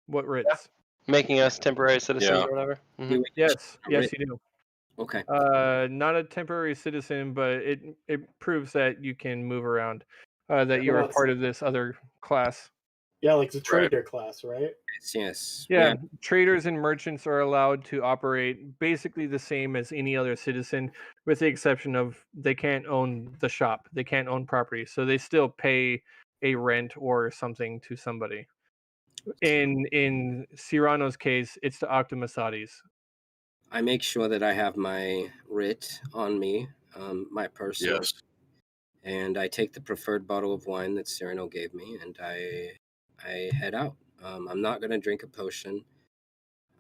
What writs?
Making us temporary citizens
Yeah.
or whatever. Mhm.
Do we
Yes,
a
yes,
writ?
you do.
Okay.
Not a temporary citizen, but it proves that you can move around. That you
Well,
are
it's-
part of this other class.
Yeah, like the trader class, right?
Yes.
Yeah, traders and merchants are allowed to operate basically the same as any other citizen, with the exception of they can't own the shop, they can't own property, so they still pay a rent or something to somebody. In Cyrano's case, it's the Octomasadis.
I make sure that I have my writ on me, my personal,
Yes.
and I take the preferred bottle of wine that Cyrano gave me, and I head out. I'm not gonna drink a potion.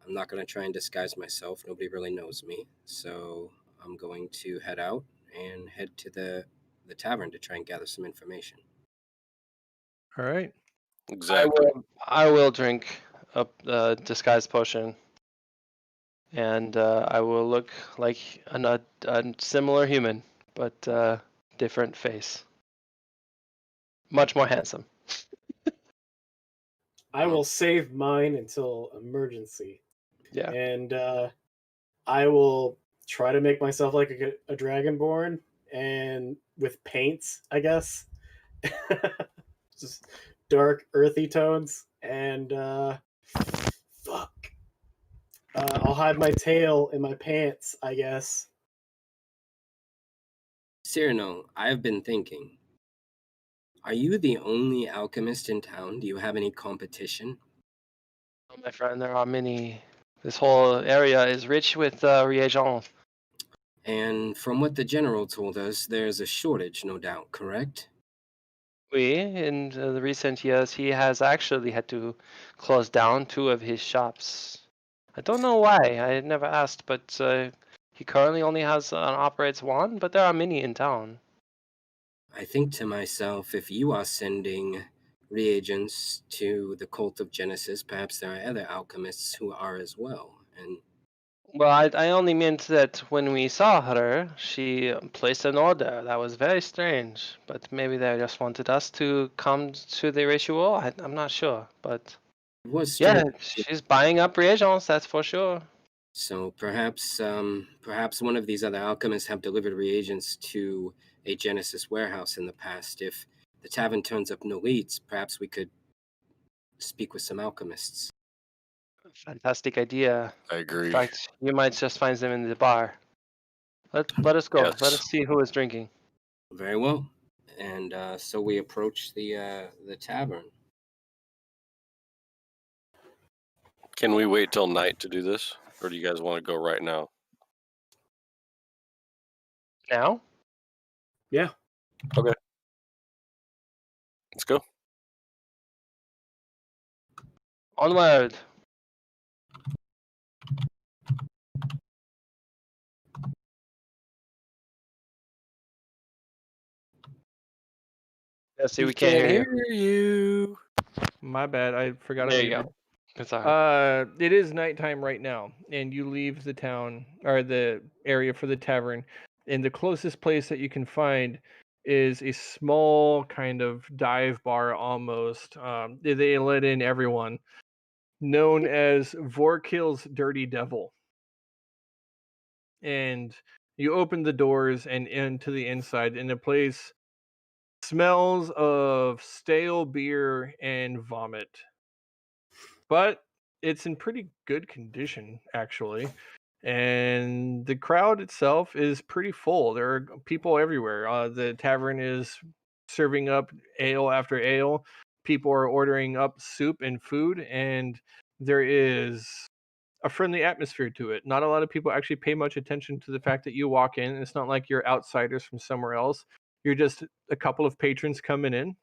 I'm not gonna try and disguise myself. Nobody really knows me, so I'm going to head out and head to the tavern to try and gather some information.
All right.
Exactly.
I will drink a disguise potion. And I will look like a similar human, but different face. Much more handsome.
I will save mine until emergency.
Yeah.
And I will try to make myself like a dragonborn and with paints, I guess. Just dark, earthy tones. And fuck. I'll hide my tail in my pants, I guess.
Cyrano, I've been thinking. Are you the only alchemist in town? Do you have any competition?
Oh, my friend, there are many. This whole area is rich with reagents.
And from what the general told us, there's a shortage, no doubt, correct?
In the recent years, he has actually had to close down 2 of his shops. I don't know why. I never asked, but he currently only operates 1, but there are many in town.
I think to myself, if you are sending reagents to the cult of Genesis, perhaps there are other alchemists who are as well. And
Well, I only meant that when we saw her, she placed an order. That was very strange. But maybe they just wanted us to come to the ritual. I'm not sure. But
it was
yeah,
strange.
she's buying up reagents, that's for sure.
So perhaps one of these other alchemists have delivered reagents to a Genesis warehouse in the past. If the tavern turns up no leads, perhaps we could speak with some alchemists.
Fantastic idea.
I
In
agree.
fact, you might just find them in the bar. Let us go. Let
Yes.
us see who is drinking.
Very well. And so we approach the tavern.
Can we wait till night to do this, or do you guys want to go right now?
Now?
Yeah.
Okay. Let's go.
Onward. Yeah, see, we can't hear you.
you.
My bad. I forgot I
There you
muted.
go. It's all right.
It is nighttime right now, and you leave the town or the area for the tavern, and the closest place that you can find is a small kind of dive bar almost. They let in everyone, known as Vorkil's Dirty Devil. And you open the doors and into the inside, and the place smells of stale beer and vomit. But it's in pretty good condition, actually. And the crowd itself is pretty full. There are people everywhere. The tavern is serving up ale after ale. People are ordering up soup and food, and there is a friendly atmosphere to it. Not a lot of people actually pay much attention to the fact that you walk in. It's not like you're outsiders from somewhere else. You're just a couple of patrons coming in,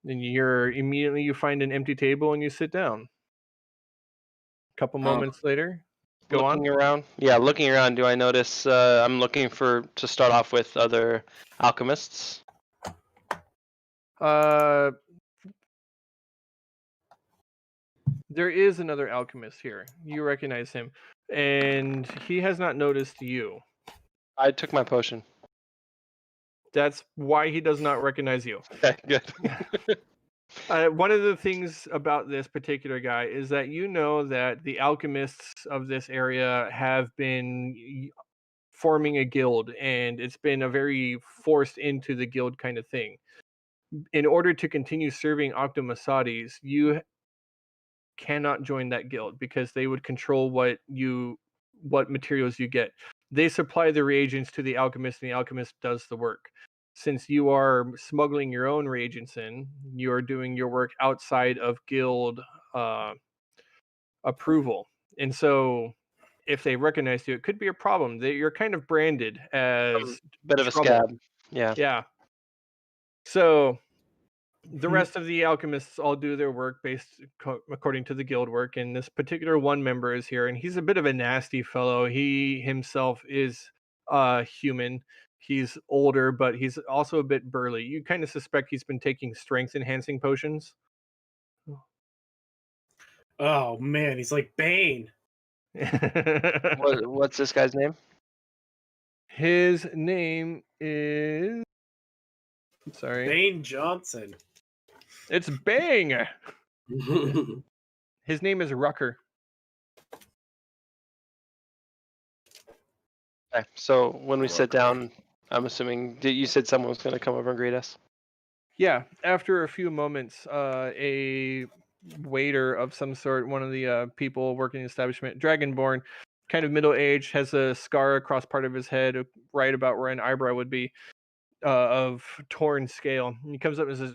and you find an empty table and you sit down. Couple moments later, go on.
Looking around. Yeah, looking around. Do I notice? I'm looking to start off with other alchemists.
There is another alchemist here. You recognize him, and he has not noticed you.
I took my potion.
That's why he does not recognize you.
Okay, good.
One of the things about this particular guy is that you know that the alchemists of this area have been forming a guild, and it's been a very forced into the guild kind of thing. In order to continue serving Octomasades, you cannot join that guild because they would control what materials you get. They supply the reagents to the alchemist, and the alchemist does the work. Since you are smuggling your own reagents in, you are doing your work outside of guild approval. And so if they recognize you, it could be a problem. You're kind of branded as
Bit of a
trouble.
scab. Yeah.
Yeah. So the rest of the alchemists all do their work according to the guild work, and this particular one member is here, and he's a bit of a nasty fellow. He himself is human. He's older, but he's also a bit burly. You kind of suspect he's been taking strength enhancing potions.
Oh man, he's like Bane.
What's this guy's name?
His name is
Bane Johnson.
It's Bang. His name is Rucker.
Okay, so when we sit down, I'm assuming you said someone was going to come over and greet us.
Yeah, after a few moments, a waiter of some sort, one of the people working in the establishment, Dragonborn, kind of middle-aged, has a scar across part of his head, right about where an eyebrow would be, of torn scale. And he comes up and says,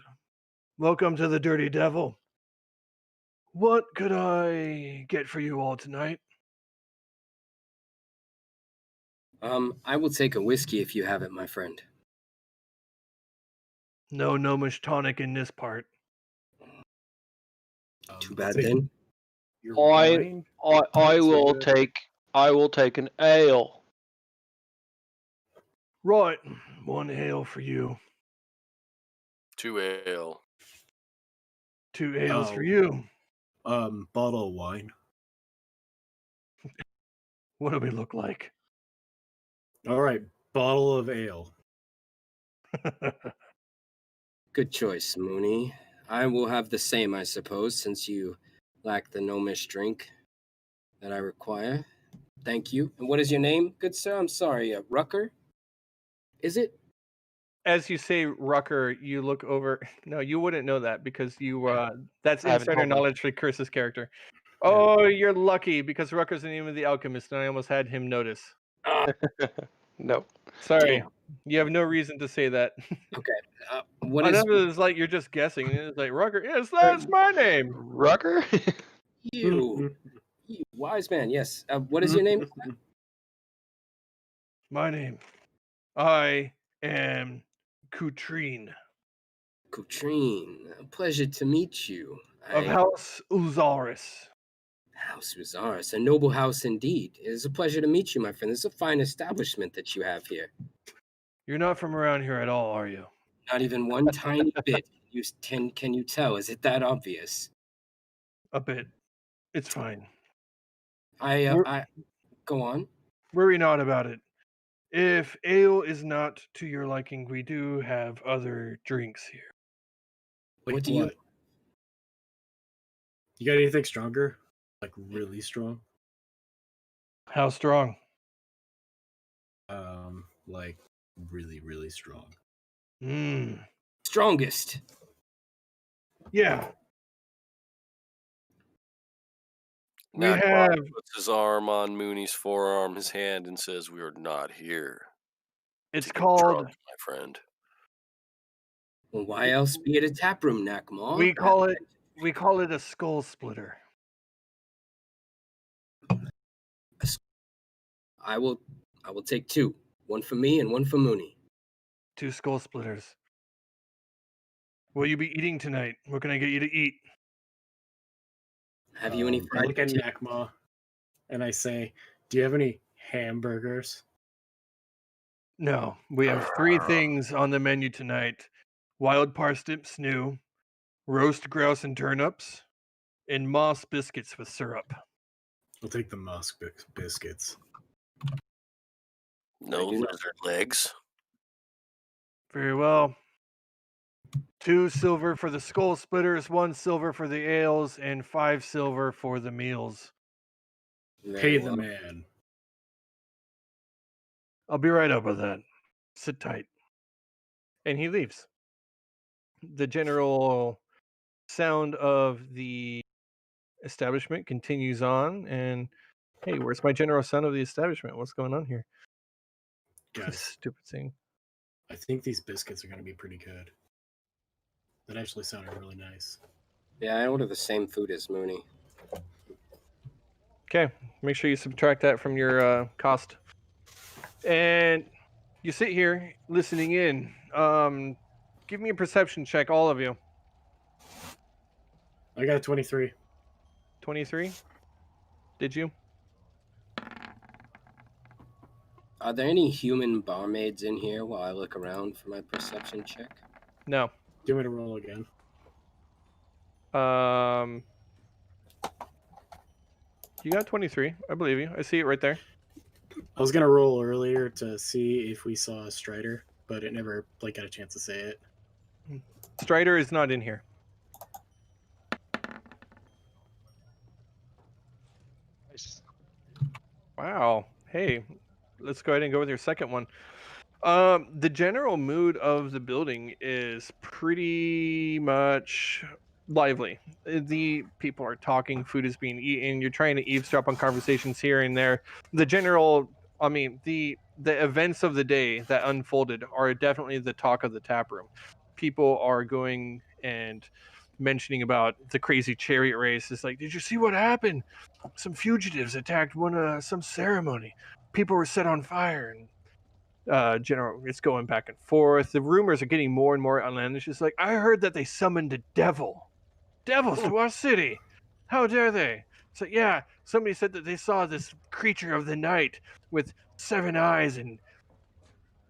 "Welcome to the Dirty Devil. What could I get for you all tonight?"
I will take a whiskey if you have it, my friend.
No gnomish tonic in this part.
Too bad then.
I will take an ale.
Right, one ale for you.
2 ale.
2 ales for you.
Bottle of wine.
What do we look like?
All right, bottle of ale.
Good choice, Mooney. I will have the same, I suppose, since you lack the gnomish drink that I require. Thank you. And what is your name, good sir? I'm sorry, Rucker? Is it?
As you say, Rucker, you look over. No, you wouldn't know that because you. That's
I haven't
insider
told them.
knowledge for Chris's character. Oh, you're lucky because Rucker's the name of the alchemist, and I almost had him notice.
No.
Sorry,
Damn.
you have no reason to say that.
Okay. What is
Another is like you're just guessing. And it's like Rucker. Yes, that's my name.
Rucker?
you? You wise man. Yes. What is your name?
My name. I am Kutrine
Katrine. A pleasure to meet you.
of House Uzaris.
House Rosaris, a noble house indeed. It is a pleasure to meet you, my friend. It's a fine establishment that you have here.
You're not from around here at all, are you?
Not even one tiny bit. Can you tell? Is it that obvious?
A bit. It's fine.
I go on.
Worry not about it. If ale is not to your liking, we do have other drinks here.
Like
What do you-
You got anything stronger? Like really strong?
How strong?
Like really, really strong.
Strongest.
Yeah. We
Nakbar
have.
puts his arm on Mooney's forearm, his hand, and says, "We are not here
It's
to get
called.
drunk, my friend."
Well, why else be at a tap room, Nakma?
We call it. We call it a skull splitter.
I will take two. One for me and one for Mooney.
2 skull splitters. What will you be eating tonight? What can I get you to eat?
Have you any
I
fried
look at
chicken?
Nakma and I say, "Do you have any hamburgers?"
No, we have 3 things on the menu tonight: wild parsnip stew, roast grouse and turnips, and moss biscuits with syrup.
I'll take the musk biscuits.
No
do not-
lizard legs.
Very well. 2 silver for the skull splitters, 1 silver for the ales, and 5 silver for the meals.
Pay
Very
the
well.
man.
I'll be right up with that. Sit tight. And he leaves. The general sound of the establishment continues on, and hey, where's my general sound of the establishment? What's going on here?
Guys,
Stupid thing.
I think these biscuits are going to be pretty good. That actually sounded really nice.
Yeah, I order the same food as Mooney.
Okay, make sure you subtract that from your cost. And you sit here listening in. Give me a perception check, all of you.
I got a 23.
23? Did you?
Are there any human barmaids in here while I look around for my perception check?
No.
Do you want me to roll again?
You got 23. I believe you. I see it right there.
I was going to roll earlier to see if we saw a Strider, but it never got a chance to say it.
Strider is not in here.
Nice.
Wow. Hey, let's go ahead and go with your second one. The general mood of the building is pretty much lively. The people are talking, food is being eaten, you're trying to eavesdrop on conversations here and there. The events of the day that unfolded are definitely the talk of the tap room. People are going and mentioning about the crazy chariot race. It's like, did you see what happened? Some fugitives attacked some ceremony. People were set on fire, and general, it's going back and forth. The rumors are getting more and more outlandish. It's like, I heard that they summoned a devils to our city. How dare they? So yeah, somebody said that they saw this creature of the night with 7 eyes and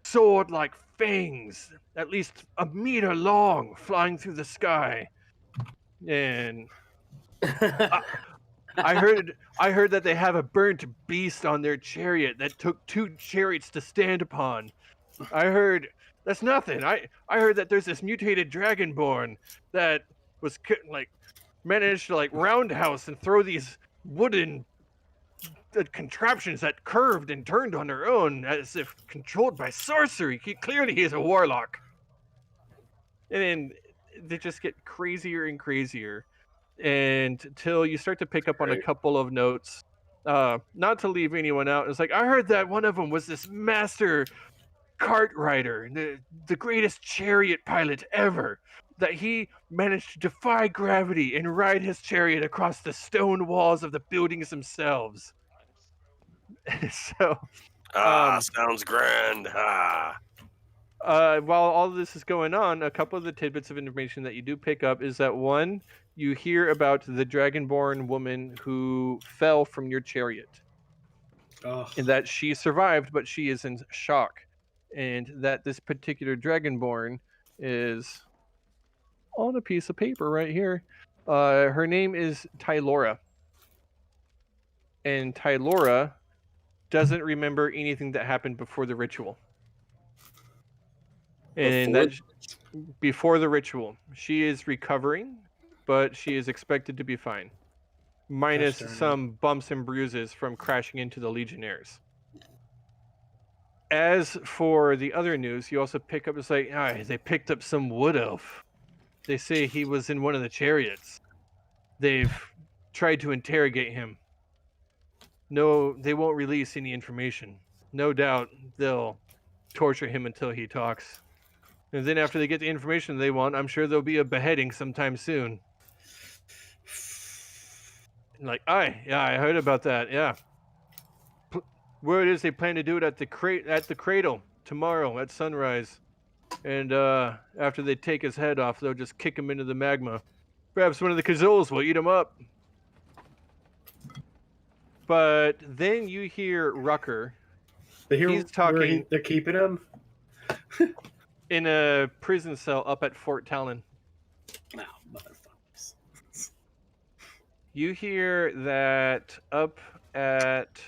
sword-like fangs, at least a meter long, flying through the sky. And I heard that they have a burnt beast on their chariot that took 2 chariots to stand upon. I heard that's nothing. I heard that there's this mutated dragonborn that was managed to roundhouse and throw these wooden contraptions that curved and turned on their own as if controlled by sorcery. Clearly he's a warlock. And then they just get crazier and crazier, and until you start to pick up on a couple of notes. Not to leave anyone out, it's like, I heard that one of them was this master cart rider, the greatest chariot pilot ever, that he managed to defy gravity and ride his chariot across the stone walls of the buildings themselves. So,
sounds grand.
while all of this is going on, a couple of the tidbits of information that you do pick up is that, one, you hear about the dragonborn woman who fell from your chariot, and that she survived, but she is in shock, and that this particular dragonborn is on a piece of paper right here. Her name is Tylora, and Tylora doesn't remember anything that happened before the ritual. And before the ritual, she is recovering, but she is expected to be fine, minus some bumps and bruises from crashing into the Legionnaires. As for the other news, you also pick up, it's like, they picked up some wood elf. They say he was in one of the chariots. They've tried to interrogate him. No, they won't release any information. No doubt they'll torture him until he talks. And then after they get the information they want, I'm sure there'll be a beheading sometime soon. And like, I heard about that, yeah. Word is they plan to do it at the cradle tomorrow at sunrise. And after they take his head off, they'll just kick him into the magma. Perhaps one of the KaZohls will eat him up. But then you hear Rucker. He's talking.
They're keeping him
in a prison cell up at Fort Talon.
No, motherfuckers.
You hear that up at.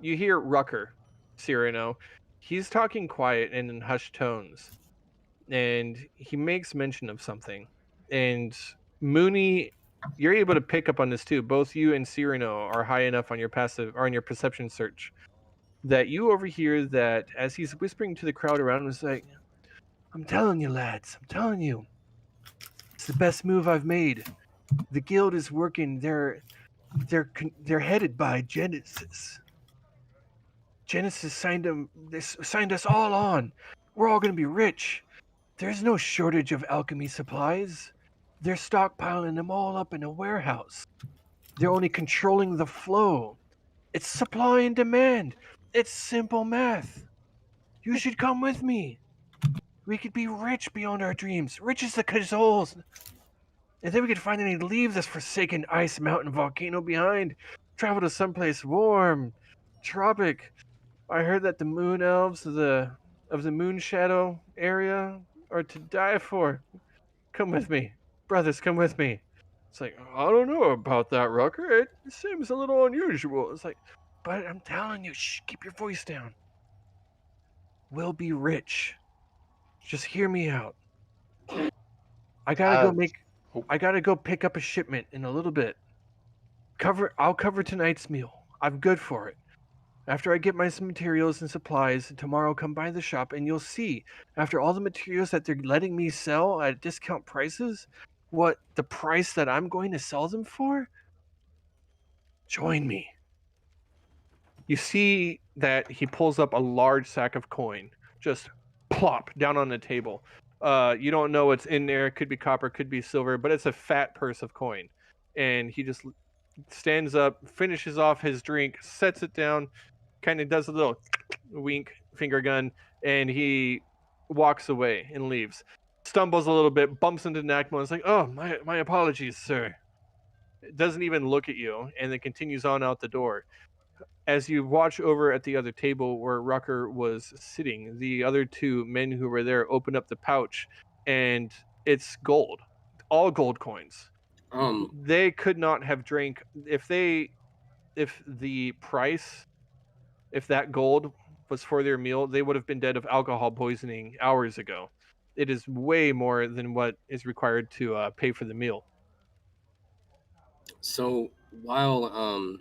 You hear Rucker, Cyrano. He's talking quiet and in hushed tones, and he makes mention of something. And Mooney, you're able to pick up on this too. Both you and Cyrano are high enough on your passive or on your perception search that you overhear that as he's whispering to the crowd around him, is like, "I'm telling you, lads. I'm telling you, it's the best move I've made. The guild is working. They're headed by Genesis. Genesis signed us all on. We're all going to be rich. There's no shortage of alchemy supplies. They're stockpiling them all up in a warehouse. They're only controlling the flow. It's supply and demand. It's simple math. You should come with me. We could be rich beyond our dreams. Rich as the KaZohls. And then we could finally leave this forsaken ice mountain volcano behind. Travel to someplace warm, tropic. I heard that the moon elves of the moon shadow area are to die for. Come with me. Brothers, come with me." It's like, I don't know about that, Rucker. It seems a little unusual. It's like, but I'm telling you, shh, keep your voice down. We'll be rich. Just hear me out. I gotta go pick up a shipment in a little bit. I'll cover tonight's meal. I'm good for it. After I get my some materials and supplies, tomorrow come by the shop and you'll see, after all the materials that they're letting me sell at discount prices, what the price that I'm going to sell them for? Join me. You see that he pulls up a large sack of coin, just plop down on the table. You don't know what's in there. It could be copper, could be silver, but it's a fat purse of coin. And he just stands up, finishes off his drink, sets it down, kind of does a little wink, finger gun, and he walks away and leaves. Stumbles a little bit, bumps into Nakmo, and is like, "Oh, my apologies, sir." Doesn't even look at you, and then continues on out the door. As you watch over at the other table where Rucker was sitting, the other two men who were there open up the pouch, and it's gold, all gold coins. They could not have drank if that gold was for their meal, they would have been dead of alcohol poisoning hours ago. It is way more than what is required to pay for the meal.
So while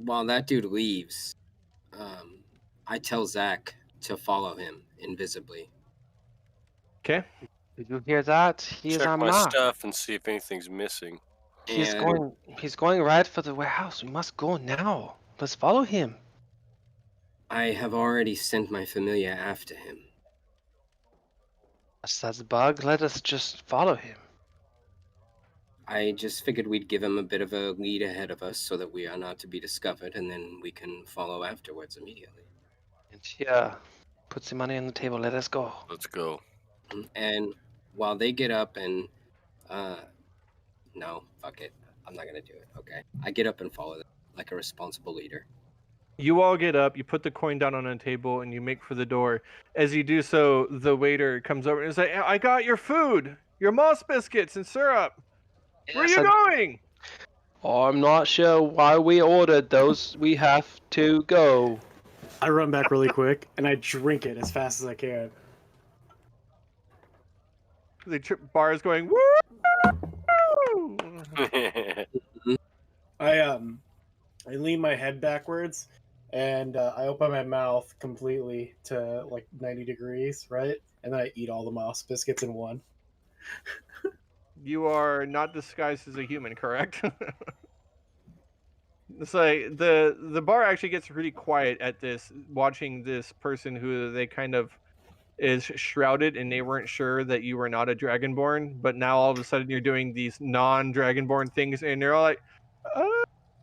while that dude leaves, I tell Zach to follow him invisibly.
Okay.
Did you hear that? He is
Check
on
my
mark.
stuff and see if anything's missing.
He's
And
going right for the warehouse. We must go now. Let's follow him.
I have already sent my familiar after him.
That's the bug. Let us just follow him.
I just figured we'd give him a bit of a lead ahead of us so that we are not to be discovered, and then we can follow afterwards immediately.
And here, put some money on the table. Let us go.
Let's go.
And while they get up and, no, fuck it. I'm not gonna do it, okay? I get up and follow them like a responsible leader.
You all get up, you put the coin down on a table, and you make for the door. As you do so, the waiter comes over and is like, I got your food, your moss biscuits and syrup. Where are
Yes,
you going?
I'm not sure why we ordered those. We have to go.
I run back really quick and I drink it as fast as I can.
The bar is going, woo!
I lean my head backwards and I open my mouth completely to like 90 degrees, right? And then I eat all the moss biscuits in one.
You are not disguised as a human, correct? It's like the bar actually gets really quiet at this, watching this person who they kind of is shrouded, and they weren't sure that you were not a dragonborn, but now all of a sudden you're doing these non-dragonborn things, and they're all like,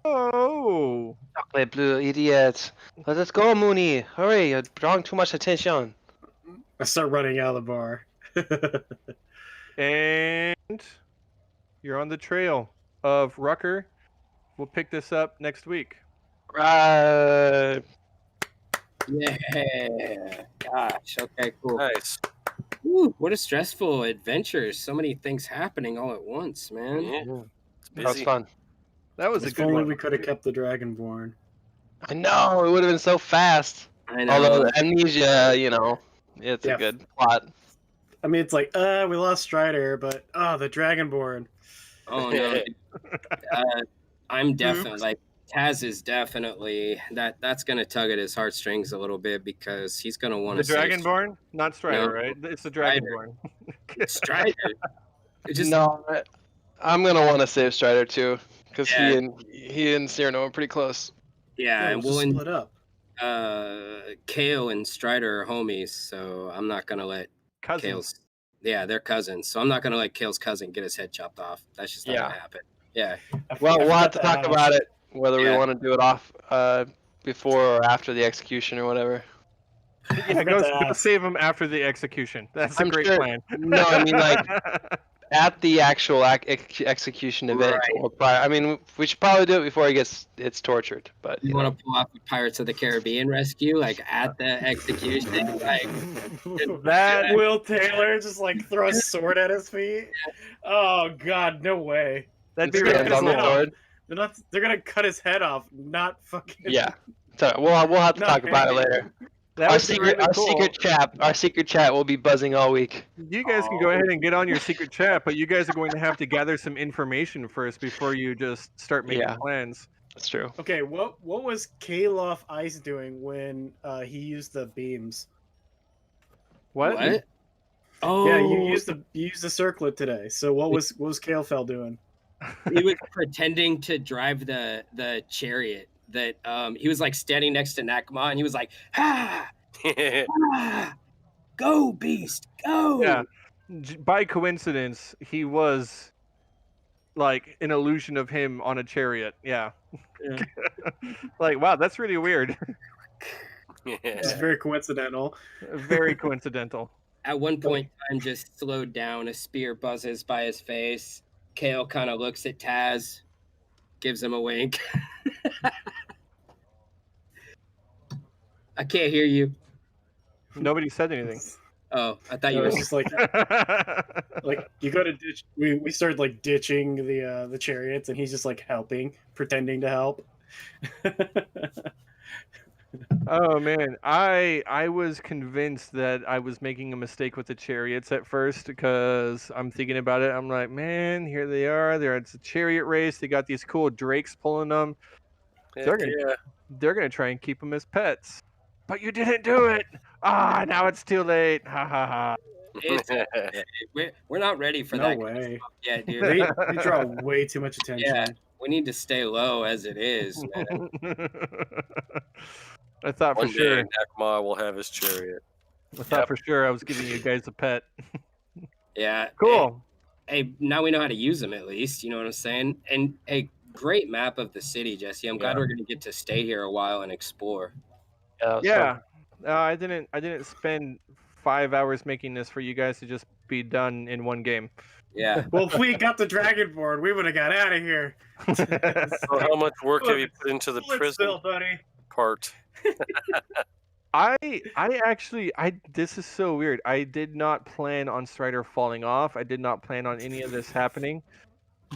oh.
Chocolate blue idiot. Let us go, Mooney. Hurry, you're drawing too much attention.
I start running out of the bar.
And you're on the trail of Rucker. We'll pick this up next week.
Right.
Yeah. Gosh. Okay, cool.
Nice.
Woo, what a stressful adventure. So many things happening all at once, man.
Yeah. It's
That was
busy.
fun.
That was a
If
good
only
one.
we could have kept the Dragonborn.
I know, it would have been so fast.
I know.
Although amnesia, it's
Yeah.
a good plot.
I mean, it's like, we lost Strider, but, the Dragonborn.
Oh, no. I'm definitely, like, Taz is definitely, that's going to tug at his heartstrings a little bit because he's going to want
The
to save
Dragonborn? Not Strider,
No.
right? It's the
Strider.
Dragonborn.
Strider. It just,
No, I'm gonna want to save Strider too, because
Yeah.
he and Cyrano are pretty close.
yeah,
we'll
and
just split up.
Kale and Strider are homies, so I'm not going to let
Cousins.
Kale's, yeah, they're cousins, so I'm not going to let Kale's cousin get his head chopped off. That's just not
Yeah.
going to happen. Yeah.
Well, we'll have to
forgot
talk about it, whether we
Yeah.
want to do it off before or after the execution or whatever.
Yeah,
forgot
go
to ask.
save him after the execution. That's a
I'm
great
sure-
plan.
No, I mean like at the actual execution event.
Right.
Or prior. I mean, we should probably do it before it's tortured. But
You want to pull off a Pirates of the Caribbean rescue, like at the execution, like
That
Will Taylor just like throw a sword at his feet. Oh God, no way!
that'd be
Stands
really
on the
cool.
sword.
They're gonna cut his head off, not fucking.
Yeah. So we'll have to
No,
talk about it later.
That
Our
would be
secret
really cool.
our secret chat will be buzzing all week.
You guys can go ahead and get on your secret chat, but you guys are going to have to gather some information first before you just start making
Yeah.
plans.
That's true.
Okay, what was Kalof Ice doing when he used the beams?
What?
what? Oh,
Yeah, you used the circlet today. So what was Kalefell doing?
he was pretending to drive the chariot. That he was like standing next to Nakma, and he was like, "Ha! Ah, go, beast, go!"
Yeah. By coincidence, he was like an illusion of him on a chariot. Yeah.
Yeah.
Like, wow, that's really weird.
It's very coincidental.
Very coincidental.
At one point, time just slowed down. A spear buzzes by his face. Kale kind of looks at Taz, gives him a wink. I can't hear you.
Nobody said anything.
Oh, I thought you
It
were.
was just like you go to ditch. We started like ditching the chariots, and he's just like helping, pretending to help.
Oh man, I was convinced that I was making a mistake with the chariots at first because I'm thinking about it. I'm like, man, here they are. It's a chariot race. They got these cool drakes pulling them. They're gonna,
Yeah.
they're gonna try and keep them as pets. But you didn't do it. Ah, now it's too late. Ha ha ha.
It's, we're not ready for
No
that
way.
yet, dude.
They draw way too much attention.
Yeah, we need to stay low as it is, man.
I thought for
One
sure.
day, Nakma will have his chariot.
I thought for sure I was giving you guys a pet.
Yeah.
Cool.
Hey, now we know how to use them at least. You know what I'm saying? And a great map of the city, Jesse. I'm glad we're gonna get to stay here a while and explore.
Yeah. I didn't spend 5 hours making this for you guys to just be done in one game.
Yeah.
Well, if we got the dragonborn, we would have got out of here.
So how much work have you put into the prison
Still, buddy.
part?
This is so weird. I did not plan on Strider falling off. I did not plan on any of this happening.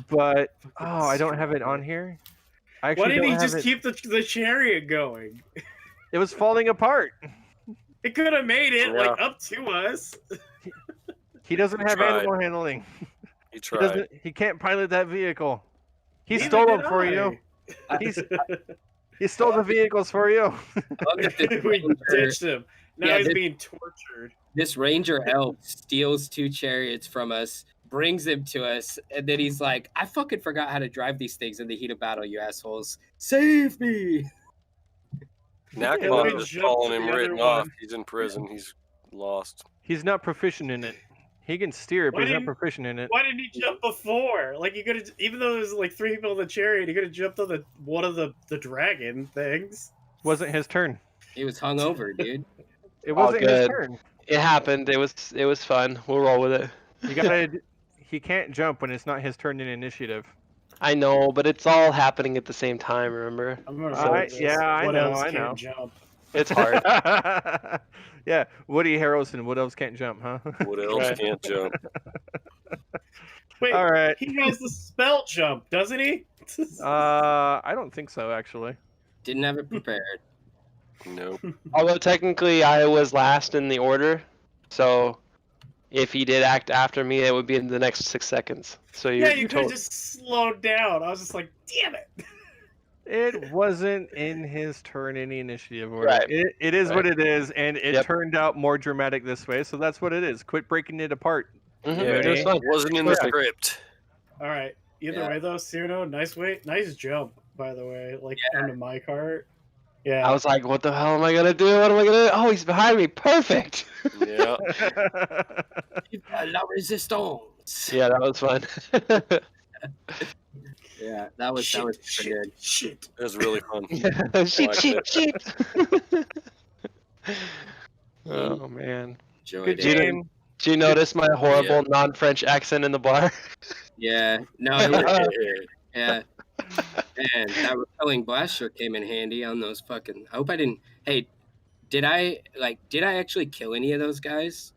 But I don't have it on here. I actually
Why didn't
don't
he
have
just
it.
keep the chariot going?
It was falling apart.
It could have made it
Yeah.
like up to us.
He doesn't have
tried.
animal handling.
He
He
tried.
doesn't. He can't pilot that vehicle. He
Neither
stole
did
them for
I.
you. He stole the vehicles for you.
I love that this
We
ranger,
ditched him. Now
Yeah,
he's
this-
being tortured.
this ranger elf steals 2 chariots from us, brings them to us, and then he's like, "I fucking forgot how to drive these things in the heat of battle, you assholes! Save me!"
let
Nakma
me
is
jump
calling
to
him
the other
written
one.
off. He's in prison. He's lost.
He's not proficient in it. He can steer, but
Why
he's not
didn't-
proficient in it.
Why didn't he jump before? Like, you could have, even though there's like 3 people in the chariot, he could have jumped on one of the dragon things.
Wasn't his turn.
He was hungover, dude.
It
All
wasn't his
good.
turn.
It happened. It was fun. We'll roll with it.
You gotta. He can't jump when it's not his turn in initiative.
I know, but it's all happening at the same time. Remember?
I'm gonna
I-
roll this.
yeah, I
What
know,
else
I
can't
know.
jump?
It's hard.
Yeah, Woody Harrelson. What else can't jump, huh?
What else
Right.
can't jump?
Wait,
All right.
he has the spell jump, doesn't he?
I don't think so, actually.
Didn't have it prepared.
Nope.
Although technically I was last in the order, so if he did act after me, it would be in the next 6 seconds. So
Yeah,
you're
you could have just slowed down. I was just like, damn it.
It wasn't in his turn in the initiative order.
Right.
It is what it is, and it
Yep.
turned out more dramatic this way, so that's what it is. Quit breaking it apart.
Mhm,
Yeah,
it was fun.
Wasn't in the
Perfect.
script.
All right. Either
Yeah.
way, though, Cyrano, nice jump, by the way. Like, onto my cart. Yeah.
I was like, what the hell am I gonna do? What am I gonna do? Oh, he's behind me. Perfect.
Yeah.
La resistance.
Yeah, that was fun.
Yeah, that was pretty good.
Shit.
It was really fun.
Sheep,
liked
sheep,
it.
sheep. Oh man.
Enjoyed
Good
it.
game.
Did you notice my horrible non-French accent in the bar?
Yeah, no, it was, yeah. Man, that repelling blast sure came in handy on those fucking. I hope I didn't. Hey, did I actually kill any of those guys?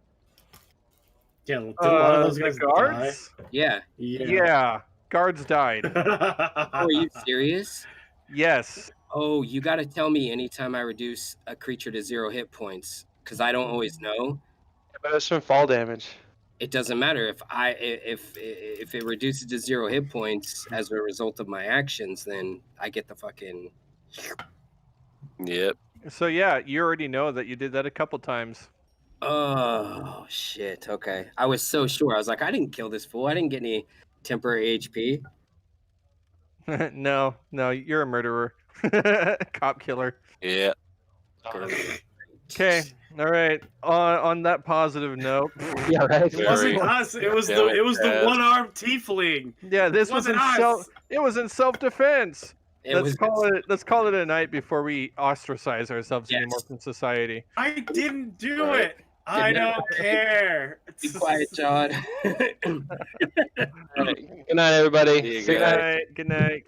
Yeah, did a lot of those
The
guys
guards?
Yeah.
die? Yeah.
Yeah, guards died.
Oh, are you serious?
Yes.
Oh, you got to tell me anytime I reduce a creature to 0 hit points, because I don't always know.
But it's from fall damage.
It doesn't matter if it reduces to 0 hit points as a result of my actions, then I get the fucking.
Yep.
So yeah, you already know that you did that a couple times.
Oh shit! Okay, I was so sure. I was like, I didn't kill this fool. I didn't get any temporary HP.
No, you're a murderer. Cop killer.
Yeah.
Okay. All right. On that positive note.
Yeah, right.
It wasn't
Very
us. It was
damn
the
it,
one-armed tiefling.
Yeah, this was in
Wasn't us.
It was in self-defense.
It
Let's
was
call it a night before we ostracize ourselves
Yes.
anymore from society.
I didn't do
Right.
it. I don't care.
Be quiet, John.
All right. Good night, everybody.
See you
Good
guys.
night.
Good night.